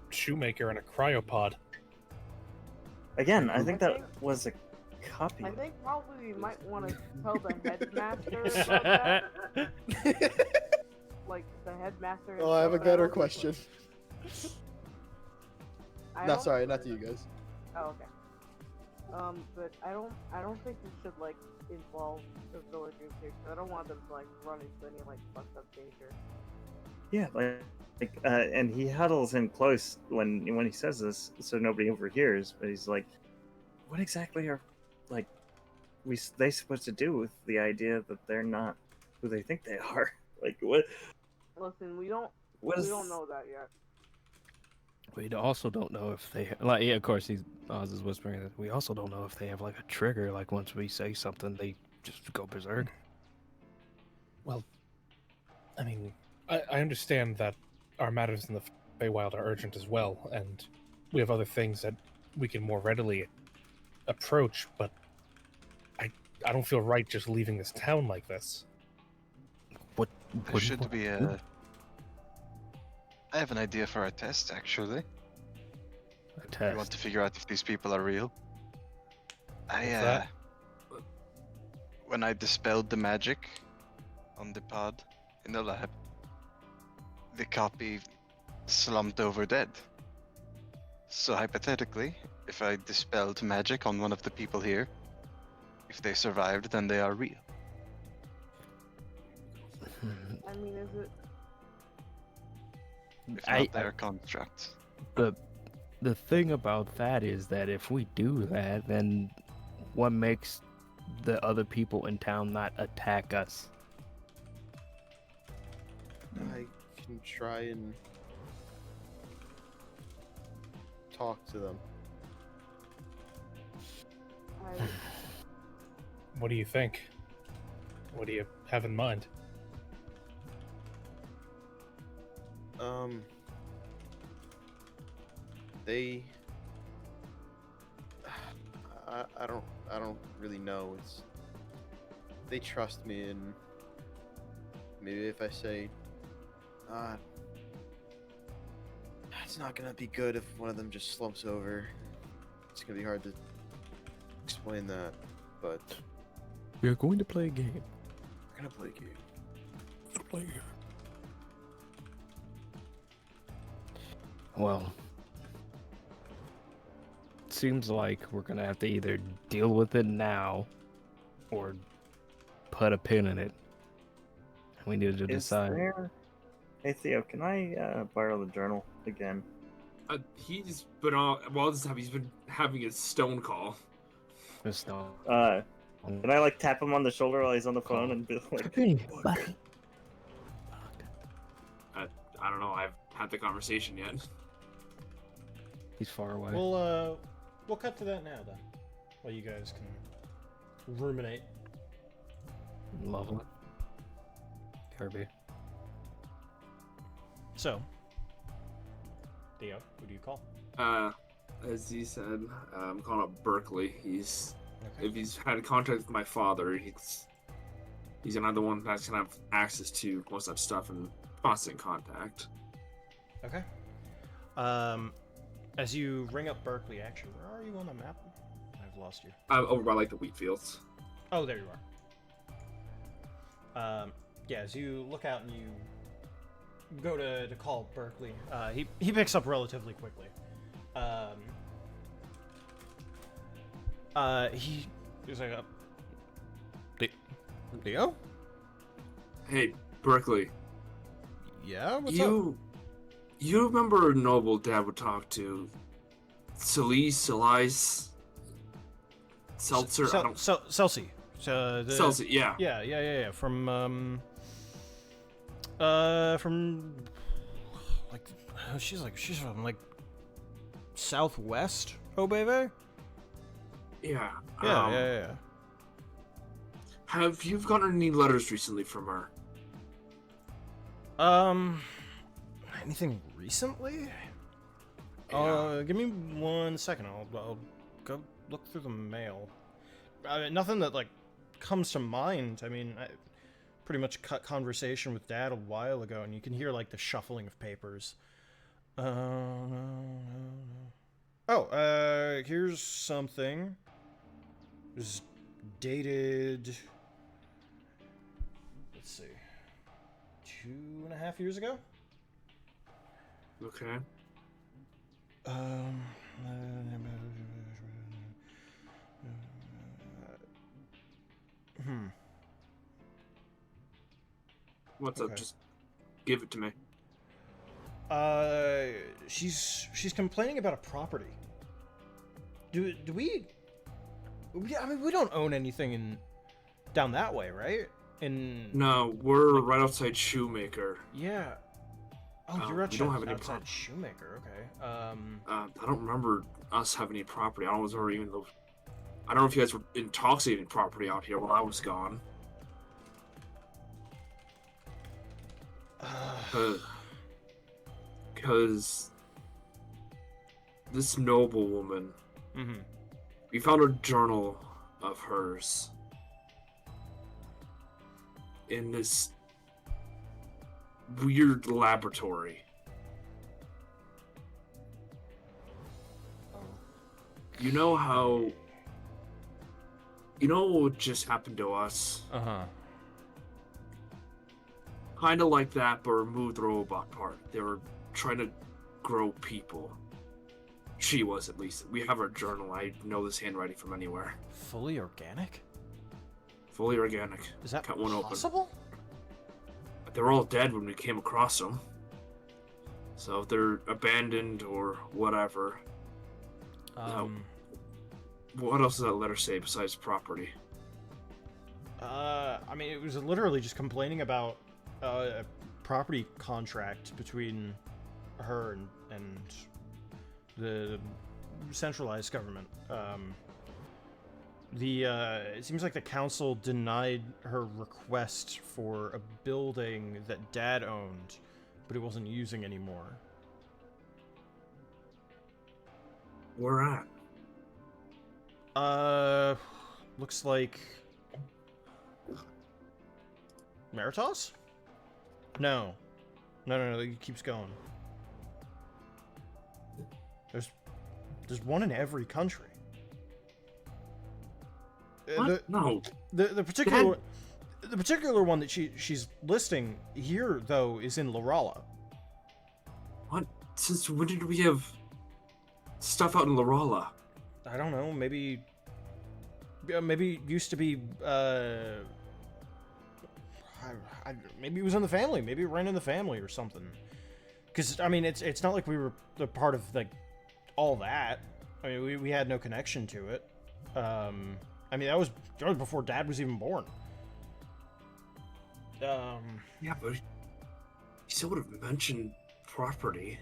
Shoemaker in a cryopod. Again, I think that was a copy. I think probably we might want to tell the headmaster about that. Like the headmaster. Oh, I have a himself, better don't- question. I No, don't- sorry, not to you guys. Oh, okay. But I don't think we should involve the villagers here. 'Cause I don't want them to run into any fucked up danger. Yeah, and he huddles in close when he says this, so nobody overhears. But he's like, "What exactly are they supposed to do with the idea that they're not who they think they are? Like what? Listen, we don't What know that yet. we also don't know if they of course Oz is whispering that we also don't know if they have a trigger. Once we say something, they just go berserk. Well, I mean, I understand that our matters in the Feywild are urgent as well, and we have other things that we can more readily approach, but I don't feel right just leaving this town like this. There should be a. I have an idea for a test, actually. A test. We want to figure out if these people are real. What's that? When I dispelled the magic, on the pod in the lab, the copy slumped over dead. So hypothetically, if I dispelled magic on one of the people here, if they survived, then they are real. I mean, is it? If not, they are constructs. The thing about that is that if we do that, then what makes the other people in town not attack us? I can try and talk to them. What do you think? What do you have in mind? They. I don't really know. It's. They trust me, and maybe if I say, it's not gonna be good if one of them just slumps over. It's gonna be hard to explain that, but We are going to play a game. we're gonna play a game. Well, seems like we're gonna have to either deal with it now or put a pin in it. We need to Is decide. there... Hey Theo, can I borrow the journal again? He's been on. Well, he's been having a stone call. Just don't. Can I like tap him on the shoulder while he's on the phone and be like, I don't know. I've had the conversation yet. He's far away. We'll cut to that now then, while you guys can ruminate. Lovely. Kirby. So, Theo, who do you call? As he said, I'm calling up Berkeley. If he's had contact with my father, he's another one that's gonna have access to most of that stuff and constant contact. Okay. As you ring up Berkeley, actually, where are you on the map? I've lost you. Over by like the wheat fields. Oh, there you are. Yeah, as you look out and you go to call Berkeley, he picks up relatively quickly. He's like, Theo? Hey, Berkeley. Yeah, what's up? You remember a noble Dad would talk to? Selise? Seltzer? Celsi. Celsi, yeah. Yeah. From like, she's from like southwest Obeve? Yeah. Yeah. Have you gotten any letters recently from her? Anything recently? Yeah. Give me 1 second. I'll go look through the mail. Nothing that like comes to mind. I mean, I pretty much cut conversation with Dad a while ago, and you can hear like the shuffling of papers. No. Oh, here's something. It was dated. Let's see, 2.5 years ago. Okay. What's up? Okay. Just give it to me. She's complaining about a property. Do we? I mean, we don't own anything down that way, right? No, we're right outside Shoemaker. Yeah. Oh, you're we don't have any outside Shoemaker. Okay. I don't remember us having any property. I don't know if you guys were intoxicating property out here while I was gone. Because this noble woman, we found a journal of hers in this weird laboratory. You know what just happened to us? Kind of like that, but remove the robot part. They were trying to grow people. She was, at least. We have her journal. I know this handwriting from anywhere. Fully organic? Fully organic. Is that Cut one open. possible? They were all dead when we came across them. So if they're abandoned or whatever. What else does that letter say besides property? I mean, it was literally just complaining about a property contract between her and the centralized government. It seems like the council denied her request for a building that Dad owned, but it wasn't using anymore. Where at? Looks like Meritos? No, it keeps going. There's one in every country. No. The particular one that she's listing here though is in Lorala. What? Since when did we have stuff out in Lorala? I don't know. Maybe it used to be. Maybe it was in the family. Maybe it ran in the family or something. Because I mean, it's not like we were a part of like all that. I mean, we had no connection to it. I mean, that was before Dad was even born. Yeah, but he still would have mentioned property.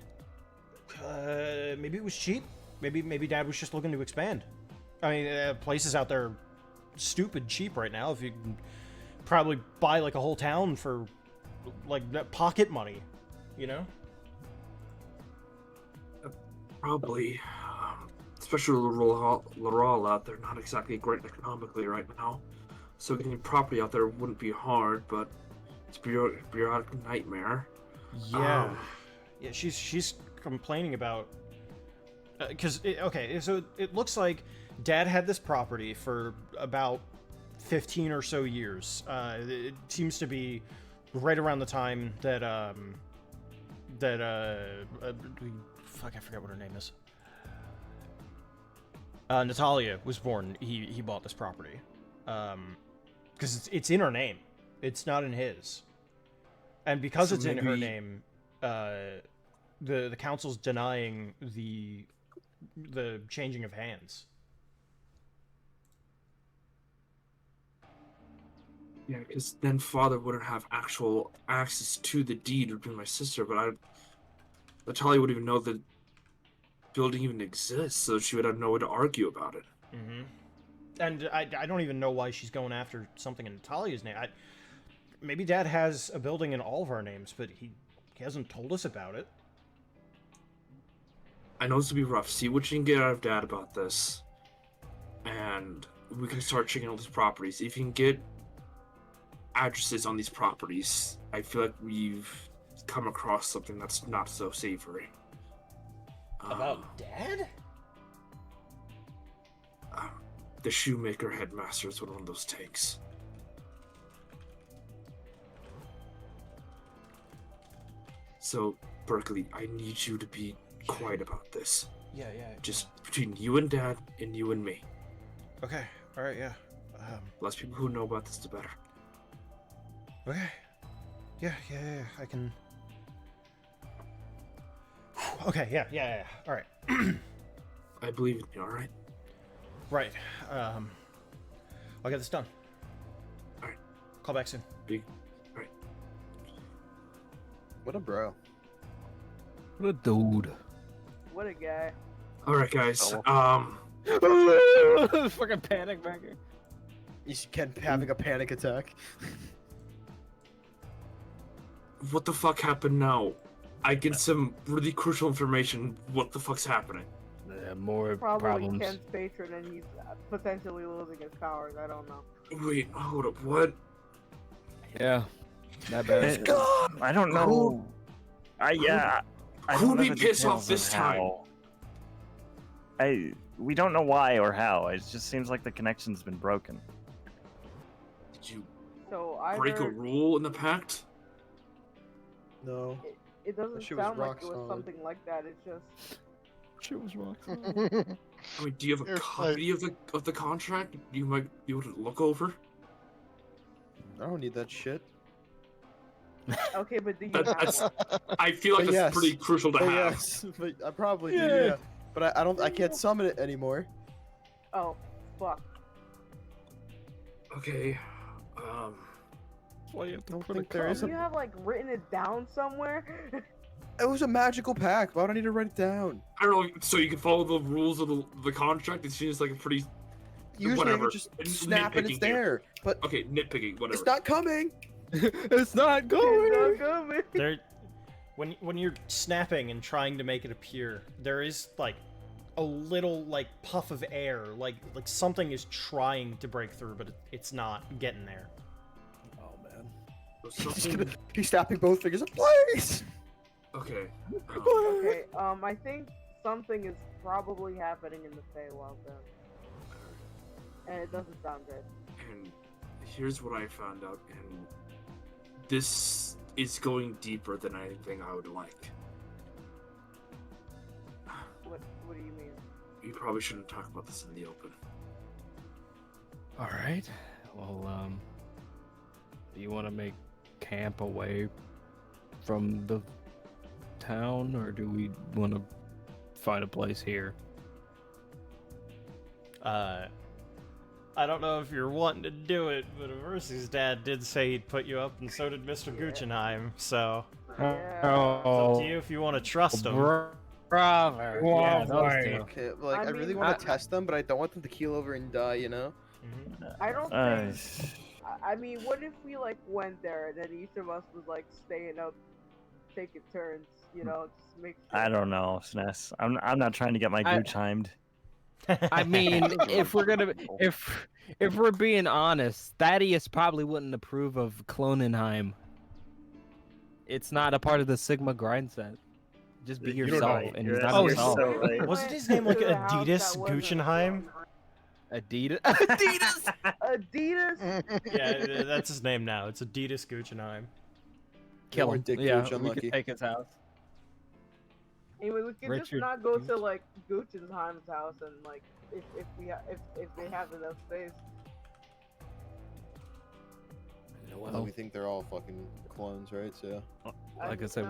Maybe it was cheap. Maybe Dad was just looking to expand. I mean, places out there stupid cheap right now. If you can probably buy like a whole town for like pocket money, you know? Probably. Especially Lorala, they're not exactly great economically right now. So getting property out there wouldn't be hard, but it's a bureaucratic nightmare. Yeah. Yeah, she's complaining about... Because, okay, so it looks like Dad had this property for about 15 or so years. It seems to be right around the time that, fuck, I forget what her name is. Natalia was born. He bought this property. Because it's in her name. It's not in his. And because So it's in her maybe- name, the council's denying the changing of hands. Yeah, because then Father wouldn't have actual access to the deed would be my sister, but Natalia wouldn't even know the building even exists, so she would have no way to argue about it. Mm-hmm. And I don't even know why she's going after something in Natalia's name. Maybe Dad has a building in all of our names, but he hasn't told us about it. I know this will be rough. See what you can get out of Dad about this, and we can start checking out these properties. If you can get addresses on these properties, I feel like we've come across something that's not so savory. About Dad? The shoemaker headmaster is one of those takes. So, Berkeley, I need you to be quiet about this. Yeah. Just between you and Dad and you and me. Okay. All right. Yeah. Less people who know about this, the better. Okay. Yeah. I can. Okay. Yeah. All right. I believe in you. All right. Right. I'll get this done. All right. Call back soon. All right. What a bro. What a dude. What a guy. All right, guys. Fucking panic back here. You kept having a panic attack. What the fuck happened now? I get some really crucial information. What the fuck's happening? More Probably problems. Ken's patron and he's potentially losing his powers. I don't know. Wait, hold up. What? Yeah. That bad. I don't know. I Who don't know we the piss off details this of time? how. We don't know why or how. It just seems like the connection's been broken. Did you So break a either rule in the pact? No. It doesn't shit was sound like rock it was solid. something like that. It's just. Shit was rock. I mean, do you have a copy of the contract you might be able to look over? I don't need that shit. Okay, but do you That's, have one? I feel like But that's yes. pretty crucial to But have. yes, but I probably do. Yeah. Yeah. But I don't. I can't summon it anymore. Oh, fuck. Okay. That's why you have to Don't put think a there is Do a- you have like written it down somewhere? It was a magical pack. Why do I need to write it down? I don't know. So you can follow the rules of the contract. It seems like a pretty. Usually whatever. I just snap and it's Nitpicking here. there. But Okay, nitpicking. Whatever. it's not coming. It's not going. It's not coming. There, when you're snapping and trying to make it appear, there is like a little like puff of air, like something is trying to break through, but it's not getting there. Oh man. So He's, something- he's snapping both fingers. Please. Okay. Okay, I think something is probably happening in the Feywild then. And it doesn't sound good. And here's what I found out, and this is going deeper than anything I would like. What do you mean? You probably shouldn't talk about this in the open. All right. Well, do you want to make camp away from the town, or do we want to find a place here? I don't know if you're wanting to do it, but Aversi's dad did say he'd put you up, and so did Mr. Guchenheim, so... Yeah. It's up to you if you want to trust him. Brother. Yeah, those two. Okay, like I, I really mean, want to test them, but I don't want them to keel over and die. You know. I don't think. I mean, what if we like went there and then each of us was like staying up, taking turns, you know, just make sure. I don't know, SNES. I'm not trying to get my gooch timed. I mean, if we're being honest, Thaddeus probably wouldn't approve of Clonenheim. It's not a part of the Sigma grind set. Just be You're yourself, right. and You're he's not Oh, himself. so right. Wasn't his name like To the house Adidas that wasn't Guchenheim? Adidas. Adidas. Adidas. Yeah, that's his name now. It's Adidas Guchenheim. Kill Or him. Dick Yeah, Gooch, we unlucky. could take his house. Anyway, we could just Richard not go to Gooch. like Guchenheim's house and like if they have enough space. Well, we think they're all fucking clones, right? So Like I said,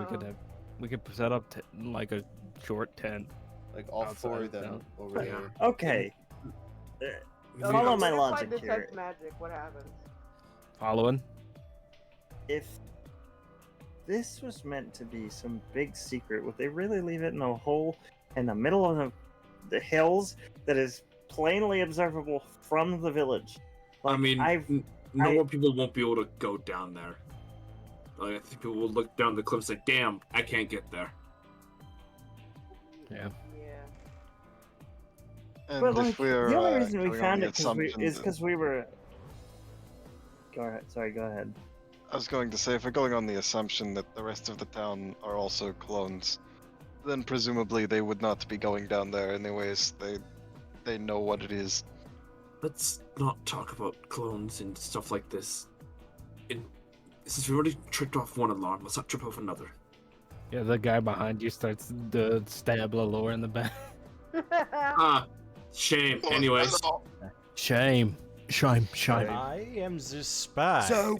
we could set up like a short tent. like all Outside four of of them town. over there. Okay. Follow my logic If I detect here. magic, what happens? Following. If this was meant to be some big secret, would they really leave it in a hole in the middle of the hills that is plainly observable from the village? I mean, I've no more people won't be able to go down there. Like, I think people will look down the cliff and say, "Damn, I can't get there." Yeah. Yeah. And But if like, we're the only reason we going on found the it assumption is that- because we were. Go ahead. Sorry. Go ahead. I was going to say, if we're going on the assumption that the rest of the town are also clones, then presumably they would not be going down there anyways. They know what it is. Let's not talk about clones and stuff like this. Since we already tripped off one alarm, let's not trip off another. Yeah, the guy behind you starts to stab Lalore in the back. Ah, shame. Anyways, Shame. Shame. Shame. I am the spy. So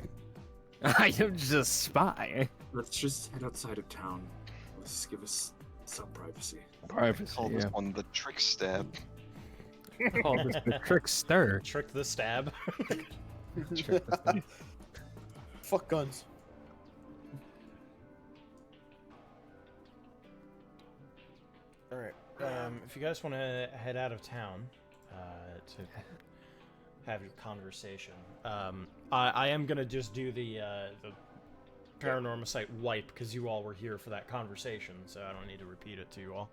I am just spy. let's just head outside of town. Let's give us some privacy. Privacy. Call this Yeah. one the trick stab. Call this the trickster. Trick the stab. fuck guns. All right. If you guys want to head out of town to have your conversation, I am gonna just do the paranormal site wipe because you all were here for that conversation, so I don't need to repeat it to you all.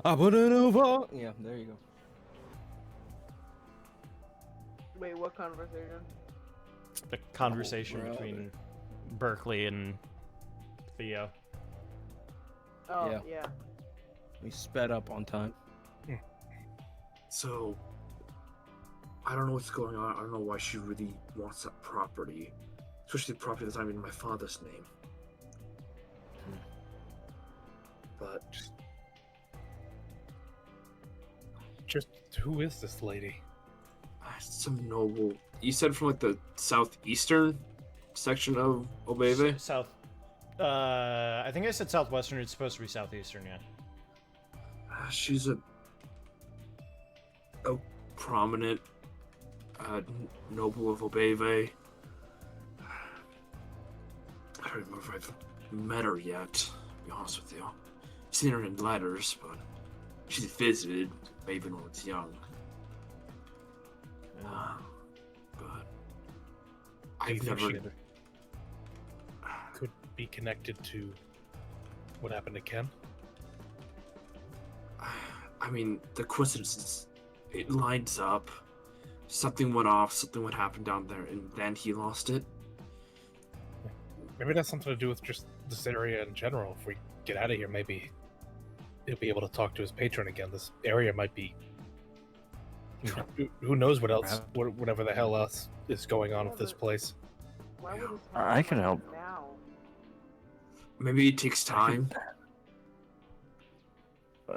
I put it over. Yeah, there you go. Wait, what conversation? The conversation brother. between Berkeley and Theo. Oh Yeah. yeah. We sped up on time. So, I don't know what's going on. I don't know why she really wants that property, especially the property that's not even in my father's name. But Just who is this lady? some noble. You said from like the southeastern section of Obeve? South. I think I said southwestern. It's supposed to be southeastern, yeah. She's a prominent noble of Obeve. I don't remember if I've met her yet, to be honest with you. I've seen her in letters, but she's visited Maven when I was young. But Do you I've think never. she could be connected to what happened to Ken? I mean, the coincidences, it lines up. Something went off, something would happen down there, and then he lost it. Maybe that's something to do with just this area in general. If we get out of here, maybe he'll be able to talk to his patron again. This area might be... Who knows what else, whatever the hell else is going on with this place. I can help. Maybe it takes time.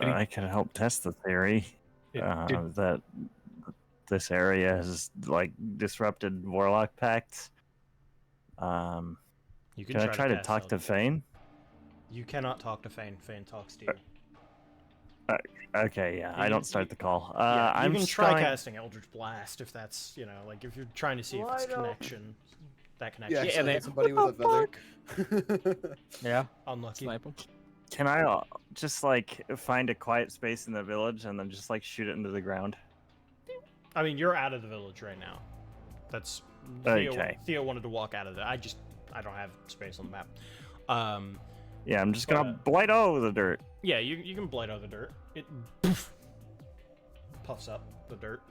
I can help test the theory that this area has like disrupted Warlock Pact. You Can I try to talk to Fane? You cannot talk to Fane. Fane talks to you. Okay, yeah, I don't start the call. Yeah, you I'm can try trying... casting Eldritch Blast if that's, you know, like if you're trying to see if it's connection. That connection. Yeah, and somebody with a feather. Yeah, unlucky. Snipe him. Can I just like find a quiet space in the village and then just like shoot it into the ground? I mean, you're out of the village right now. That's Okay. Theo wanted to walk out of it. I don't have space on the map. Yeah, I'm just gonna blight over the dirt. Yeah, you can blight out the dirt. It puffs up the dirt.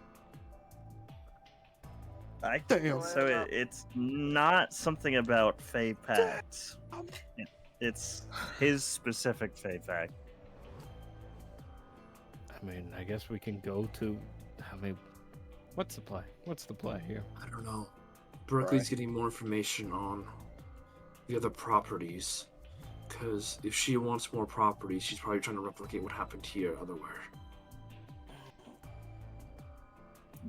Damn. So it's not something about Fey Pact. It's his specific Fey Pact. I mean, I guess we can go to. I mean, what's the play? What's the play here? I don't know. Berkeley's getting more information on the other properties. Because if she wants more properties, she's probably trying to replicate what happened here otherwhere.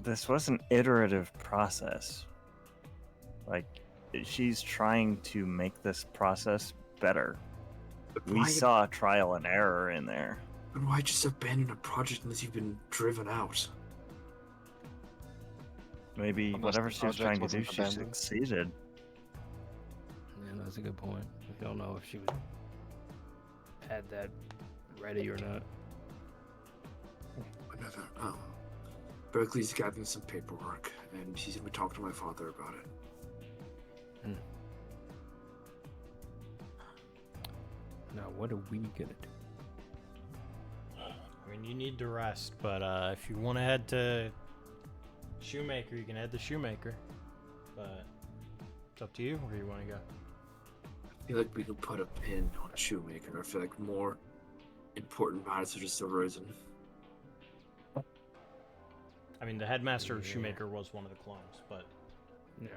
This was an iterative process. Like, she's trying to make this process better. We saw trial and error in there. But why just abandon a project unless you've been driven out? Maybe Unless whatever the she was project trying to do, wasn't she abandoned. succeeded. Yeah, that's a good point. We don't know if she had that ready or not. Berkeley's gathering some paperwork, and she's gonna be talking to my father about it. Now, what are we gonna do? I mean, you need to rest, but if you want to head to Shoemaker, you can head to Shoemaker. But it's up to you where you want to go. I feel like we can put a pin on Shoemaker. I feel like more important matters have just arisen. I mean, the headmaster of Shoemaker was one of the clones, but yeah.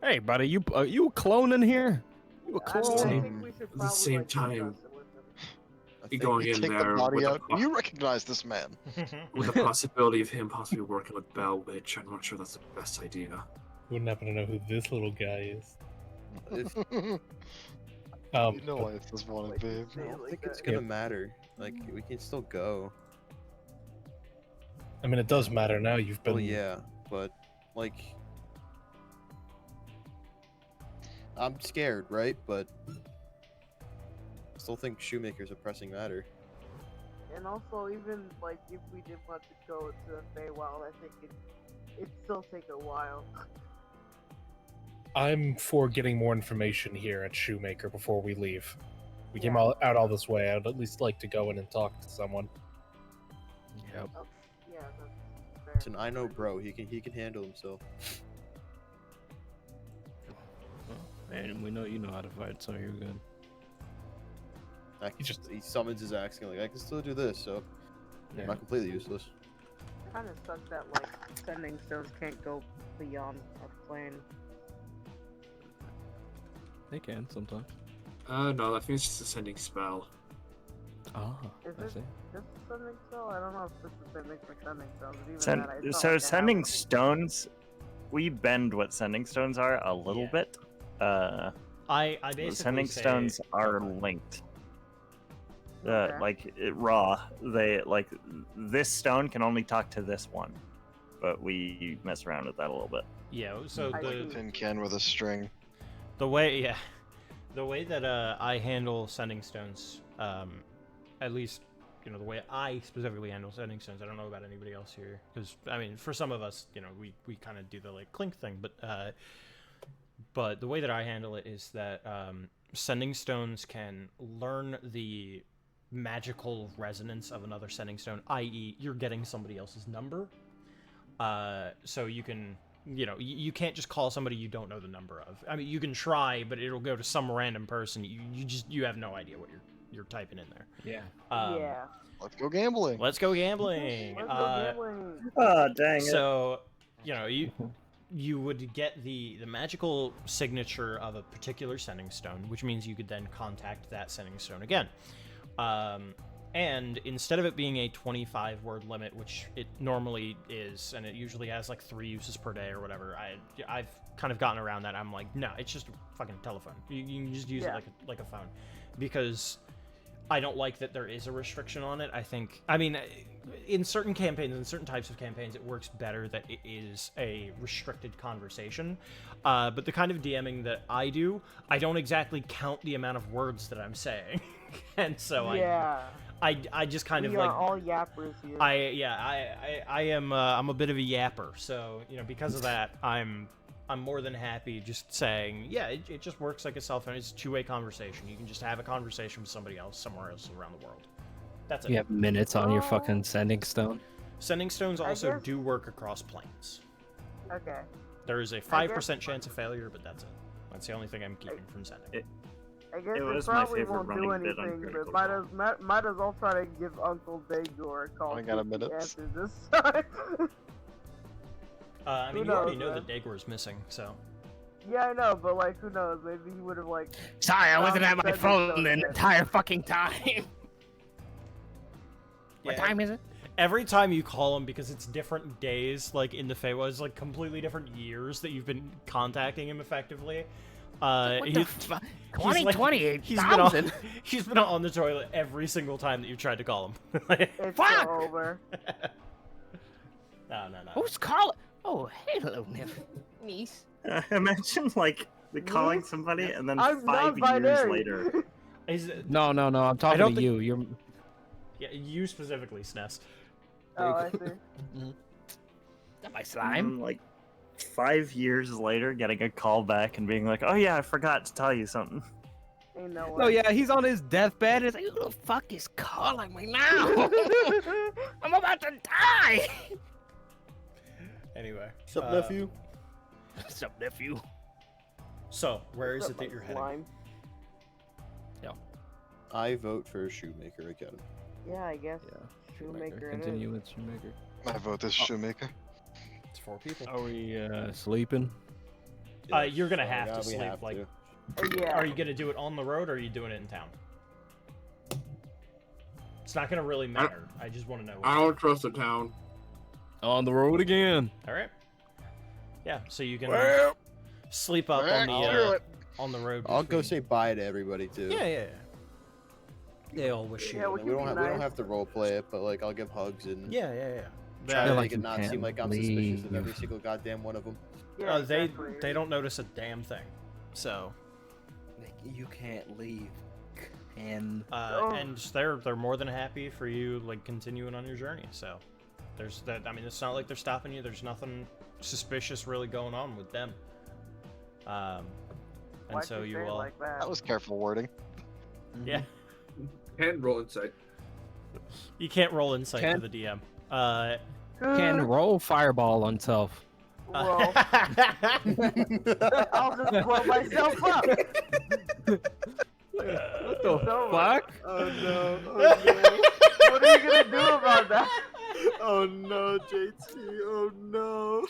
Hey, buddy, you a clone in here? You a clone? At the same time, You going in take there the body with out. You recognize this man. with the possibility of him possibly working with Bell, which I'm not sure that's the best idea. Wouldn't happen to know who this little guy is. You know why it's this wanted, babe. I don't think it's gonna matter. Like, we can still go. I mean, it does matter now. You've been. Well, yeah, but like, I'm scared, right? But I still think Shoemaker's a pressing matter. And also, even like if we did want to go to the Feywild, I think it'd still take a while. I'm for getting more information here at Shoemaker before we leave. We came out all this way. I'd at least like to go in and talk to someone. Yep. Yeah, Listen, I know, bro. He can handle himself. And we know you know how to fight, so you're good. He summons his axe, and like, I can still do this, so I'm not completely useless. Kind of sucks that like sending stones can't go beyond our plane. They can sometimes. No, I think it's just a sending spell. Oh, Is I it see. just sending stone? I don't know if this is the same thing for sending stones. Even Send, then, it's not so like I sending have- stones, we bend what sending stones are a little bit. I basically Sending say- stones are linked. Okay. Like raw, they like this stone can only talk to this one, but we mess around with that a little bit. Yeah, so the tin can with a string. the way that I handle sending stones, at least the way I specifically handle sending stones. I don't know about anybody else here, because I mean, for some of us, we kind of do the like clink thing, but the way that I handle it is that sending stones can learn the magical resonance of another sending stone, i.e., you're getting somebody else's number. So you can. You can't just call somebody you don't know the number of. I mean, you can try, but it'll go to some random person. You have no idea what you're typing in there. Yeah. Yeah. Let's go gambling. Let's go gambling. Let's go gambling. Oh dang it! So you would get the magical signature of a particular sending stone, which means you could then contact that sending stone again. And instead of it being a 25-word limit, which it normally is, and it usually has like 3 uses per day or whatever, I've kind of gotten around that. I'm like, no, it's just a fucking telephone. You can just use it like a phone, because I don't like that there is a restriction on it. I mean, in certain campaigns, in certain types of campaigns, it works better that it is a restricted conversation. But the kind of DMing that I do, I don't exactly count the amount of words that I'm saying, and so I just kind of We like are all yappers here. I am I'm a bit of a yapper, so because of that I'm more than happy just saying it just works like a cell phone. It's a two-way conversation. You can just have a conversation with somebody else somewhere else around the world. That's it. You have minutes on your fucking sending stone. Sending stones also guess- do work across planes. Okay. There is a 5% chance of failure, but that's it. That's the only thing I'm keeping from sending. I guess It it was my probably favorite won't do running bit on anything, Critical but might as well try to give Uncle Dagor a call. I got a see if he minute. answers this time. I mean, Who you already knows, know man? that Dagor is missing, so. Yeah, I know, but like, who knows? Maybe he would have like. Sorry, I wasn't at my Sending phone stone the again. entire fucking time. What Yeah, time is it? Every time you call him, because it's different days, like in the Feywild, it's like completely different years that you've been contacting him effectively. What the fuck? 28,000. He's been on the toilet every single time that you've tried to call him. It's Fuck! over. No. Who's calling? Oh, hello, niece. Imagine like calling somebody and then I'm 5 years non-binary. later. No, I'm don't talking to think- you. You're Yeah, you specifically, SNES. Oh, I see. That my slime. Like 5 years later, getting a call back and being like, "Oh yeah, I forgot to tell you something." Ain't no way. No, yeah, he's on his deathbed. It's like, Who the fuck is calling me now? I'm about to die. Anyway. Sup, nephew? Sup, nephew? So, where is it that you're heading? Slime. I vote for Shoemaker again. Yeah, I guess. Shoemaker. it is. continue with Shoemaker. My vote is Shoemaker. It's 4 people. Are we sleeping? You're gonna So, have yeah, to we sleep. have Like, to. Yeah. are you gonna do it on the road or are you doing it in town? It's not gonna really matter. I just want to know. I don't trust the town. On the road again. All right. Yeah, so you can Well, sleep up well, on screw the it. on the road. I'll go between- say bye to everybody too. Yeah. They all wish you. Yeah, We don't have to role play it, but like I'll give hugs and Yeah. try feel to like make it you not can't seem like I'm suspicious of leave. every single goddamn one of them. Yeah, They exactly. don't notice a damn thing. So, You can't leave. And Oh. and they're more than happy for you like continuing on your journey. So, there's that. I mean, it's not like they're stopping you. There's nothing suspicious really going on with them. And Why'd so you you say it will. like that? That was careful wording. Yeah. And roll insight. You can't roll insight Can- to the DM. Can roll fireball on self. Well, I'll just blow myself up. What the So- fuck? Oh no! Oh no! What are you gonna do about that? Oh no, JT! Oh no!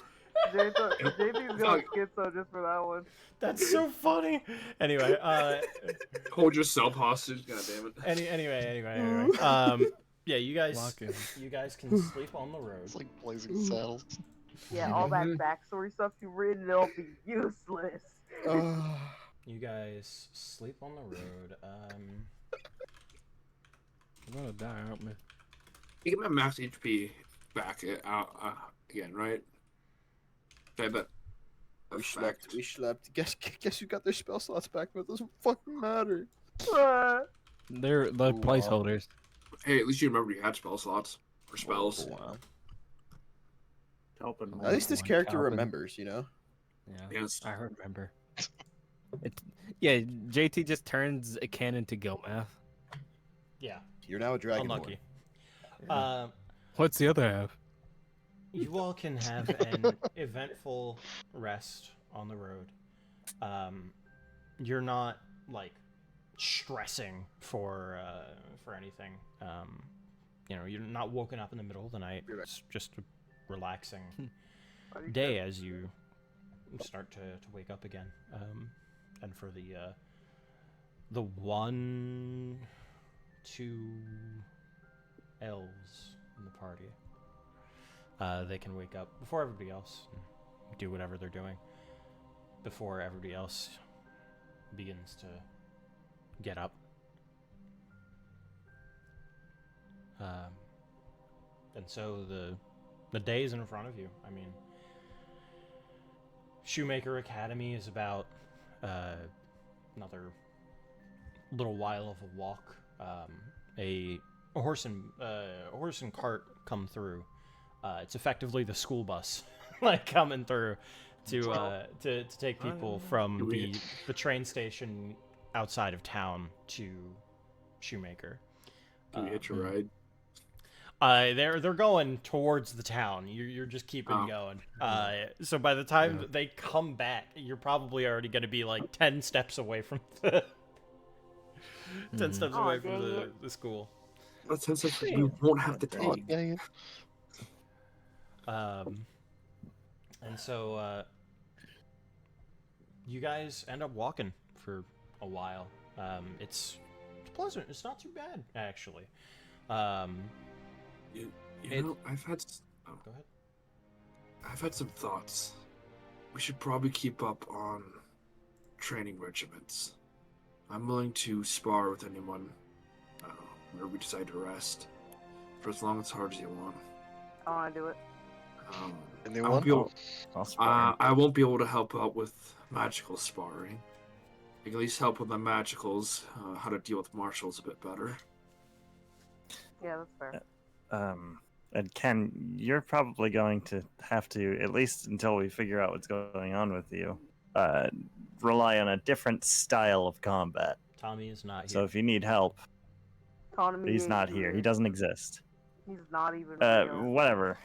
JP's going schizo just for that one. That's so funny. Anyway, Hold yourself hostage, goddammit. Anyway. Yeah, you guys can sleep on the road. It's like Blazing Saddles. Yeah, all that backstory stuff you read, it'll be useless. You guys sleep on the road. We're gonna die, aren't we? You get my max HP back again, right? Okay, but We slept. Guess who got their spell slots back, but it doesn't fucking matter. They're the placeholders. Hey, at least you remember you had spell slots or spells. Wow. Helping. At least this character remembers, you know? Yeah. Yes. I remember. Yeah, JT just turns a cannon to go math. Yeah. You're now a dragon. Unlucky. What's the other half? You all can have an eventful rest on the road. You're not like stressing for anything. You know, you're not woken up in the middle of the night. It's just a relaxing day as you start to wake up again. And for the 1, 2 elves in the party, they can wake up before everybody else and do whatever they're doing before everybody else begins to get up. And so the day is in front of you. I mean, Shoemaker Academy is about another little while of a walk. A horse and cart come through. It's effectively the school bus, like coming through to take people from the train station outside of town to Shoemaker. Do we hitch a ride? They're going towards the town. You're just keeping going. So by the time they come back, you're probably already going to be like 10 steps away from the 10 steps away from the school. That sounds like we won't have to take. And so you guys end up walking for a while. It's pleasant. It's not too bad, actually. You know, I've had. Go ahead. I've had some thoughts. We should probably keep up on training regiments. I'm willing to spar with anyone where we decide to rest for as long as hard as you want. I want to do it. I won't be able to help out with magical sparring. I can at least help with the magicals, how to deal with martials a bit better. Yeah, that's fair. And Ken, you're probably going to have to, at least until we figure out what's going on with you, rely on a different style of combat. Tommy is not here. So if you need help, he's not here. He doesn't exist. He's not even real. Whatever.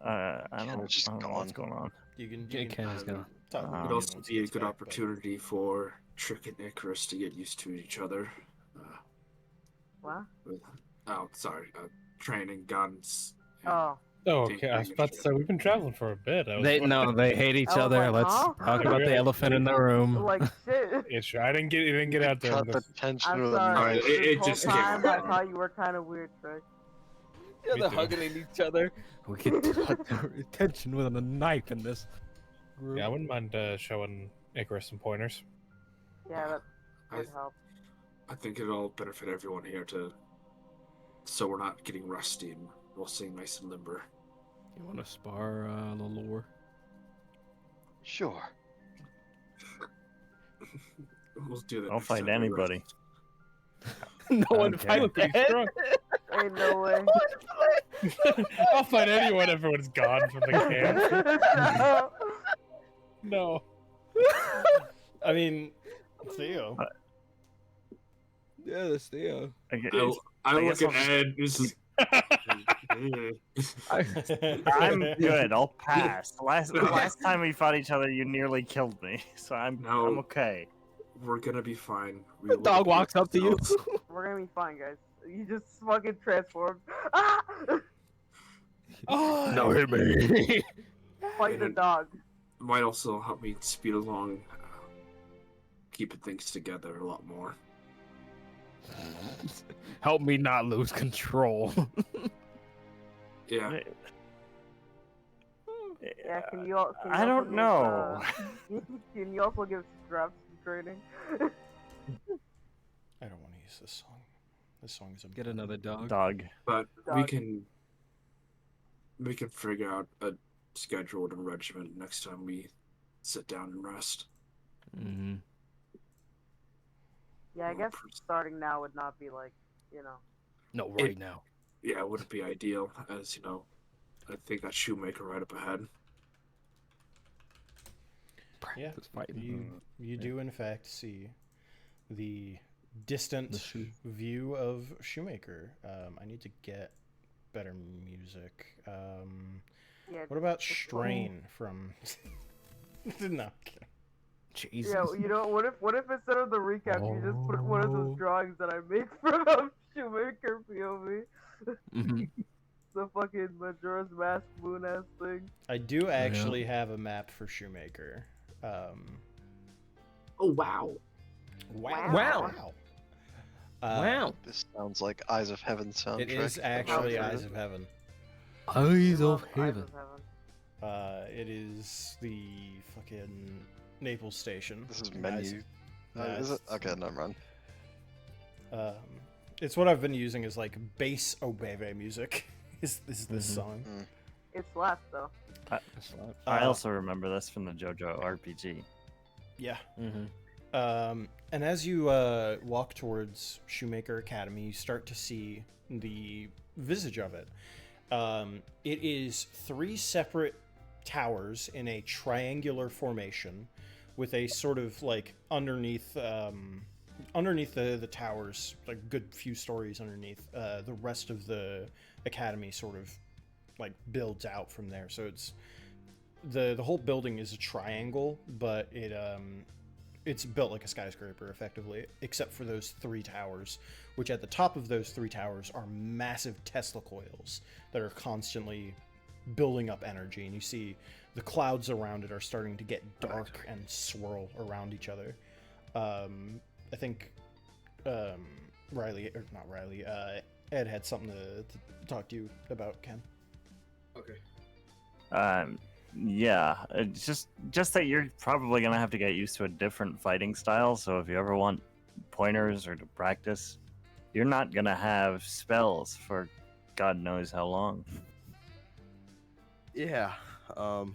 I don't know what's going on. You can Ken is gonna. It would also be a good opportunity for Trick and Icarus to get used to each other. What? Training guns. Oh. Oh, okay. I was about to say we've been traveling for a bit. They hate each other. Let's talk about the elephant in the room. Like shit. Yeah, sure. I didn't get out there. Cut the tension I'm with a sorry. knife. It This just whole came time out. I thought you were kind of weird, Trick. Yeah, they're hugging each other. We can cut their attention with a knife in this group. Yeah, I wouldn't mind showing Icarus some pointers. Yeah, that would help. I think it'll benefit everyone here so we're not getting rusty and we'll stay nice and limber. You want to spar the lore? Sure. We'll do that. I'll next fight time we anybody. No one Okay. fight Pretty that. strong. Ain't no way. I'll fight anyone. Everyone's gone from the camp. No. I mean, Theo. Yeah, that's Theo. Okay. I I look guess at I'll Ed. This is. I'm good. I'll pass. Last time we fought each other, you nearly killed me, so I'm okay. We're gonna be fine. We The will dog be walks up to you. ourselves. We're gonna be fine, guys. You just fucking transformed. Ah! Oh, No, hit me. fight the And dog. it might also help me speed along, keeping things together a lot more. Help me not lose control. Yeah. Yeah, can you I also don't give, know. Can you also give straps training? I don't want to use this song. This song is Get another dog. Dog. But Dog. we can figure out a scheduled and regimen next time we sit down and rest. Mm-hmm. Yeah, I guess starting now would not be like, you know. No, right now. Yeah, it wouldn't be ideal, as you know. I think that Shoemaker right up ahead. Yeah, Practice fighting. you do in fact see the distant view of Shoemaker. I need to get better music. Yeah, What about Strain from? No. Jesus. Yeah, you know, what if instead of the recap, you just put one of those drawings that I make from Shoemaker POV? Mm-hmm. The fucking Majora's Mask moon ass thing. I do actually have a map for Shoemaker. Oh wow! Wow! Wow! This sounds like Eyes of Heaven soundtrack. It is actually Eyes of Heaven. Eyes of Heaven. It is the fucking Naples station. This is menu. Is it? Okay, never mind. It's what I've been using as like bass Obeve music. Is this song? It slaps though. I also remember this from the JoJo RPG. Yeah. Mm-hmm. And as you walk towards Shoemaker Academy, you start to see the visage of it. It is 3 separate towers in a triangular formation, with a sort of like underneath the towers, like good few stories underneath. The rest of the academy sort of like builds out from there. So it's the whole building is a triangle, but it's built like a skyscraper effectively, except for those 3 towers, which at the top of those 3 towers are massive Tesla coils that are constantly building up energy, and you see the clouds around it are starting to get dark and swirl around each other. I think Ed had something to talk to you about, Ken. Okay. Yeah, it's just that you're probably gonna have to get used to a different fighting style. So if you ever want pointers or to practice, you're not gonna have spells for God knows how long. Yeah. I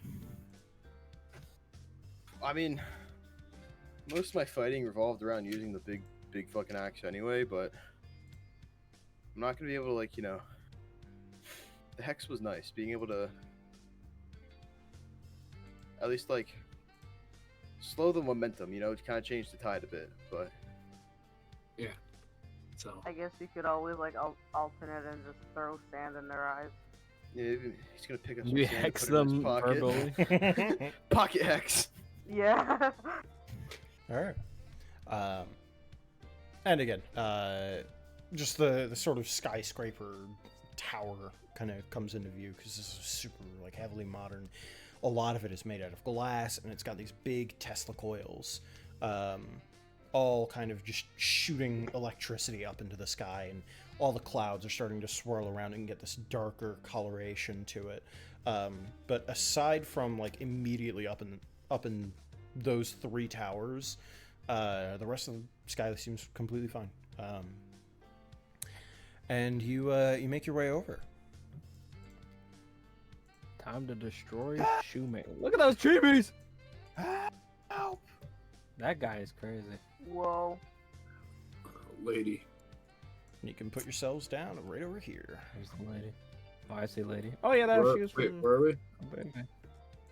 mean, most of my fighting revolved around using the big fucking axe anyway, but I'm not gonna be able to, like, you know. The Hex was nice, being able to at least, like, slow the momentum, you know, to kind of change the tide a bit, but... Yeah. So... I guess you could always, like, alternate and just throw sand in their eyes. Yeah, he's gonna pick up some You sand hex and put it in his them pocket. verbally. Pocket hex! Yeah. Alright. And again, just the sort of skyscraper tower kind of comes into view, because this is super, like, heavily modern. A lot of it is made out of glass, and it's got these big Tesla coils, all kind of just shooting electricity up into the sky, and all the clouds are starting to swirl around and get this darker coloration to it. But aside from, like, immediately up in those 3 towers, the rest of the sky seems completely fine. And you make your way over. Time to destroy Shoemaker. Look at those chibies! Help! That guy is crazy. Whoa. Lady. You can put yourselves down right over here. There's the lady. Oh, I see lady. Oh yeah, that she was Wait, from... where are we? Okay.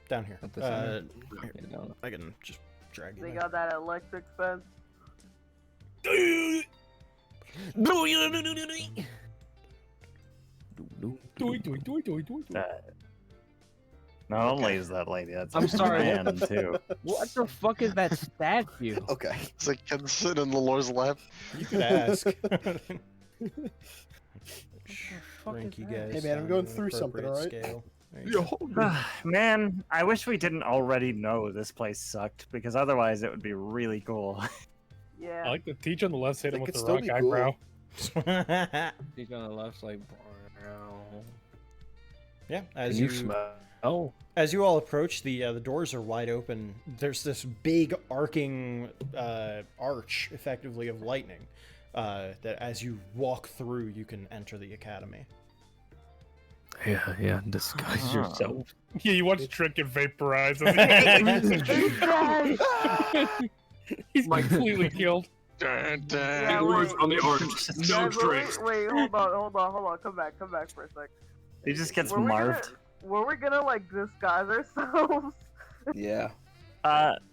Down here. At the center. Here, Yeah, no. I can just drag you They there. got that electric fence. Not only is that lady, that's I'm a sorry. man too. What the fuck is that statue? Okay. It's like can sit in the Lore's lap. You could ask. fuck Rank is you that? guys. Hey, man, I'm on going an through something, appropriate alright? scale. Man, I wish we didn't already know this place sucked, because otherwise it would be really cool. Yeah. I like the teacher on the left hit him It with could the still rock be cool. eyebrow. He's on the left, like. Yeah, Can as you you smell? Oh. as you all approach, the doors are wide open. There's this big arcing arch, effectively, of lightning. That as you walk through, you can enter the academy. Yeah. Disguise yourself. Yeah, you watch Trick get vaporized. He's completely killed. Yeah, Words wait. on the arch. No Guys, tricks. Wait, hold on. Come back for a sec. He just gets Were we gonna- marved. Were we gonna like disguise ourselves? Yeah.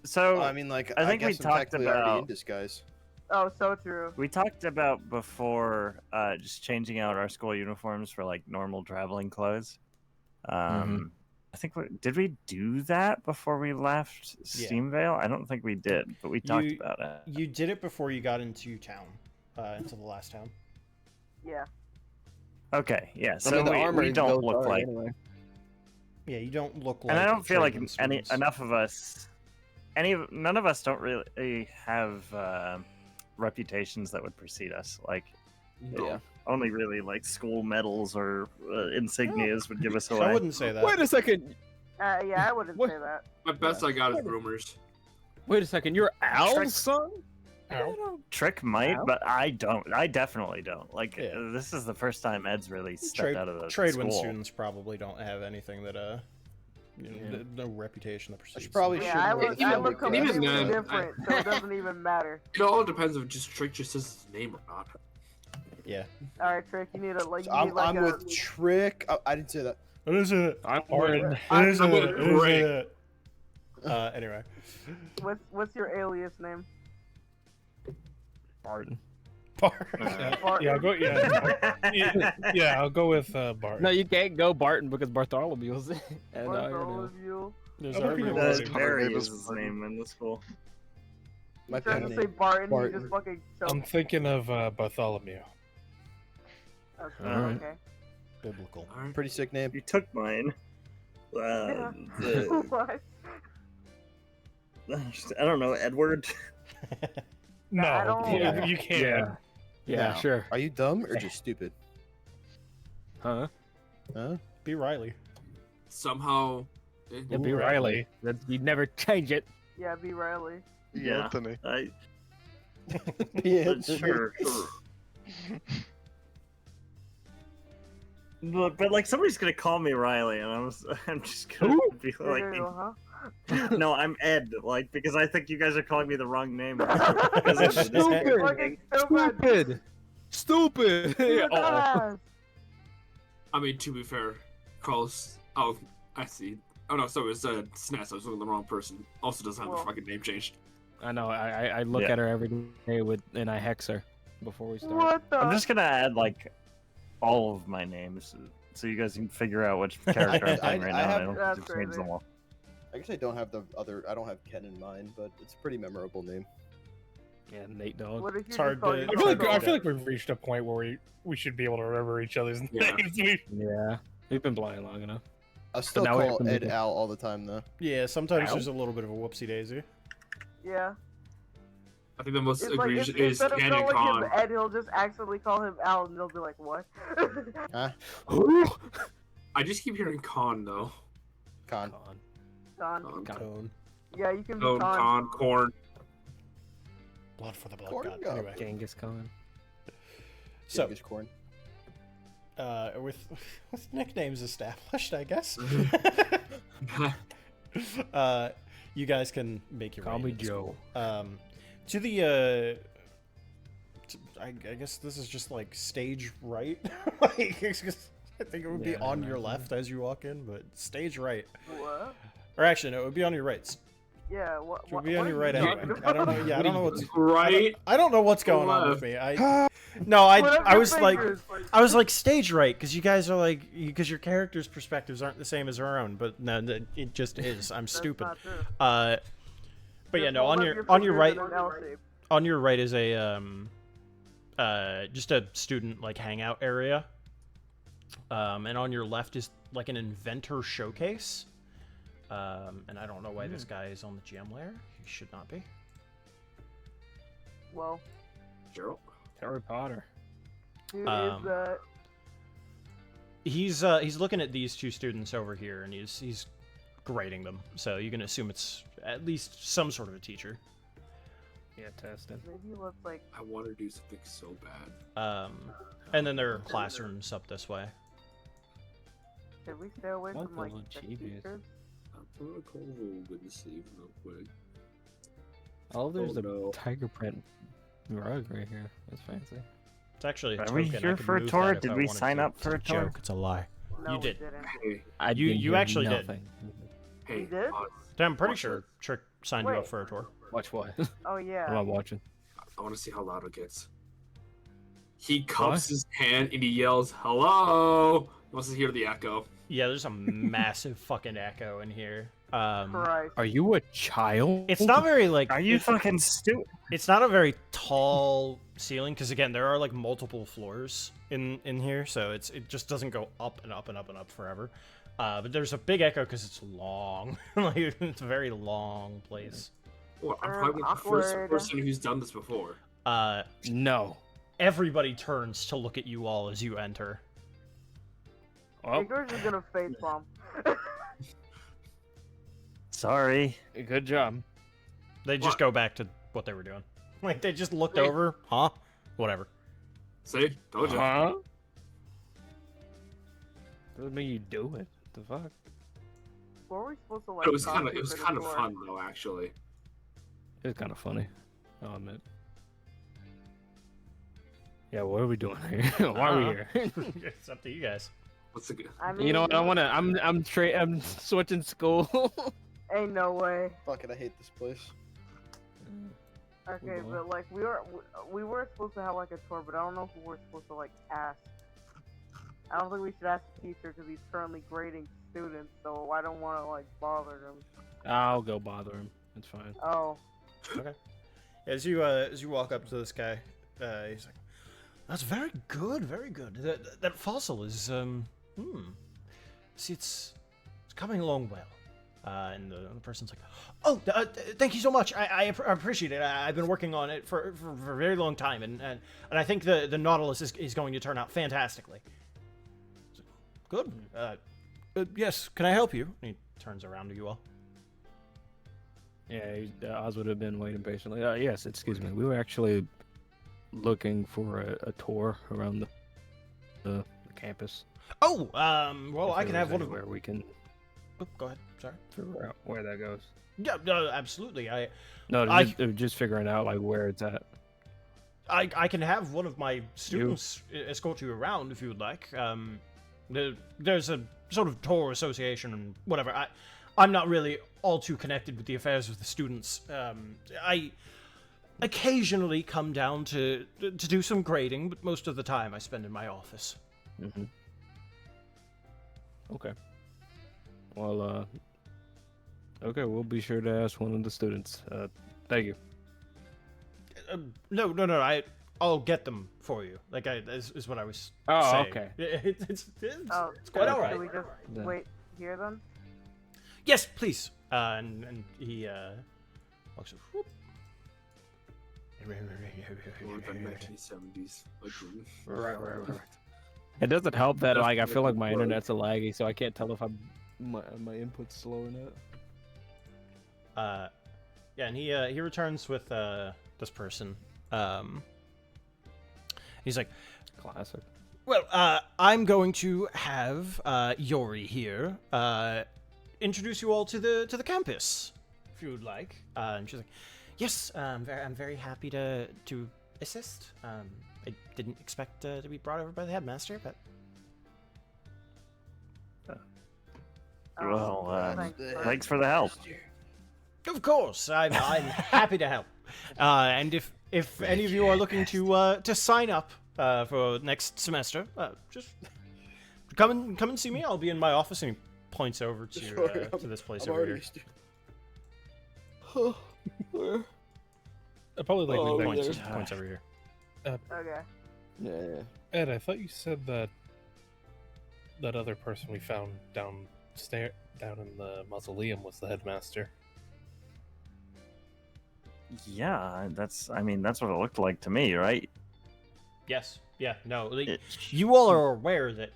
So I mean, like, I think we guess I'm talked technically already in about disguise. Oh, so true. we talked about before just changing out our school uniforms for like normal traveling clothes. I think did we do that before we left Yeah. Steamvale? I don't think we did, but we talked about it. You did it before you got into town, into the last town. Yeah. Okay, yeah. I So mean, the we armor don't goes look hard like, anyway. Yeah, you don't look like. and I don't feel like tradesman any students. enough of us, none of us don't really have reputations that would precede us. Like, Yeah. only really like school medals or insignias would give us away. I wouldn't say that. Wait a second. Yeah, I wouldn't What? say that. My best I got is rumors. Wait a second. You're Al's Trick- son? Trick might, Al? but I don't. I definitely don't. Like, Yeah. this is the first time Ed's really stepped out of the Tradewin school. students probably don't have anything that no reputation that precedes. probably them. Yeah, I look even completely then, different, so it doesn't even matter. It all depends if just Trick just says his name or not. Yeah. All right, Trick, you need a like. So You need like I'm a, with Trick. Oh, I didn't say that. What is it? I'm Martin. I'm with Greg. Anyway. What's your alias name? Barton. Yeah, I'll go. Yeah, I'll go with Bart. No, you can't go Barton because Bartholomew's. And Bartholomew. There's Other people everyone. That's Barry name is is his name in the school. My You tried pen to say name. Barton, you Barton. just fucking I'm choked. thinking of Bartholomew. Okay, Alright. okay. Biblical. Pretty sick name. You took mine. Yeah. What? I don't know, Edward. No, I don't- yeah, you can't. Yeah, No. sure. Are you dumb or just stupid? Huh? Huh? B. Riley. Somehow. Yeah, B. Riley. You'd never change it. Yeah, B. Riley. Yeah, Anthony. Yeah. sure. But like somebody's gonna call me Riley, and I'm just gonna be like, Huh? no, I'm Ed, like because I think you guys are calling me the wrong name. Because of this Fucking stupid. Stupid. Dumbass. I mean, to be fair, Carlos. Oh, I see. Oh no, so it was SNES. I was looking at the wrong person. Also doesn't have Well. the fucking name changed. I know. I look Yeah. at her every day and I hex her before we start. What the? I'm just gonna add like all of my names so you guys can figure out which character I'm playing right I now. have- I don't That's have to change crazy. them all. I guess I don't have the other. I don't have Ken in mind, but it's a pretty memorable name. Yeah, Nate Dog. What if you It's hard just call to- yourself I Dog? feel like we've reached a point where we should be able to remember each other's Yeah. names. Yeah, we've been blind long enough. I still now we have call to make Ed it- Al all the time though. Yeah, sometimes Ow. there's a little bit of a whoopsie daisy. Yeah. I think the most It's like egregious if, is instead of Canyon calling Con. him Ed, he'll just accidentally call him Al, and they'll be like, "What?" Huh? I just keep hearing Con though. Con. Con. Con. Cone. Yeah, you can be Con, Con. Con, Corn. Blood for the blood Corn god. god. Anyway, Genghis Khan. so Genghis Corn. with nicknames established, I guess. You guys can make your Call way me into Joe. school. To the I guess this is just like stage right. Like, it's just- I think it would be Yeah, on your imagine. left as you walk in, but stage right. What? Or actually, no, it would be on your right. Yeah. What? It would What? be on what your are right you anyway. talking I don't know. about? Yeah, I don't know what's Right? I don't know what's going on with Left. me. No, I Whatever was your like fingers. I was like stage right because you guys are like because your characters' perspectives aren't the same as our own, but no, it just is. I'm That's stupid. not true. But yeah, Just no, hold on up your on your fingers right in an L shape. on your right is a just a student like hangout area. and on your left is like an inventor showcase. And I don't know why this guy is on the GM layer. He should not be. Well, Gerald? Harry Potter. who is that? He's looking at these two students over here, and he's grading them. So you can assume it's at least some sort of a teacher. Yeah, testing. Maybe he looks like. I want to do something so bad. And then there are classrooms up this way. Should we stay away What from like the the genius? teachers? I'm gonna call the witness leave real quick. Oh, there's Oh, a no. tiger print rug right here. That's fancy. It's actually a Are token. we I here could for a move tour? that if Did I we wanted sign to. up for a It's tour? joke. It's a lie. No, You did. We didn't. Hey, I You- didn't you hear actually did. nothing. hey, You did? I'm pretty Watch sure it. Trick signed you up Wait. for a tour. Watch what? Oh yeah. I'm not watching. I want to see how loud it gets. He cups his hand and he yells, "Hello!" He wants to hear the echo. Yeah, there's a massive fucking echo in here. Christ. Are you a child? It's not very like. Are you it's- fucking stupid? It's not a very tall ceiling because again there are like multiple floors in here, so it just doesn't go up and up and up and up forever. But there's a big echo because it's long. Like it's a very long place. Well, I'm probably the first Awkward. person who's done this before. No. Everybody turns to look at you all as you enter. Oh, Igor's just gonna face bomb. Sorry. good job. They just What? go back to what they were doing. Like they just looked Wait. over, huh? Whatever. See? Told you. Huh? Doesn't mean you do it. The fuck? Were we supposed to like? It was talk kind to of, it was for the kind of tour? fun though, actually. It's kind of funny. I'll admit. Yeah, what are we doing here? Why are we here? It's up to you guys. What's the good? I mean, You know what? I'm switching school. Ain't no way. Fuck it, I hate this place. Okay, on. but like we were supposed to have like a tour, but I don't know if we were supposed to like ask. I don't think we should ask the teacher because he's currently grading students, so I don't want to like bother him. I'll go bother him. It's fine. Oh, Okay. As you walk up to this guy, he's like, "That's very good, very good. That fossil is see, it's coming along well." And the person's like, "Oh, thank you so much. I appreciate it. I've been working on it for a very long time, and I think the Nautilus is going to turn out fantastically." Good. Yes. Can I help you? And he turns around to you all. Yeah, Oz would have been waiting patiently. Yes, excuse me. We were actually looking for a tour around the campus. Oh, well, If I there can have was one of. where we can Oh, go ahead. Sorry. figure out where that goes. Yeah, no, absolutely. No, I- just figuring out like where it's at. I can have one of my students escort you around if you would like. There's a sort of tour association and whatever. I'm not really all too connected with the affairs of the students. I occasionally come down to do some grading, but most of the time I spend in my office. Mm-hmm. Okay. Well, okay, we'll be sure to ask one of the students. Thank you. No. I'll get them for you. Like is what I was Oh, saying. okay. It's oh, quite all right. Should we just Then- wait here then? Yes, please. And he walks up. Whoop. More than 1970s. Like, Right. It doesn't help that like I feel like my internet's a laggy, so I can't tell if my input's slow or not. Yeah, and he returns with this person. He's like, Classic. well, I'm going to have Yori here introduce you all to the campus, if you would like. And she's like, yes, I'm very happy to assist. I didn't expect to be brought over by the headmaster, but Well, thanks for the help. of course, I'm happy to help. And if any of you are looking to sign up for next semester, just come and see me. I'll be in my office. And he points over to this place I'm over already here. Where? I probably like Oh, leave Points, that. points over here. Okay. Yeah. Ed, I thought you said that that other person we found down in the mausoleum was the headmaster. Yeah, I mean, that's what it looked like to me, right? Yes. Yeah. No. You all are aware that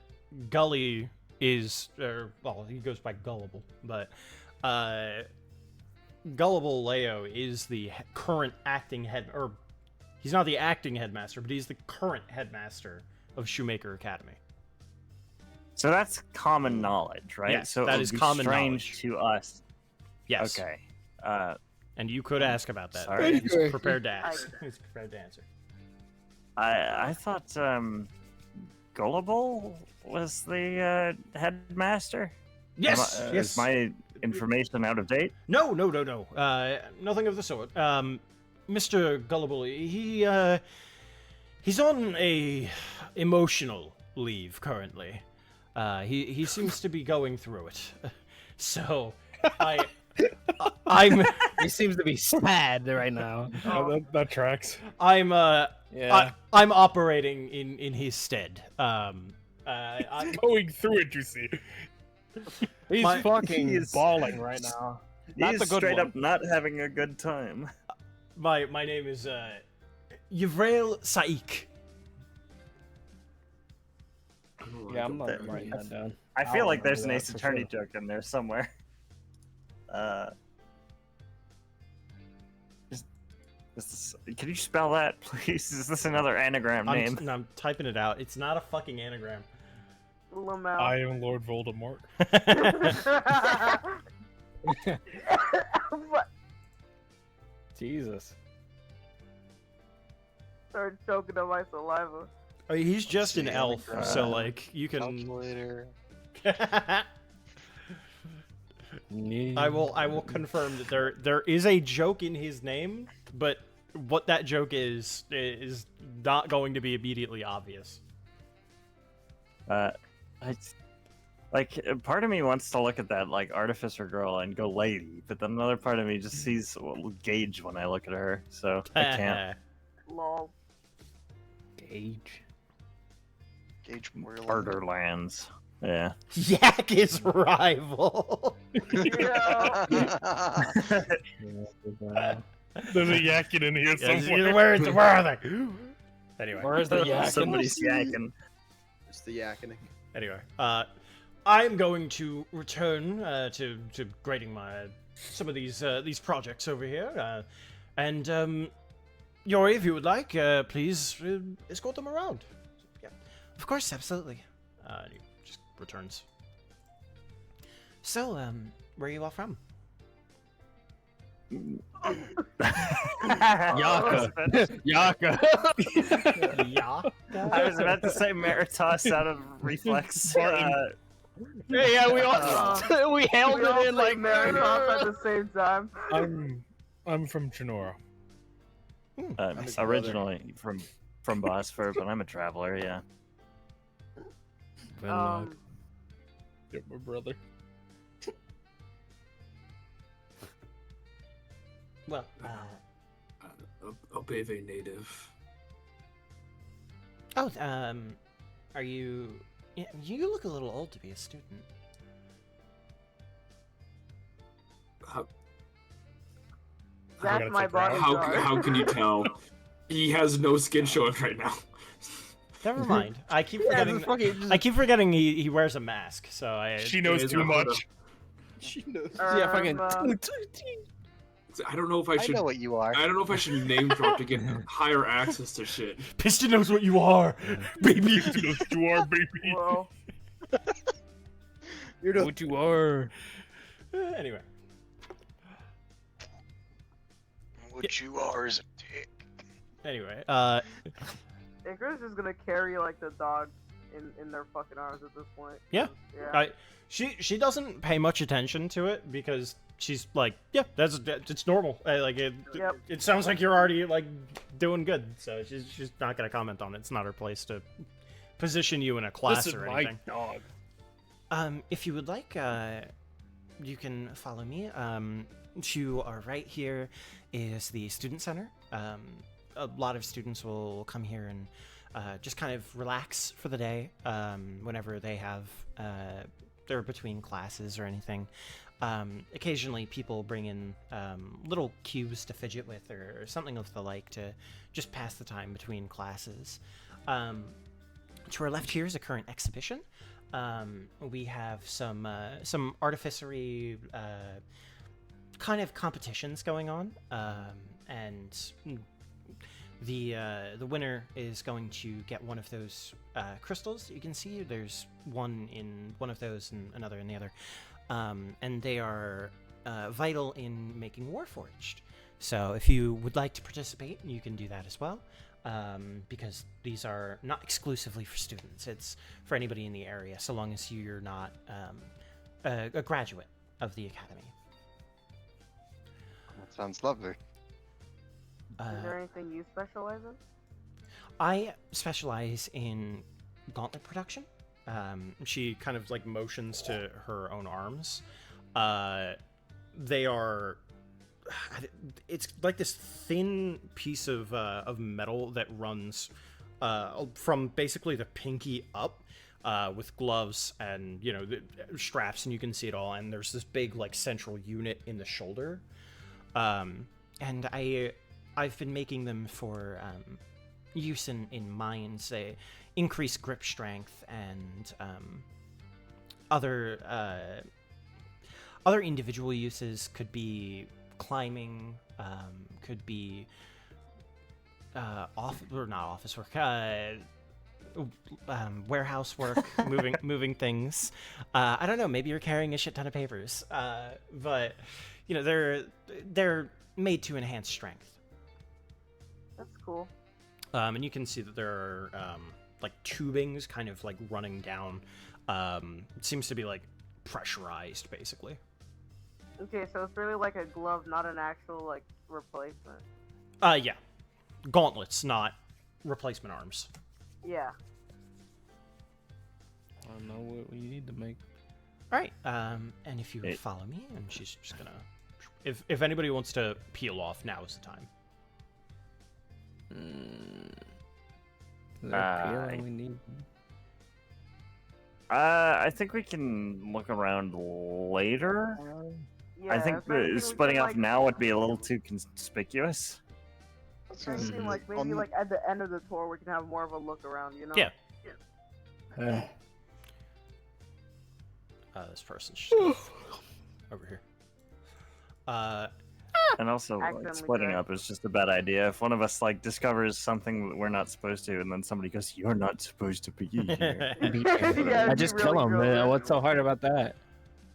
Gully is, well, he goes by Gullible, but Gullible Leo is the current acting head, or he's not the acting headmaster, but he's the current headmaster of Shoemaker Academy. So that's common knowledge, right? Yes, so that it would is be common strange knowledge to us. Yes. Okay. And you could ask about that. Sorry. He's prepared to ask. He's prepared to answer. I thought Gullible was the headmaster. Yes. Is my information out of date? No. Nothing of the sort. Mr. Gullible, he's on a emotional leave currently. He seems to be going through it. So I'm He seems to be sad right now. That tracks. I'm Yeah. I'm operating in his stead. Going through it, you see. He's fucking bawling right now. Not He's the good straight one. up not having a good time. My name is Yvrel Saik. Yeah, I'm not writing that down. I feel like remember there's an that Ace for Attorney sure. joke in there somewhere. Can you spell that, please? Is this another anagram name? I'm typing it out. It's not a fucking anagram. Lamau. I am Lord Voldemort. What? Jesus. Start choking on my saliva. I mean, he's just an elf, so like you can. Calculator. I will confirm that there is a joke in his name, but what that joke is not going to be immediately obvious. Part of me wants to look at that like artificer girl and go lady, but then another part of me just sees Gage when I look at her, so I can't. Lol. Gage. Gage Borderlands. Yeah. Yak is rival. Yeah. There's a yakking in here somewhere. Where are they? Anyway. Where's the yak? Somebody's yakking. It's the yakking. Anyway, I'm going to return to grading some of these projects over here, and Yori, if you would like, please escort them around. Yeah, of course, absolutely. And he just returns. So, where are you all from? Yaka. Yaka. Yaka. I was about to say Meritos out of reflex. Yeah, we all we held We all it in like Meritos at the same time. I'm from Genora. Originally from Bosphor, but I'm a traveler. Yeah. You're my brother. Well, a Beve native. oh, are you? Yeah, you look a little old to be a student. That's my bodyguard. How can you tell? He has no skin showing right now. Never mind. I keep forgetting. I keep forgetting he wears a mask. So She knows too much. She knows. Yeah, fucking. I don't know if I should. I know what you are. I don't know if I should name drop to get higher access to shit. Piston knows what you are, baby. Piston knows what you are, baby. Well, You're the What you are. Anyway. What you are is a dick. Anyway. Icarus is gonna carry like the dog in their fucking arms at this point. Yeah. Yeah. She doesn't pay much attention to it because she's like, yeah, it's normal. It sounds like you're already like doing good, so she's not gonna comment on it. It's not her place to position you in a class This is or my anything. dog. If you would like, you can follow me. To our right here is the student center. A lot of students will come here and just kind of relax for the day whenever they have they're between classes or anything. Occasionally people bring in little cubes to fidget with or something of the like to just pass the time between classes. To our left here is a current exhibition. We have some artificery kind of competitions going on, and the winner is going to get one of those crystals that you can see. There's one in one of those and another in the other, and they are vital in making Warforged. So if you would like to participate, you can do that as well. Because these are not exclusively for students. It's for anybody in the area, so long as you're not a graduate of the academy. That sounds lovely. Is there anything you specialize in? I specialize in gauntlet production. She kind of like motions to her own arms. They are... It's like this thin piece of metal that runs from basically the pinky up, with gloves and the straps, and you can see it all. And there's this big like central unit in the shoulder, and I've been making them for use in mines. They increase grip strength and other individual uses could be climbing, could be not office work, warehouse work, moving things. I don't know, maybe you're carrying a shit ton of papers, but they're made to enhance strength. That's cool. And you can see that there are like tubings kind of like running down. It seems to be like pressurized, basically. Okay, so it's really like a glove, not an actual like replacement. Yeah, gauntlets, not replacement arms. Yeah. I don't know what we need to make. All right. And if you follow me, and she's just gonna. If anybody wants to peel off, now is the time. Is there a peeling we need? I think we can look around later. Yeah, I think splitting off now would be a little too conspicuous. I think like maybe like at the end of the tour we can have more of a look around, Yeah. This person's just over here. And also, like, splitting up is just a bad idea. If one of us like discovers something that we're not supposed to, and then somebody goes, "You're not supposed to be here," I just kill him. Man. What's so hard about that?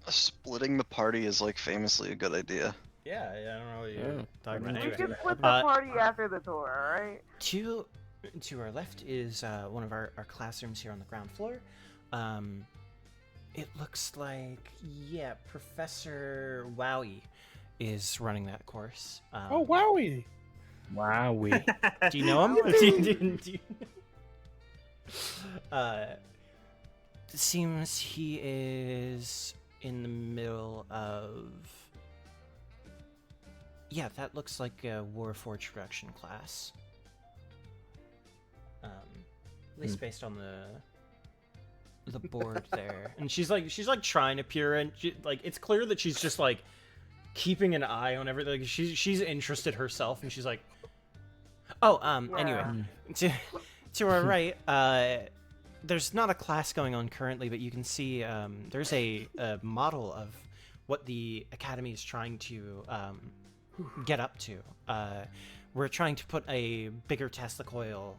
Splitting the party is like famously a good idea. Yeah, I don't know what you're talking about. We Anyway, can split the party after the tour, alright? To our left is one of our classrooms here on the ground floor. It looks like, Professor Wowie is running that course. Oh, Wowie! Wowie. Do you know him? It seems he is in the middle of... Yeah, that looks like a Warforged production class. At least based on the board there. And she's like trying to peer in. It's clear that she's just like keeping an eye on everything. She's interested herself, and she's like, anyway, to our right, there's not a class going on currently, but you can see there's a model of what the Academy is trying to get up to. We're trying to put a bigger Tesla coil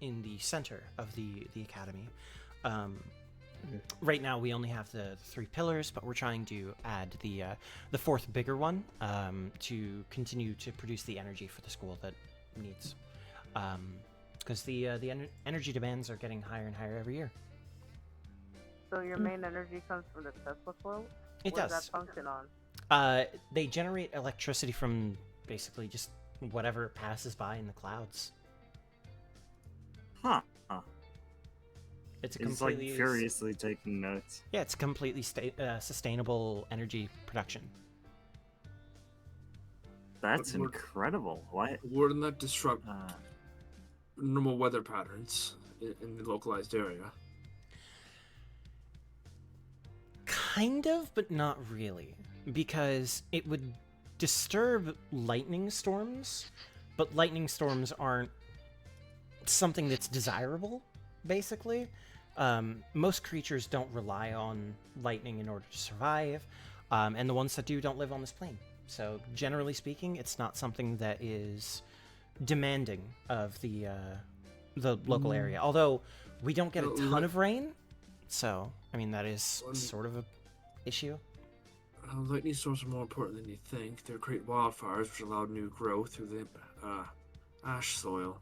in the center of the Academy. Right now we only have the 3 pillars, but we're trying to add the 4th bigger one to continue to produce the energy for the school that needs. Because the energy demands are getting higher and higher every year. So your main energy comes from the Tesla coil? It what does. Does that function on? They generate electricity from basically just whatever passes by in the clouds. Huh. It's a He's completely like furiously taking notes. Yeah, it's completely sustainable energy production. That's incredible. Why Wouldn't that disrupt normal weather patterns in the localized area? Kind of, but not really, because it would disturb lightning storms, but lightning storms aren't something that's desirable, basically. Most creatures don't rely on lightning in order to survive, and the ones that do don't live on this plane. So, generally speaking, it's not something that is demanding of the local area. Although, we don't get a ton of rain, so, I mean, that is sort of a issue. Lightning storms are more important than you think. They're great wildfires which allow new growth through the ash soil.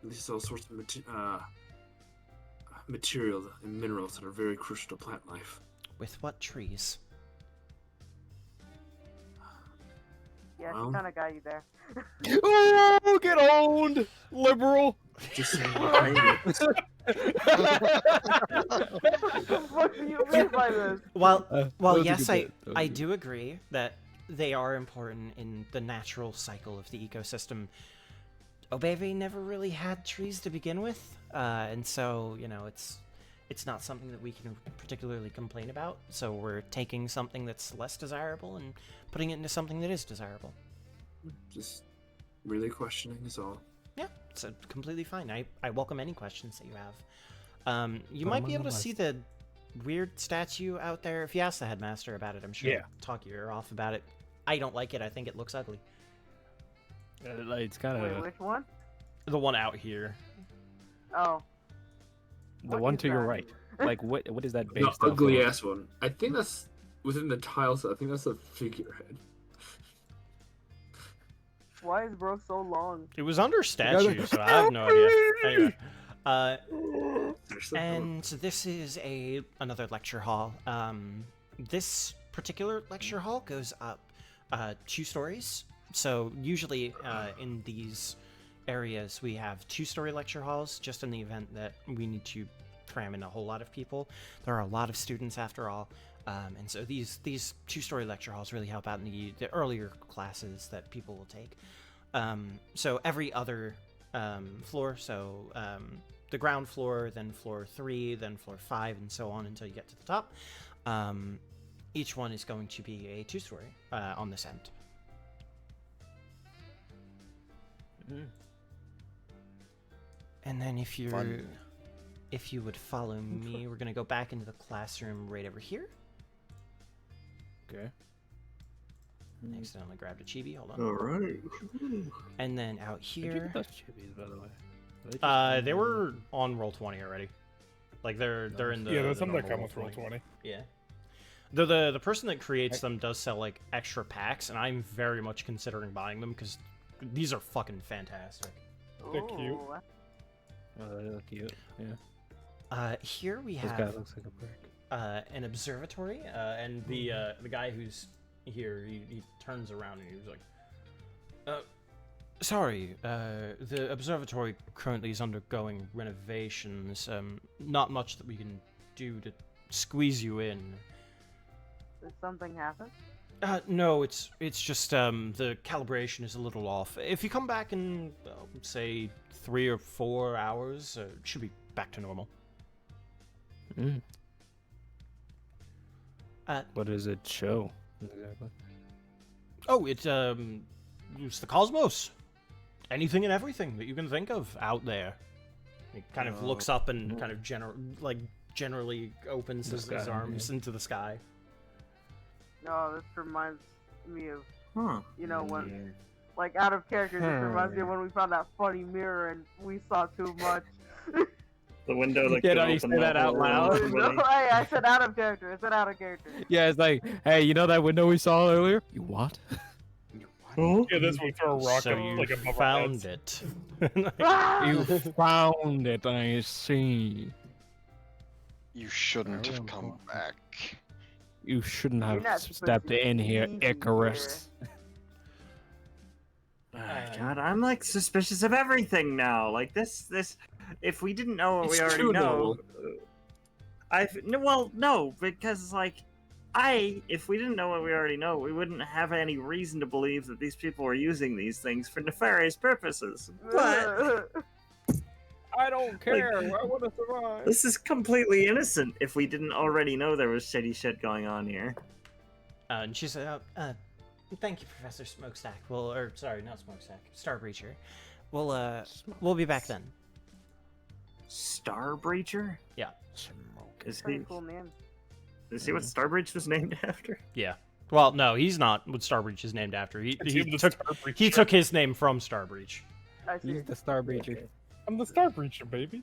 These are all sorts of material and minerals that are very crucial to plant life. With what trees? Yeah, she kind of got you there. Oh, get owned, liberal. Just saying. What do you mean by this? Well, yes, I do agree that they are important in the natural cycle of the ecosystem. Obeve never really had trees to begin with, and so, you know, it's not something that we can particularly complain about. So we're taking something that's less desirable and putting it into something that is desirable. Just really questioning is all. Yeah, it's completely fine. I welcome any questions that you have. You might be able to see the weird statue out there. If you ask the headmaster about it, I'm sure he'll talk your ear off about it. I don't like it. I think it looks ugly. It's kind Wait, of which one? The one out here. Oh. the one to your right. Like, what is that The based off ugly of? ass one. I think that's within the tiles. I think that's a figurehead. Why is bro so long? It was under statue, so I have no idea. Anyway, and this is another lecture hall. This particular lecture hall goes up 2 stories. So usually in these areas we have 2-story lecture halls, just in the event that we need to cram in a whole lot of people. There are a lot of students after all. And so these 2-story lecture halls really help out in the earlier classes that people will take. So every other floor, so the ground floor, then floor 3, then floor 5, and so on until you get to the top. Each one is going to be a 2-story on this end. And then if you would follow me, we're gonna go back into the classroom right over here. Okay. Accidentally grabbed a chibi. Hold on. All right. And then out here. Those chibis, by the way. They were on Roll20 already. Like they're in the. Yeah, there's the some that normal come with Roll20. Yeah. The person that creates them does sell like extra packs, and I'm very much considering buying them because these are fucking fantastic. They're cute. Oh, they look cute. Yeah. Here we This have guy looks like a brick. an observatory, and the guy who's here, he turns around and he's like, sorry, the observatory currently is undergoing renovations. Not much that we can do to squeeze you in. Did something happen? No, it's just the calibration is a little off. If you come back in, say, 3 or 4 hours, it should be back to normal. What does it show exactly? Oh, it's the cosmos. Anything and everything that you can think of out there. He kind of looks up and kind of generally opens his arms into the sky. No, this reminds me of, you know, when, like, out of character, this reminds me of when we found that funny mirror and we saw too much. The window that Yeah, could don't you open say that up out or loud? No, hey, I said out of character. I said out of character. Yeah, it's like, hey, you know that window we saw earlier? You what? Yeah, this one throw a rock So up, you like above our found heads. it. You found it, I see. You shouldn't have come back. You shouldn't You're have not supposed stepped to in here, be Icarus. God, I'm like suspicious of everything now. Like this. If we didn't know what It's we already too know, no, because like, if we didn't know what we already know, we wouldn't have any reason to believe that these people were using these things for nefarious purposes. But I don't care. I want to survive. This is completely innocent if we didn't already know there was shitty shit going on here. And she said, thank you, Professor Smokestack. Well, or sorry, not Smokestack, Starbreacher. We'll be back then. Starbreacher? Yeah. Is he? Pretty cool name. Is he what Starbreach was named after? Yeah. Well, no, he's not what Starbreach is named after. He took his name from Starbreach. I see. He's the Starbreacher. I'm the Starbreacher, baby.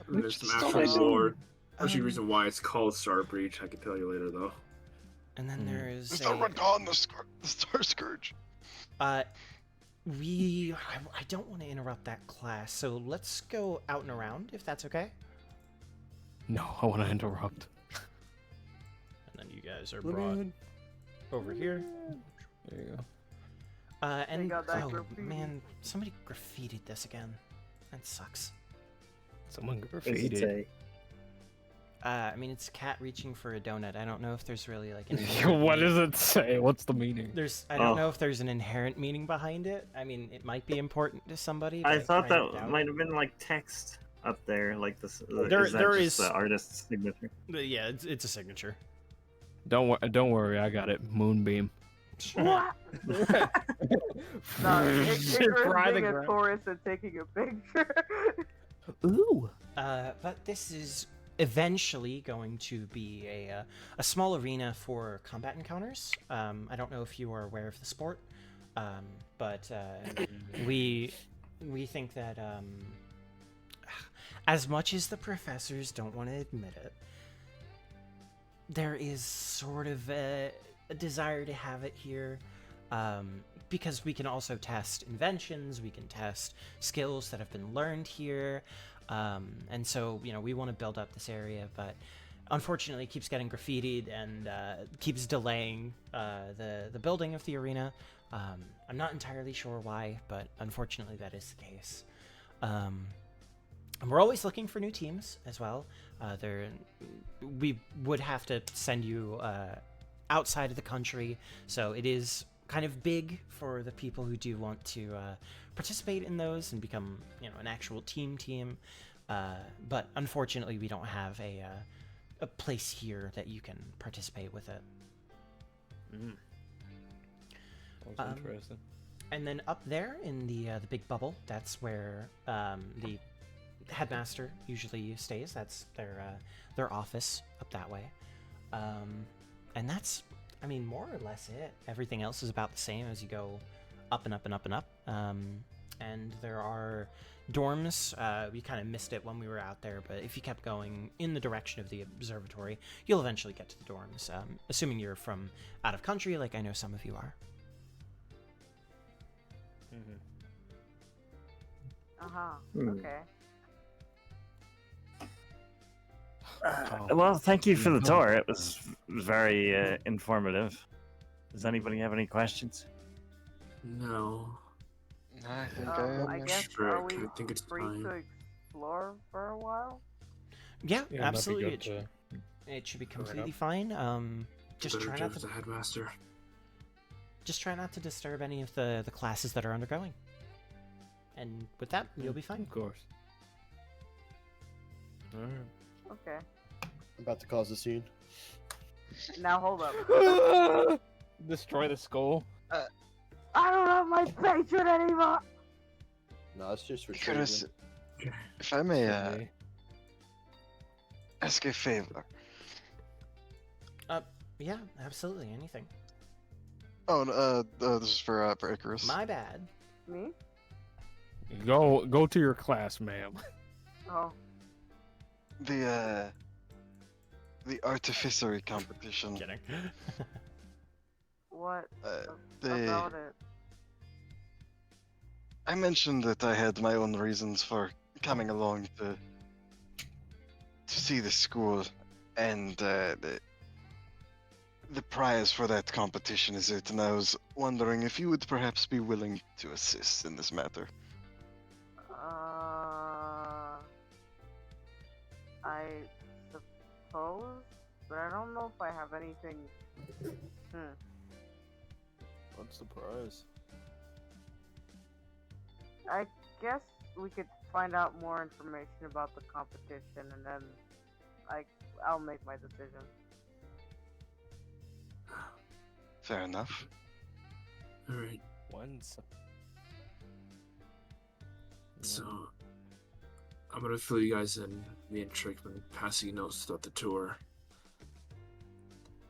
I mean, there's some actual lore. There's a reason why it's called Starbreach. I can tell you later, though. And then there is Mr. Radon, the Star Scourge. I don't want to interrupt that class, so let's go out and around, if that's okay. No, I want to interrupt. And then you guys are brought over here. There you go. And got that oh graffiti. man, somebody graffitied this again. That sucks. Someone What does it graffitied. say? I mean, it's a cat reaching for a donut. I don't know if there's really like an. What does it say? What's the meaning? I don't know if there's an inherent meaning behind it. I mean, it might be important to somebody. I but thought kind of that doubt might have been like text up there, like this. There- is that there just is- the artist's signature. Yeah, it's a signature. Don't worry, I got it. Moonbeam. What? No, Icarus Fry the being a ground. tourist and taking a picture. Ooh. But this is eventually going to be a small arena for combat encounters. I don't know if you are aware of the sport, but we think that as much as the professors don't want to admit it, there is sort of a desire to have it here. Because we can also test inventions, we can test skills that have been learned here, and so we want to build up this area, but unfortunately it keeps getting graffitied and keeps delaying the building of the arena. I'm not entirely sure why, but unfortunately that is the case. And we're always looking for new teams as well. We would have to send you outside of the country, so it is kind of big for the people who do want to participate in those and become an actual team. But unfortunately, we don't have a place here that you can participate with it. Sounds interesting. And then up there in the big bubble, that's where the headmaster usually stays. That's their office up that way. And that's, I mean, more or less it. Everything else is about the same as you go up and up and up and up. And there are dorms. We kind of missed it when we were out there, but if you kept going in the direction of the observatory, you'll eventually get to the dorms. Assuming you're from out of country, like I know some of you are. Okay. Well, thank you for the tour. It was very informative. Does anybody have any questions? No. I think I guess Sure, are we I think it's free fine. to explore for a while? Yeah, Yeah, that'd be absolutely. good to It should be clear it completely up. fine. Just Better try job not as to a headmaster. disturb any of the classes that are undergoing. And with that, you'll be fine. Of course. Alright. Okay. I'm about to cause a scene. Now hold up. Destroy the skull. I don't have my patron anymore. No, it's just for Icarus, children. if I may ask a favor. Yeah, absolutely. Anything. Oh, no, this is for Icarus. My bad. Me? Go to your class, ma'am. Oh. The artificery competition. Kidding. What They. about it? I mentioned that I had my own reasons for coming along to see the school, and the prize for that competition is it, and I was wondering if you would perhaps be willing to assist in this matter. I suppose, but I don't know if I have anything. What's the prize? I guess we could find out more information about the competition, and then I'll make my decision. Fair enough. Alright. So, I'm gonna fill you guys in, me and Trickman, passing you notes throughout the tour.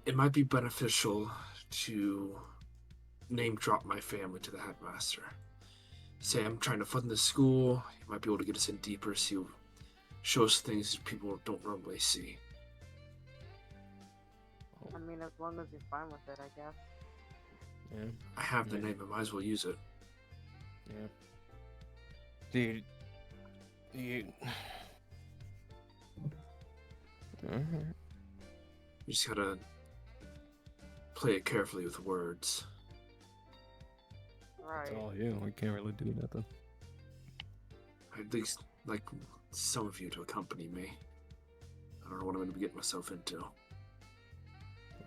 It might be beneficial to name drop my family to the headmaster. Say I'm trying to fund the school, he might be able to get us in deeper, show us things people don't normally see. I mean, as long as you're fine with it, I guess. Yeah. I have the name, I might as well use it. Yeah. Dude. You just gotta play it carefully with words. Right. It's all you. We can't really do nothing. I'd least like some of you to accompany me. I don't know what I'm gonna be getting myself into.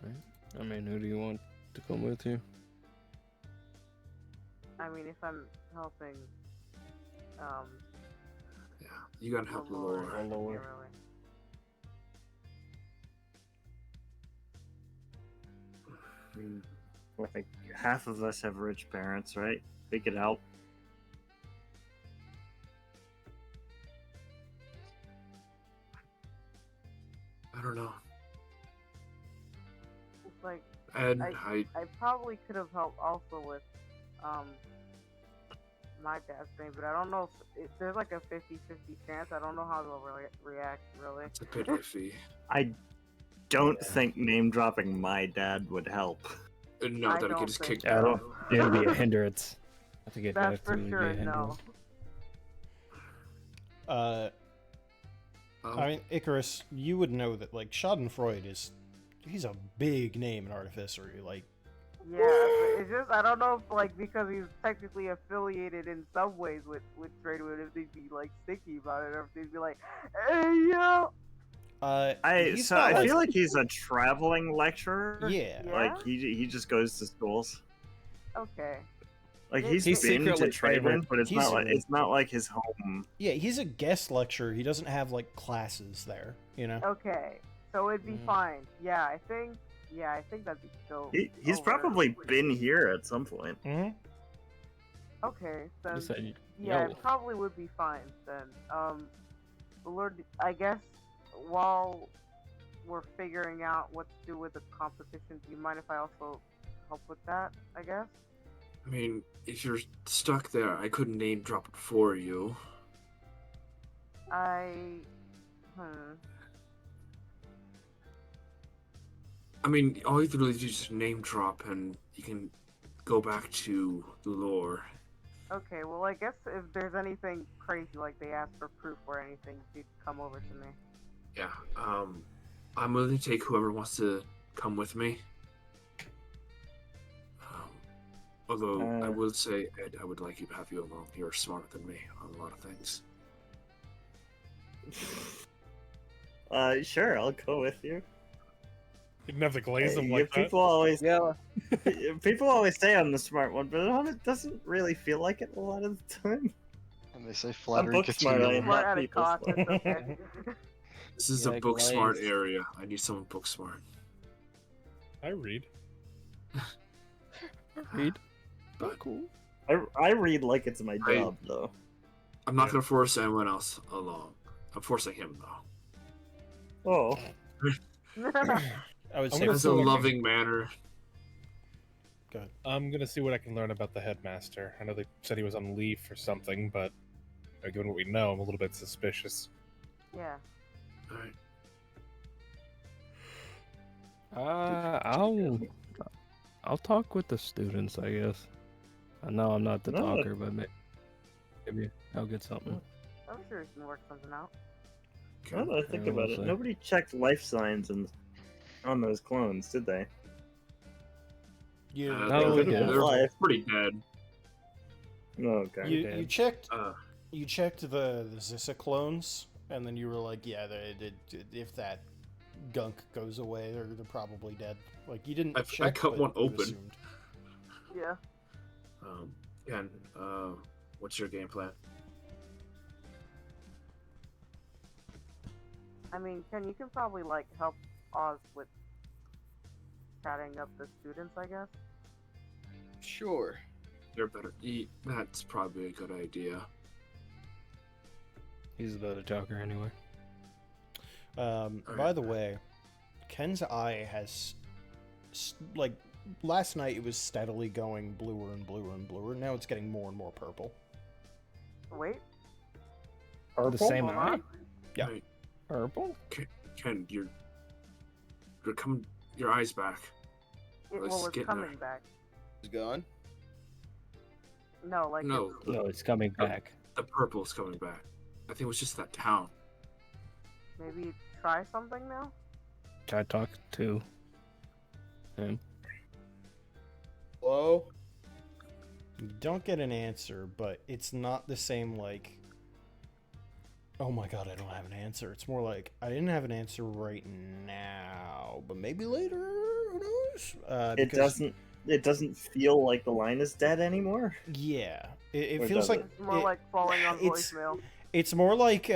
Right. I mean, who do you want to come with you? I mean, if I'm helping, Yeah, you gotta help Laura. yeah, really. I mean, like half of us have rich parents, right? We could help. I don't know. It's like And I probably could have helped also with my dad's thing, but I don't know if there's like a 50-50 chance. I don't know how they'll react, really. It's a bit iffy. I don't think name dropping my dad would help. No, I that'll don't get us think kicked so. out. It'll be a hindrance. I think it'd That's have for to be a sure, hindrance. no. I mean, Icarus, you would know that, like, Schadenfreude he's a big name in Artificery. Like, Yeah, but it's just I don't know if like because he's technically affiliated in some ways with Tradewood, if they'd be like sticky about it, or if they'd be like, hey yo. I he's so not, I like- feel like he's a traveling lecturer. Yeah. Like he just goes to schools. Okay. Like He's he's been to secretly Tradewind, favorite. but it's not like his home. Yeah, he's a guest lecturer. He doesn't have, like, classes there, you know? Okay. So it'd be fine. Yeah, I think that'd be dope. He's probably been here at some point. Mm-hmm. Okay, then Just say, yeah, yo. it probably would be fine then. Lord, I guess while we're figuring out what to do with the competition, do you mind if I also help with that? I guess. I mean, if you're stuck there, I couldn't name drop it for you. I mean, all you have to really do is just name drop, and you can go back to the lore. Okay, well, I guess if there's anything crazy, like they ask for proof or anything, you'd come over to me. Yeah, I'm willing to take whoever wants to come with me. Although I will say, Ed, I would like you to have you along. You're smarter than me on a lot of things. Sure, I'll go with you. You didn't have to glaze them like people always people always say I'm the smart one, but it doesn't really feel like it a lot of the time. And they say flattery book gets smart, you I am nowhere. not people's okay. This is Yeah, a book smart glaze. area. I need someone book smart. I read. Read. But Cool. I read like it's my job, though. I'm not gonna force anyone else along. I'm forcing him though. Oh. I would I'm say gonna As see a what I can- loving manner. Go ahead. I'm gonna see what I can learn about the headmaster. I know they said he was on leave for something, but given what we know, I'm a little bit suspicious. Yeah. Alright. I'll talk with the students, I guess. I know I'm not the No. talker, but maybe I'll get something. I'm sure we can work something out. Now that I think Yeah, about we'll it, see. nobody checked life signs on those clones, did they? You, No, They we could've did. been alive. Pretty dead. Oh, okay. you checked Uh, you checked the Zissa clones, and then you were like, yeah, if that gunk goes away, they're probably dead. Like, you didn't I check, cut but one you open. assumed. Yeah. Ken, what's your game plan? I mean, Ken, you can probably like help Oz with chatting up the students, I guess. Sure. You're better. That's probably a good idea. He's a better talker anyway. By the way, Ken's eye has, like, last night it was steadily going bluer and bluer and bluer. Now it's getting more and more purple. Wait. The same Hold eye? on. Yeah. Purple? Ken, you're coming. Your eyes back. It, Let's well, it's get coming there. back. It's gone. No, like No, No, it's coming back. the purple's coming back. I think it was just that town. maybe try something now. Try to talk to him. Hello? You don't get an answer, but it's not the same, like, oh my god, I don't have an answer. It's more like, I didn't have an answer right now, but maybe later, who knows? It doesn't feel like the line is dead anymore. Yeah, it Or feels does like it? It's more like falling on it's- voicemail. It's more like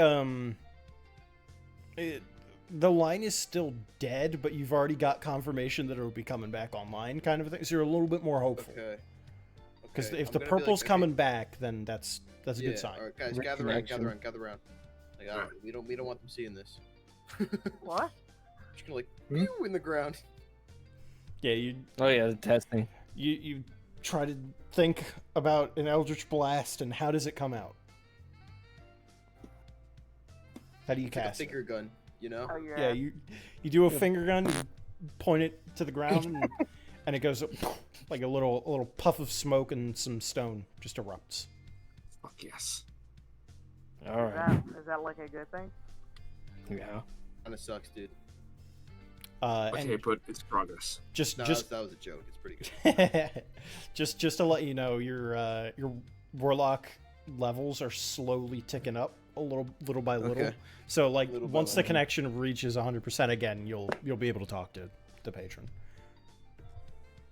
the line is still dead, but you've already got confirmation that it'll be coming back online, kind of a thing. So you're a little bit more hopeful. Okay. Because Okay, if I'm the gonna be like, purple's okay. coming back, then that's a Yeah, good sign. Alright, guys, gather around, gather Reconnection. around, gather around. Like, we don't want them seeing this. What? Just gonna like pew in the ground. Yeah, you Oh yeah, the testing. you try to think about an Eldritch Blast and how does it come out? How do you It's like a cast it? finger gun, you know? Oh, Yeah, you do a finger gun, you point it to the ground, and it goes like a little puff of smoke and some stone just erupts. Fuck yes. All right. Is that like a good thing? Yeah. Kinda sucks, dude. Okay, And but it's progress. just No, just that was a joke. It's pretty good. just to let you know, your warlock levels are slowly ticking up a little by little. Okay. So like Little by once the little. connection reaches 100% again, you'll be able to talk to the patron.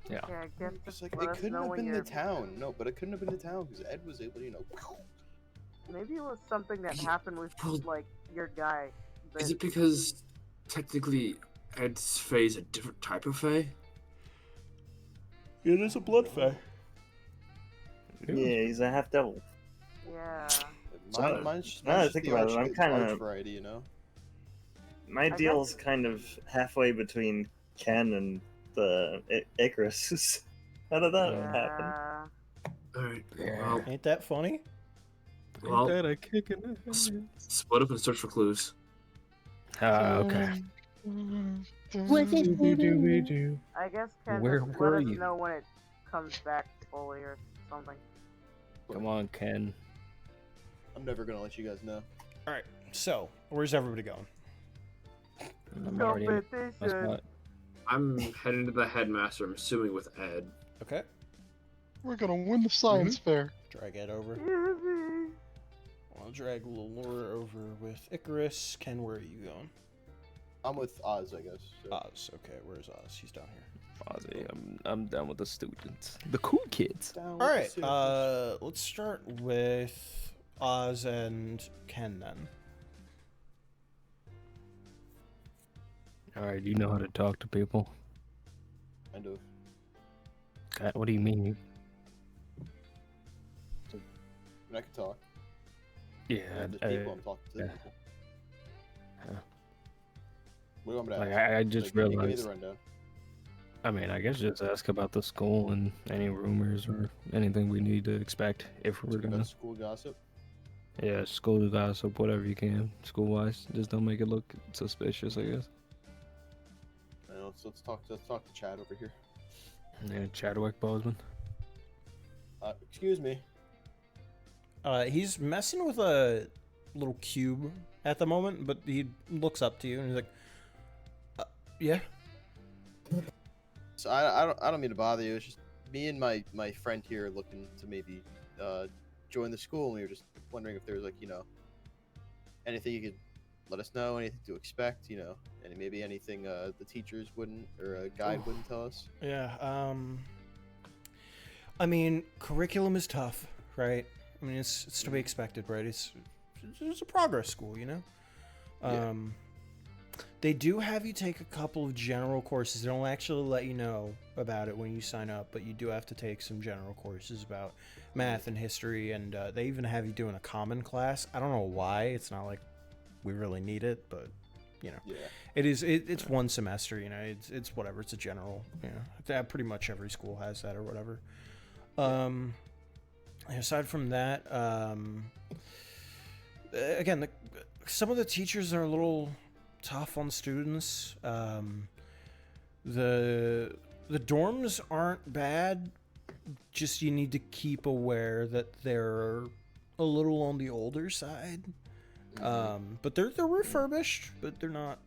Yeah. Yeah, I guess It's just like let it us couldn't know have when been you're... the town. No, but it couldn't have been the town because Ed was able to, Maybe it was something that happened with like your guy. Is that- it because technically Ed's Fae is a different type of Fae? It is a blood fae. Yeah, he's a half devil. Yeah. Mine's now that I just think the about it, I'm arch kinda- variety, you know? My guess- deal's kind of halfway between Ken and the Icarus. How did that happen? Yeah. Alright. Well, Ain't that funny? well Ain't that a kick in the s- head? split up and search for clues. Okay. Do. I guess Ken Where just were let us you? know when it comes back fully or something. Come on, Ken. I'm never gonna let you guys know. All right. So where's everybody going? I'm already in my Competition. spot. I'm heading to the headmaster, I'm assuming with Ed. Okay. We're gonna win the science fair. Drag Ed over. Yippee. I'll drag little Laura over with Icarus. Ken, where are you going? I'm with Oz, I guess. So. Oz. Okay, where's Oz? He's down here. Ozzy, I'm done with the students. The cool kids. All right. Let's start with Oz and Ken then. All right, you know how to talk to people. Kind of. God, what do you mean? I mean, I can talk. Yeah, There's people, I'm talking to yeah. people. Yeah. What do you want me to Like ask? I just Like, give me realized. the rundown. I mean, I guess just ask about the school and any rumors or anything we need to expect if we're About gonna. school gossip. Yeah, school gossip, whatever you can, school wise. Just don't make it look suspicious, I guess. Let's talk to Chad over here. Yeah, Chadwick Boseman. Excuse me. He's messing with a little cube at the moment, but he looks up to you and he's like, "Yeah." So I don't mean to bother you. It's just me and my friend here are looking to maybe join the school, and we were just wondering if there's anything you could let us know, anything to expect, and maybe anything the teachers wouldn't or a guide wouldn't tell us. Yeah. I mean, curriculum is tough, right? I mean, it's to be expected, right? It's a progress school, Yeah. They do have you take a couple of general courses. They don't actually let you know about it when you sign up, but you do have to take some general courses about math and history, and they even have you doing a common class. I don't know why. It's not like we really need it, but you know, it's one semester. You know, it's whatever. It's a general. You know, pretty much every school has that or whatever. Aside from that, again, some of the teachers are a little tough on students. The dorms aren't bad, just you need to keep aware that they're a little on the older side. But they're refurbished, but they're not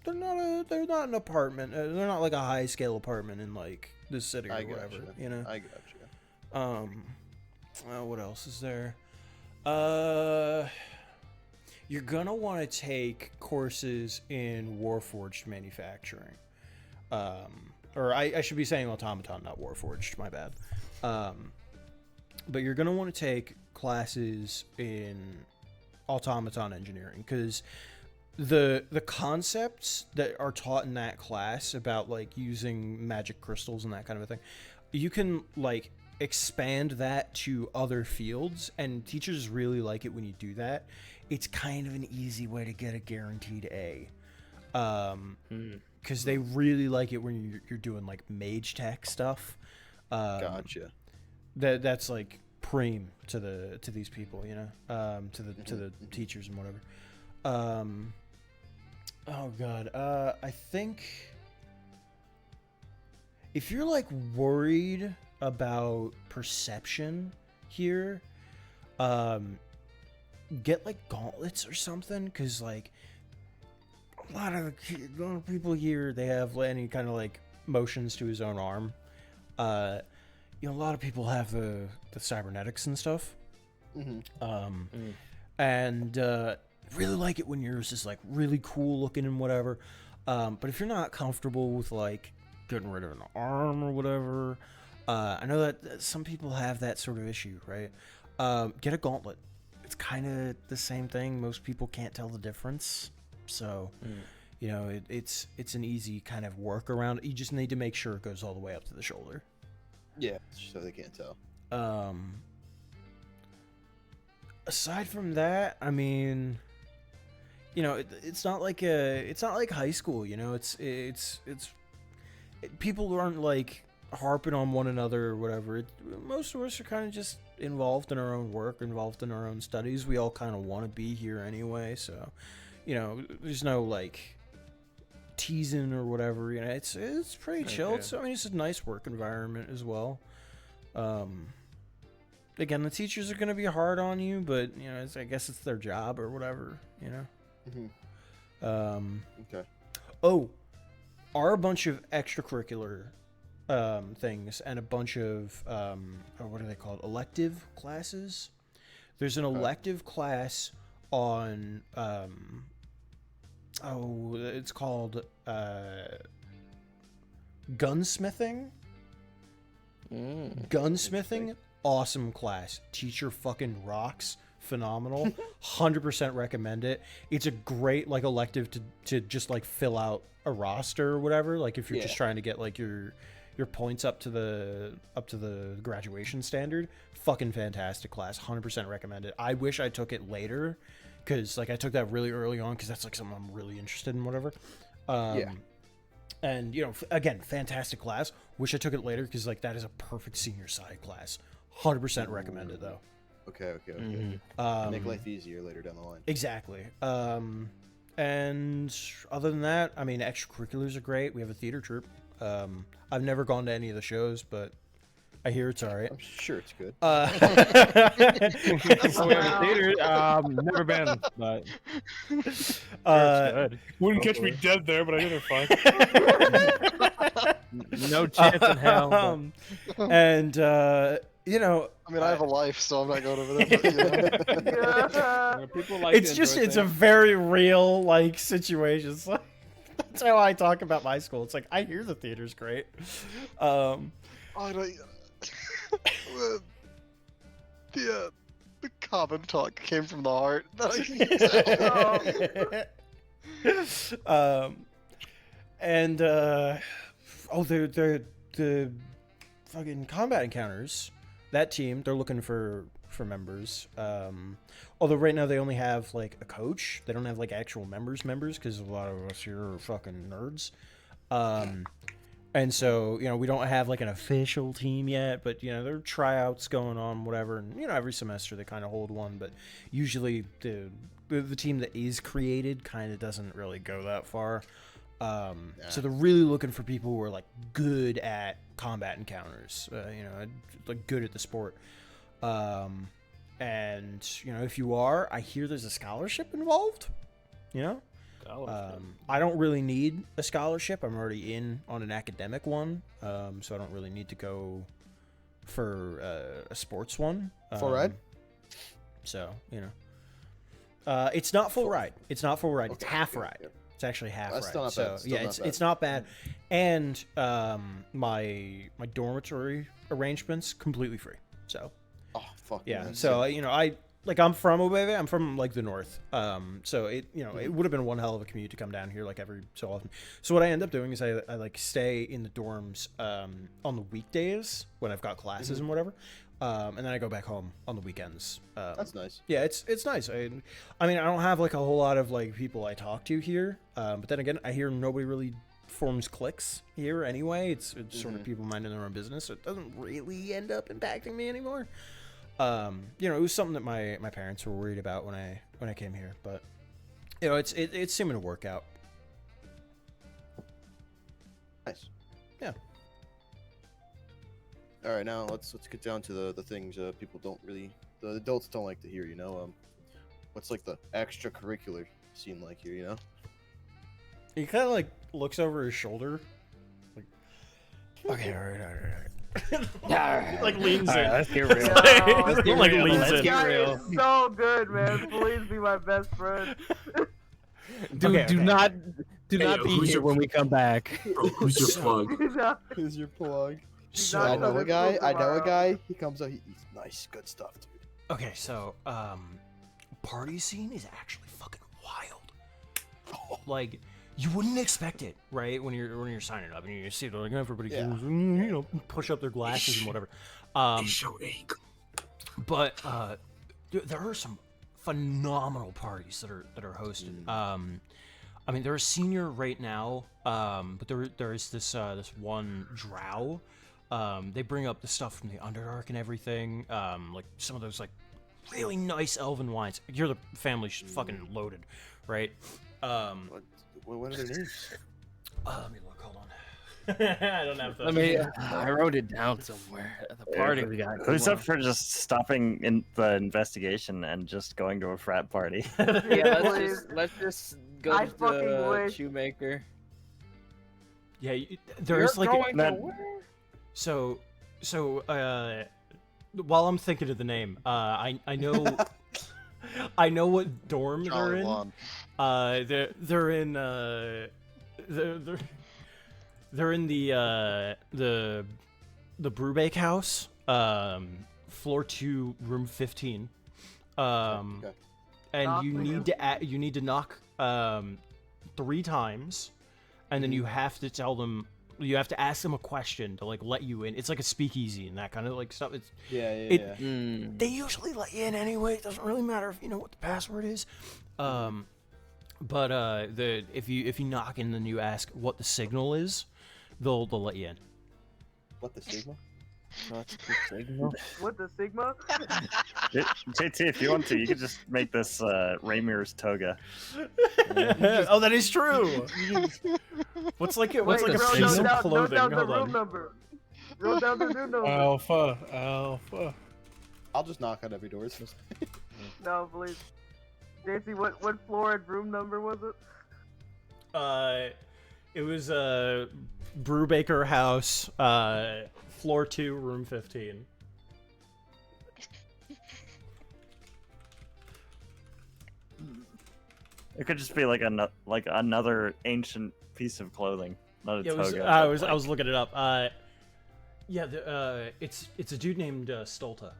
an apartment. They're not like a high scale apartment in like the city or whatever. You know. I got you. What else is there? You're gonna want to take courses in Warforged manufacturing. Or I should be saying automaton, not Warforged, my bad. But you're gonna want to take classes in automaton engineering, because the concepts that are taught in that class about like using magic crystals and that kind of a thing, you can like expand that to other fields, and teachers really like it when you do that. It's kind of an easy way to get a guaranteed A, because they really like it when you're doing like mage tech stuff. Gotcha. That's like preem to these people, you know, to the teachers and whatever. Oh god, I think if you're like worried about perception here, get like gauntlets or something, because like a lot of people here, they have any kind of like motions to his own arm. You know, a lot of people have the cybernetics and stuff. And really like it when yours is like really cool looking and whatever. But if you're not comfortable with like getting rid of an arm or whatever, I know that some people have that sort of issue, right? Get a gauntlet. It's kind of the same thing. Most people can't tell the difference. So, you know, it's an easy kind of workaround. You just need to make sure it goes all the way up to the shoulder. Yeah, so they can't tell. Aside from that, I mean, you know, it's not like high school. You know, it's people aren't like harping on one another or whatever. Most of us are kind of just involved in our own work, involved in our own studies. We all kind of want to be here anyway, so you know, there's no like teasing or whatever. You know, it's pretty chill. So I mean, it's a nice work environment as well. Again, the teachers are gonna be hard on you, but you know, I guess it's their job or whatever. You know. Okay. Oh, are a bunch of extracurricular things and a bunch of what are they called? Elective classes. There's an elective class on it's called gunsmithing. Gunsmithing, awesome class. Teacher fucking rocks. Phenomenal. 100% recommend it. It's a great like elective to just like fill out a roster or whatever. Like if you're just trying to get like your points up to the graduation standard. Fucking fantastic class. 100% recommend it. I wish I took it later, because like I took that really early on, because that's like something I'm really interested in, whatever. And you know, again, fantastic class. Wish I took it later, because like that is a perfect senior side class. 100% recommend it though. Okay. Make life easier later down the line. Exactly. And other than that, I mean, extracurriculars are great. We have a theater troupe. I've never gone to any of the shows, but I hear it's all right. I'm sure it's good. We have a theater. Never been, but wouldn't catch me dead there, but I know they're fine. No chance in hell. And you know, I mean, I have a life, so I'm not going over there. But, you know. People like it's a very real like situation. So, that's how I talk about my school. It's like, I hear the theater's great. I don't. The common talk came from the heart. And the fucking combat encounters. That team, they're looking for members. Although right now they only have like a coach. They don't have like actual members because a lot of us here are fucking nerds. And so, you know, we don't have like an official team yet, but you know, there are tryouts going on, whatever. And you know, every semester they kind of hold one, but usually the team that is created kind of doesn't really go that far. So they're really looking for people who are like good at combat encounters, you know, like good at the sport. And you know, if you are, I hear there's a scholarship involved, you know. I don't really need a scholarship. I'm already in on an academic one, so I don't really need to go for a sports one. Full ride? So, you know. It's not full ride. It's not full ride. Okay. It's half ride. It's actually half That's ride. still not So, bad. Still yeah, not bad. it's not bad. And my dormitory arrangements completely free. So, oh, fuck. yeah. Man. So, you know, I'm from Obeve. I'm from like the north. So it, you know, it would have been one hell of a commute to come down here like every so often. So what I end up doing is I like stay in the dorms on the weekdays when I've got classes and whatever. And then I go back home on the weekends. That's nice. Yeah, it's nice. I mean, I don't have like a whole lot of like people I talk to here. But then again, I hear nobody really forms cliques here anyway. It's sort of people minding their own business. So it doesn't really end up impacting me anymore. You know, it was something that my parents were worried about when I came here, but you know, it's seeming to work out. Nice. Yeah. All right, now let's get down to the things people don't really, the adults don't like to hear. You know, what's like the extracurricular scene like here? You know. He kind of like looks over his shoulder, like, okay, all right. Like leans in. Let's get real. Let's get like real. leans Let's in. get Guy real. is so good, man. Please be my best friend. Dude, do not be who's here your- when we come back. Bro, who's your plug? Who's your plug? So I know a guy. tomorrow. He comes out. He eats nice, good stuff, dude. okay, so party scene is actually fucking wild. Like, you wouldn't expect it, right? When you're signing up and you see like everybody goes, you know, push up their glasses and whatever. But there are some phenomenal parties that are hosted. I mean, they're a senior right now, but there is this one drow. They bring up the stuff from the Underdark and everything, like some of those like really nice elven wines. You're the family fucking loaded, right? What are their names? Let me look. Hold on. I don't have the. Let me. I wrote it down somewhere. At the party we got. Who's up for just stopping in the investigation and just going to a frat party? Yeah, let's just go I to fucking the wish. shoemaker. Yeah, there's You're like going that- to where? so while I'm thinking of the name, I know I know what dorm they're Jolly in. Juan. They're in they're in the Brewbake house, floor 2, room 15. Okay. And Knock you me need to knock 3 times, and then you have to tell them. You have to ask them a question to like let you in. It's like a speakeasy and that kind of like stuff. It's Yeah. they usually let you in anyway. It doesn't really matter if you know what the password is. But if you knock and then you ask what the signal is, they'll let you in. What the signal? What's the signal? What the Sigma? JT, if you want to, you could just make this Raymir's toga. Oh, that is true. What's like a Wait, piece of note down clothing? the Hold room on. number. Wrote down the room number. Alpha. I'll just knock on every door. It's just- No, please. JC, what floor and room number was it? It was Brewbaker House, floor 2, room 15. It could just be like another ancient piece of clothing, not a Yeah, toga. I but, was like- looking it up. Yeah, it's a dude named Stolta.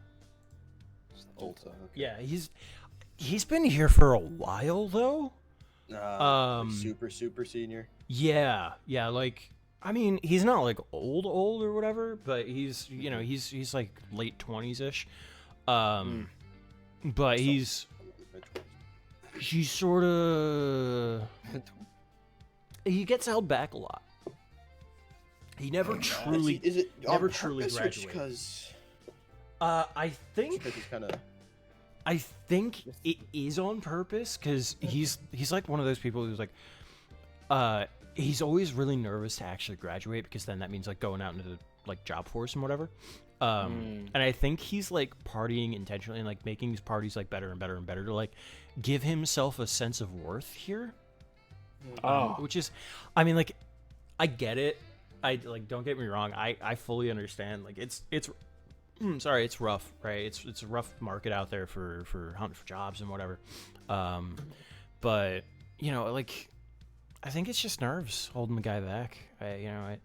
Ulta. Okay. Yeah, he's been here for a while though. Super senior. Yeah, like I mean, he's not like old or whatever, but he's he's like late 20s ish. But he's sort of he gets held back a lot. He never truly is it never on truly purpose or just graduated. 'cause I think he's kind of. I think it is on purpose because he's like one of those people who's like, he's always really nervous to actually graduate because then that means like going out into the like job force and whatever. And I think he's like partying intentionally and like making his parties like better and better and better to like give himself a sense of worth here. Which is, I mean, like, I get it. I like, don't get me wrong. I fully understand. Like, it's rough, right? It's a rough market out there for hunting for jobs and whatever. But you know, like, I think it's just nerves holding the guy back. I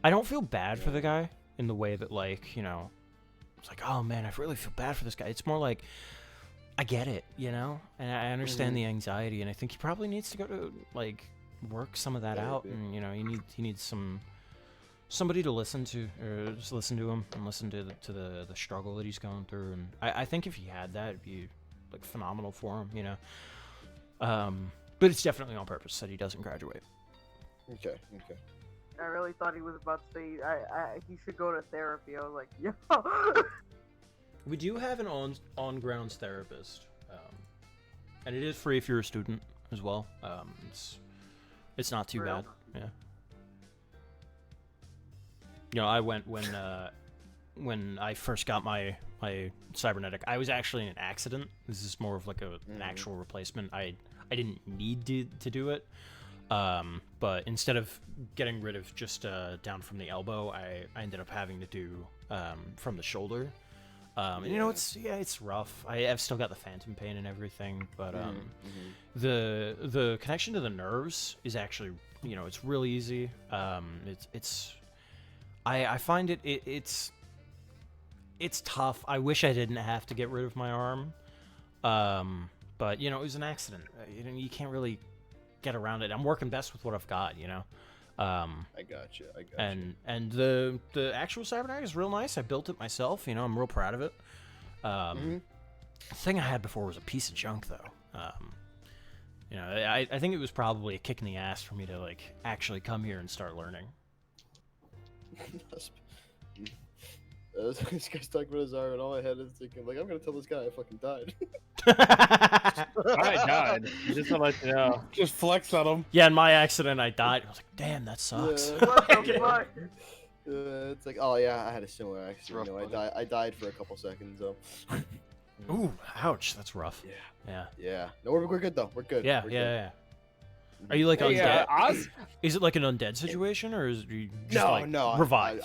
don't feel bad for the guy in the way that, like, you know, it's like, oh man, I really feel bad for this guy. It's more like, I get it, you know, and I understand the anxiety, and I think he probably needs to go to like work some of that out, and you know, he needs somebody to listen to, or just listen to him and listen to the struggle that he's going through. And I think if he had that, it'd be like phenomenal for him, you know. But it's definitely on purpose that he doesn't graduate. Okay. I really thought he was about to say he should go to therapy. I was like, yo. We do have an on-grounds therapist, and it is free if you're a student as well. It's not too bad. Yeah. You know, I went when I first got my cybernetic. I was actually in an accident. This is more of like an actual replacement. I didn't need to do it, but instead of getting rid of just down from the elbow, I ended up having to do from the shoulder. And you know, it's rough. I've still got the phantom pain and everything, but the connection to the nerves is actually, you know, it's really easy. I find it's tough. I wish I didn't have to get rid of my arm, but you know, it was an accident. You can't really get around it. I'm working best with what I've got, you know. I got you. And the actual cybernetic is real nice. I built it myself. You know, I'm real proud of it. The thing I had before was a piece of junk, though. You know, I think it was probably a kick in the ass for me to like actually come here and start learning. This guy's talking about his arm, and all I had is thinking, like, I'm gonna tell this guy I fucking died. I died. Just to let you know. Just flex on him. Yeah, in my accident, I died. I was like, damn, that sucks. What the fuck? It's like, oh yeah, I had a similar accident. You know, I died for a couple seconds. Ooh, ouch, that's rough. Yeah. No, we're good though. We're good. Yeah. Are you like undead? Is it like an undead situation, or is you just no, revived?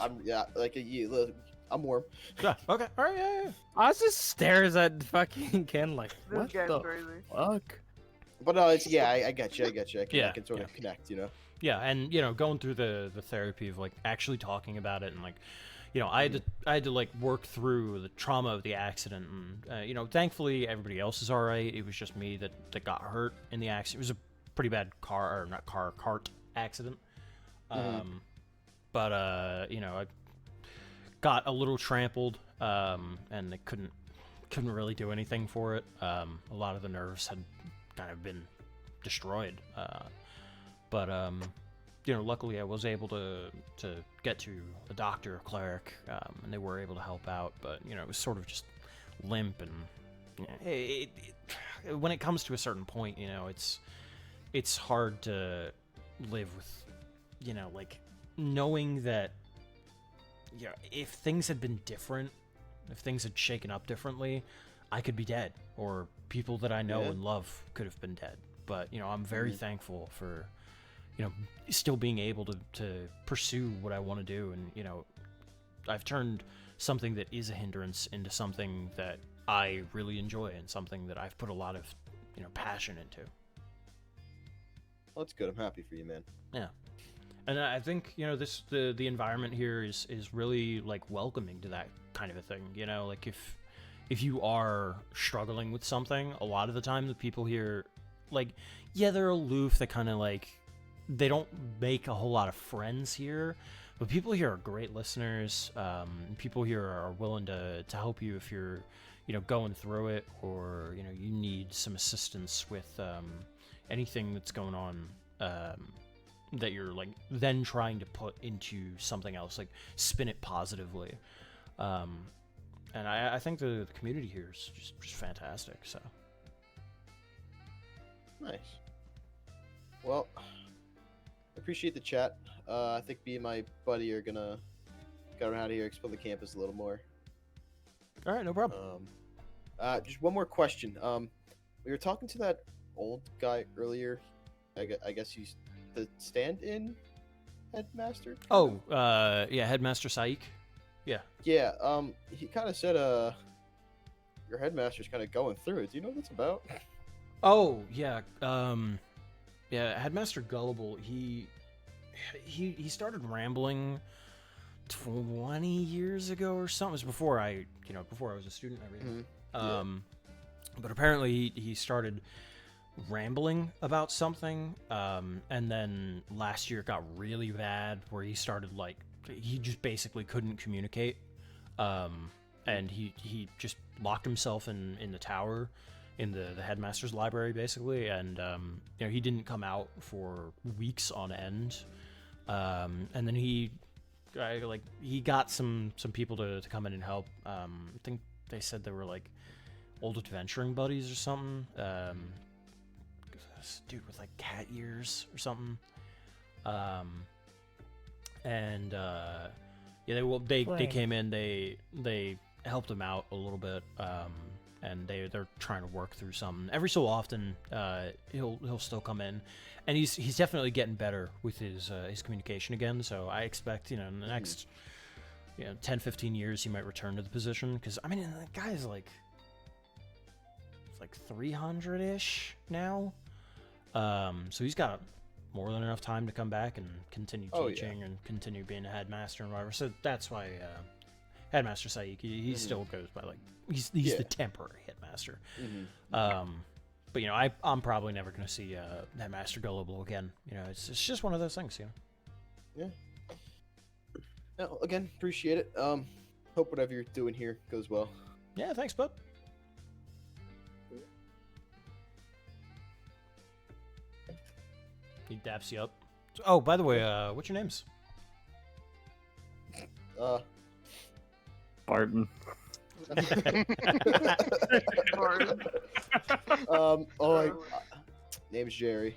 I'm warm. Yeah. Okay. All right. Yeah. Oz just stares at fucking Ken like, what This guy's the crazy. fuck? But no, it's I get you. I can sort of connect, you know. Yeah, and you know, going through the therapy of like actually talking about it, and like, you know, I had to like work through the trauma of the accident, and you know, thankfully everybody else is all right. It was just me that got hurt in the accident. It was a pretty bad cart accident. But you know, I got a little trampled, and they couldn't really do anything for it. A lot of the nerves had kind of been destroyed. But you know, luckily I was able to get to a doctor, a cleric, and they were able to help out. But you know, it was sort of just limp, and when it comes to a certain point, you know, it's hard to live with, you know, like knowing that, you know, if things had been different, if things had shaken up differently, I could be dead, or people that I know and love could have been dead. But you know, I'm very thankful for, you know, still being able to pursue what I want to do. And you know, I've turned something that is a hindrance into something that I really enjoy, and something that I've put a lot of, you know, passion into. Well, that's good. I'm happy for you, man. Yeah. And I think, you know, the environment here is really like welcoming to that kind of a thing. You know, like if you are struggling with something, a lot of the time the people here like, yeah, they're aloof. They kind of like, they don't make a whole lot of friends here, but people here are great listeners. People here are willing to help you if you're, you know, going through it, or, you know, you need some assistance with anything that's going on that you're like then trying to put into something else, like spin it positively. And I think the community here is just fantastic. So nice. Well, I appreciate the chat. I think me and my buddy are gonna go around here, explore the campus a little more. All right, no problem. Just one more question. We were talking to that old guy earlier. I guess he's the stand-in headmaster. Oh, yeah, Headmaster Saik. Yeah. Yeah. He kind of said, your headmaster's kind of going through it. Do you know what that's about? Oh, yeah. Yeah, Headmaster Gullible, he started rambling 20 years ago or something. It was before I was a student and everything. Mm-hmm. But apparently he started rambling about something, and then last year it got really bad where he started, like, he just basically couldn't communicate, and he just locked himself in the tower, in the headmaster's library, basically, and you know, he didn't come out for weeks on end, and then he got some people to come in and help. I think they said they were like old adventuring buddies or something. This dude with like cat ears or something. And yeah, they came in, they helped him out a little bit, and they're trying to work through something. Every so often, he'll still come in, and he's definitely getting better with his communication again. So I expect, you know, in the next 10-15 years he might return to the position, because I mean, the guy's like 300-ish now, so he's got more than enough time to come back and continue teaching and continue being a headmaster and whatever. So that's why Headmaster Saik, he still goes by, like, he's the temporary headmaster. But you know, I'm probably never going to see Headmaster Gullible again. You know, it's just one of those things, you know. Yeah. No, again, appreciate it. Hope whatever you're doing here goes well. Yeah, thanks, bud. He daps you up. Oh, by the way, what's your names? Barton. Name's Jerry.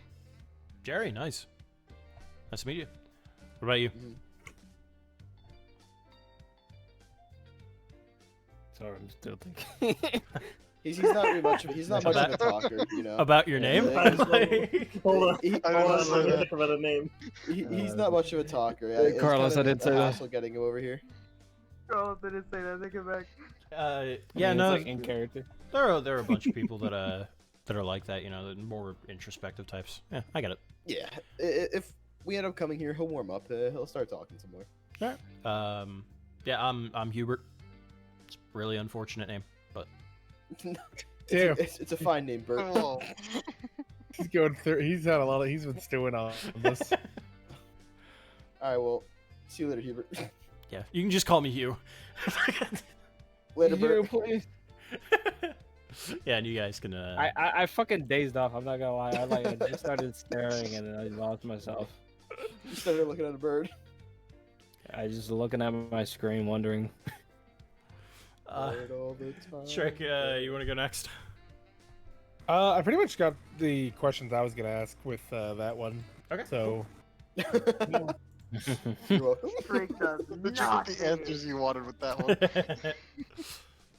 Jerry, nice. Nice to meet you. What about you? Sorry, I'm still thinking. He's not really much. He's not much of a talker, you know. About your name? Hold on. About a name. He's not much of a talker. Hey, Carlos, I didn't say that. Hassle getting him over here. Carlos didn't say that. Take it back. Yeah, no. Like in character. There are a bunch of people that are like that, you know, the more introspective types. Yeah, I get it. Yeah, if we end up coming here, he'll warm up. He'll start talking some more. All right. Yeah, I'm Hubert. It's a really unfortunate name, but. It's a fine name, Bert. Oh. He's going through. He's had a lot of. He's been stewing on this. All right. Well, see you later, Hubert. Yeah, you can just call me Hugh. Later, Hugh, Bert. please. Yeah, and you guys can. I fucking dazed off. I'm not gonna lie. I just started staring and then I lost myself. You started looking at a bird. I just looking at my screen, wondering. All the time. Shrek, you want to go next? I pretty much got the questions I was gonna ask with that one. Okay. So. You're welcome. The answers you wanted with that one.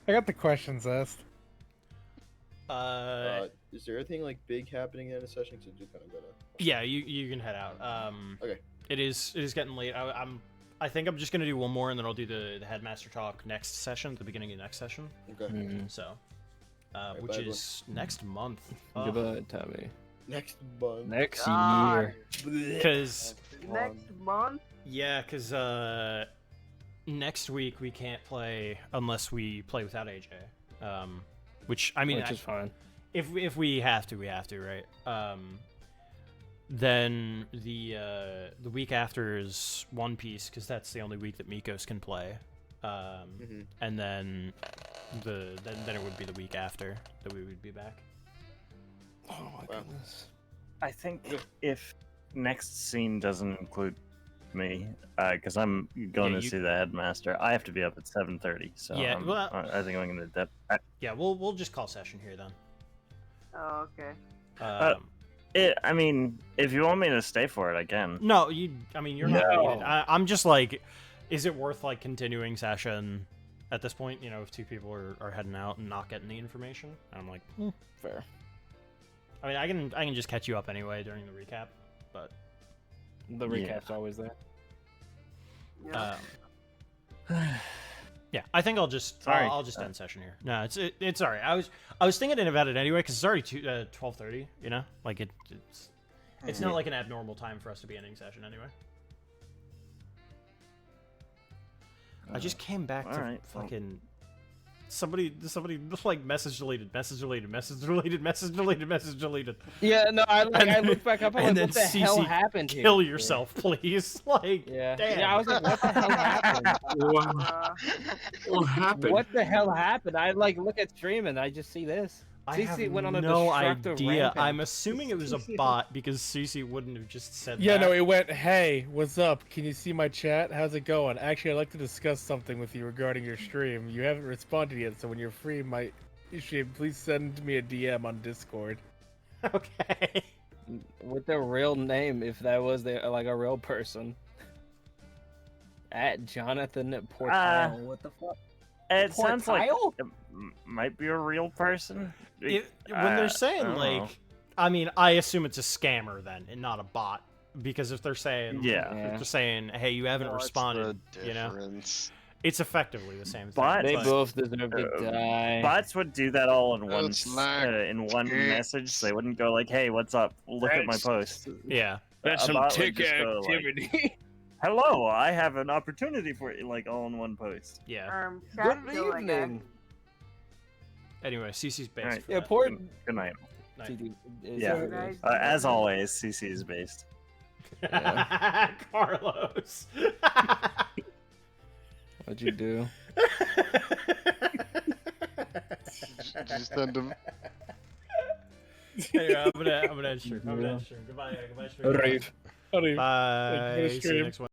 I got the questions asked. Is there anything like big happening in a session? Cause you kind of gotta. Yeah, you can head out. Okay. It is getting late. I think I'm just gonna do one more, and then I'll do the headmaster talk next session, at the beginning of next session. Okay. So, which is next month. Goodbye, Tommy. Next month. Next year. Because next month. Yeah, because next week we can't play unless we play without AJ. Which I mean, Which is fine. if we have to, we have to, right? Then the week after is One Piece, because that's the only week that Mikos can play. And then then it would be the week after that we would be back. Oh my goodness. I think if next scene doesn't include me, because I'm going to see the headmaster, I have to be up at 7:30. So Yeah, well, I think I'm going to. Yeah, we'll just call session here then. Oh, okay. I mean, if you want me to stay for it, I can. No, I mean, you're not No. needed. I'm just like, is it worth like continuing session at this point? You know, if two people are heading out and not getting the information, I'm like, fair. I mean, I can just catch you up anyway during the recap, but the recap's always there. Yeah, I think I'll just end session here. No, it's alright. I was thinking about it anyway because it's already 12:30. You know, like it's not like an abnormal time for us to be ending session anyway. I just came back to fucking somebody like message deleted. Yeah, no, I looked back up. I'm like, what the hell CC, happened here? Kill yourself, please. Like, yeah, damn. yeah. I was like, what the hell happened? What happened? What the hell happened? I like look at stream and I just see this. I CC have went on a no destructive idea. rampage. I'm assuming it was a bot because Cece wouldn't have just said Yeah, that. no, it went, hey, what's up? Can you see my chat? How's it going? Actually, I'd like to discuss something with you regarding your stream. You haven't responded yet, so when you're free, please send me a DM on Discord. Okay. With their real name, if that was like a real person. At Jonathan Portile. What the fuck? It sounds like Portile? it might be a real person. When they're saying I don't know. I mean, I assume it's a scammer then, and not a bot. Because if they're saying, if they're saying, hey, you haven't What's responded, the you know, difference? it's effectively the same thing. Bots, They both deserve to die. Bots would do that all in one It's like message. They wouldn't go like, "Hey, what's up? Look at my post." Yeah, that's A some bot would tick just go, like, activity. Hello, I have an opportunity for you, like all in one post. Yeah. Chat Good kill, I guess. evening. Anyway, CC's based. Alright. for Yeah, that. poor. Good night. Night. CD is Yeah. what it is. As always, CC is based. Carlos. What'd you do? Just end him. Anyway, I'm gonna end stream. Goodbye, stream. Rave. Bye. See you next one.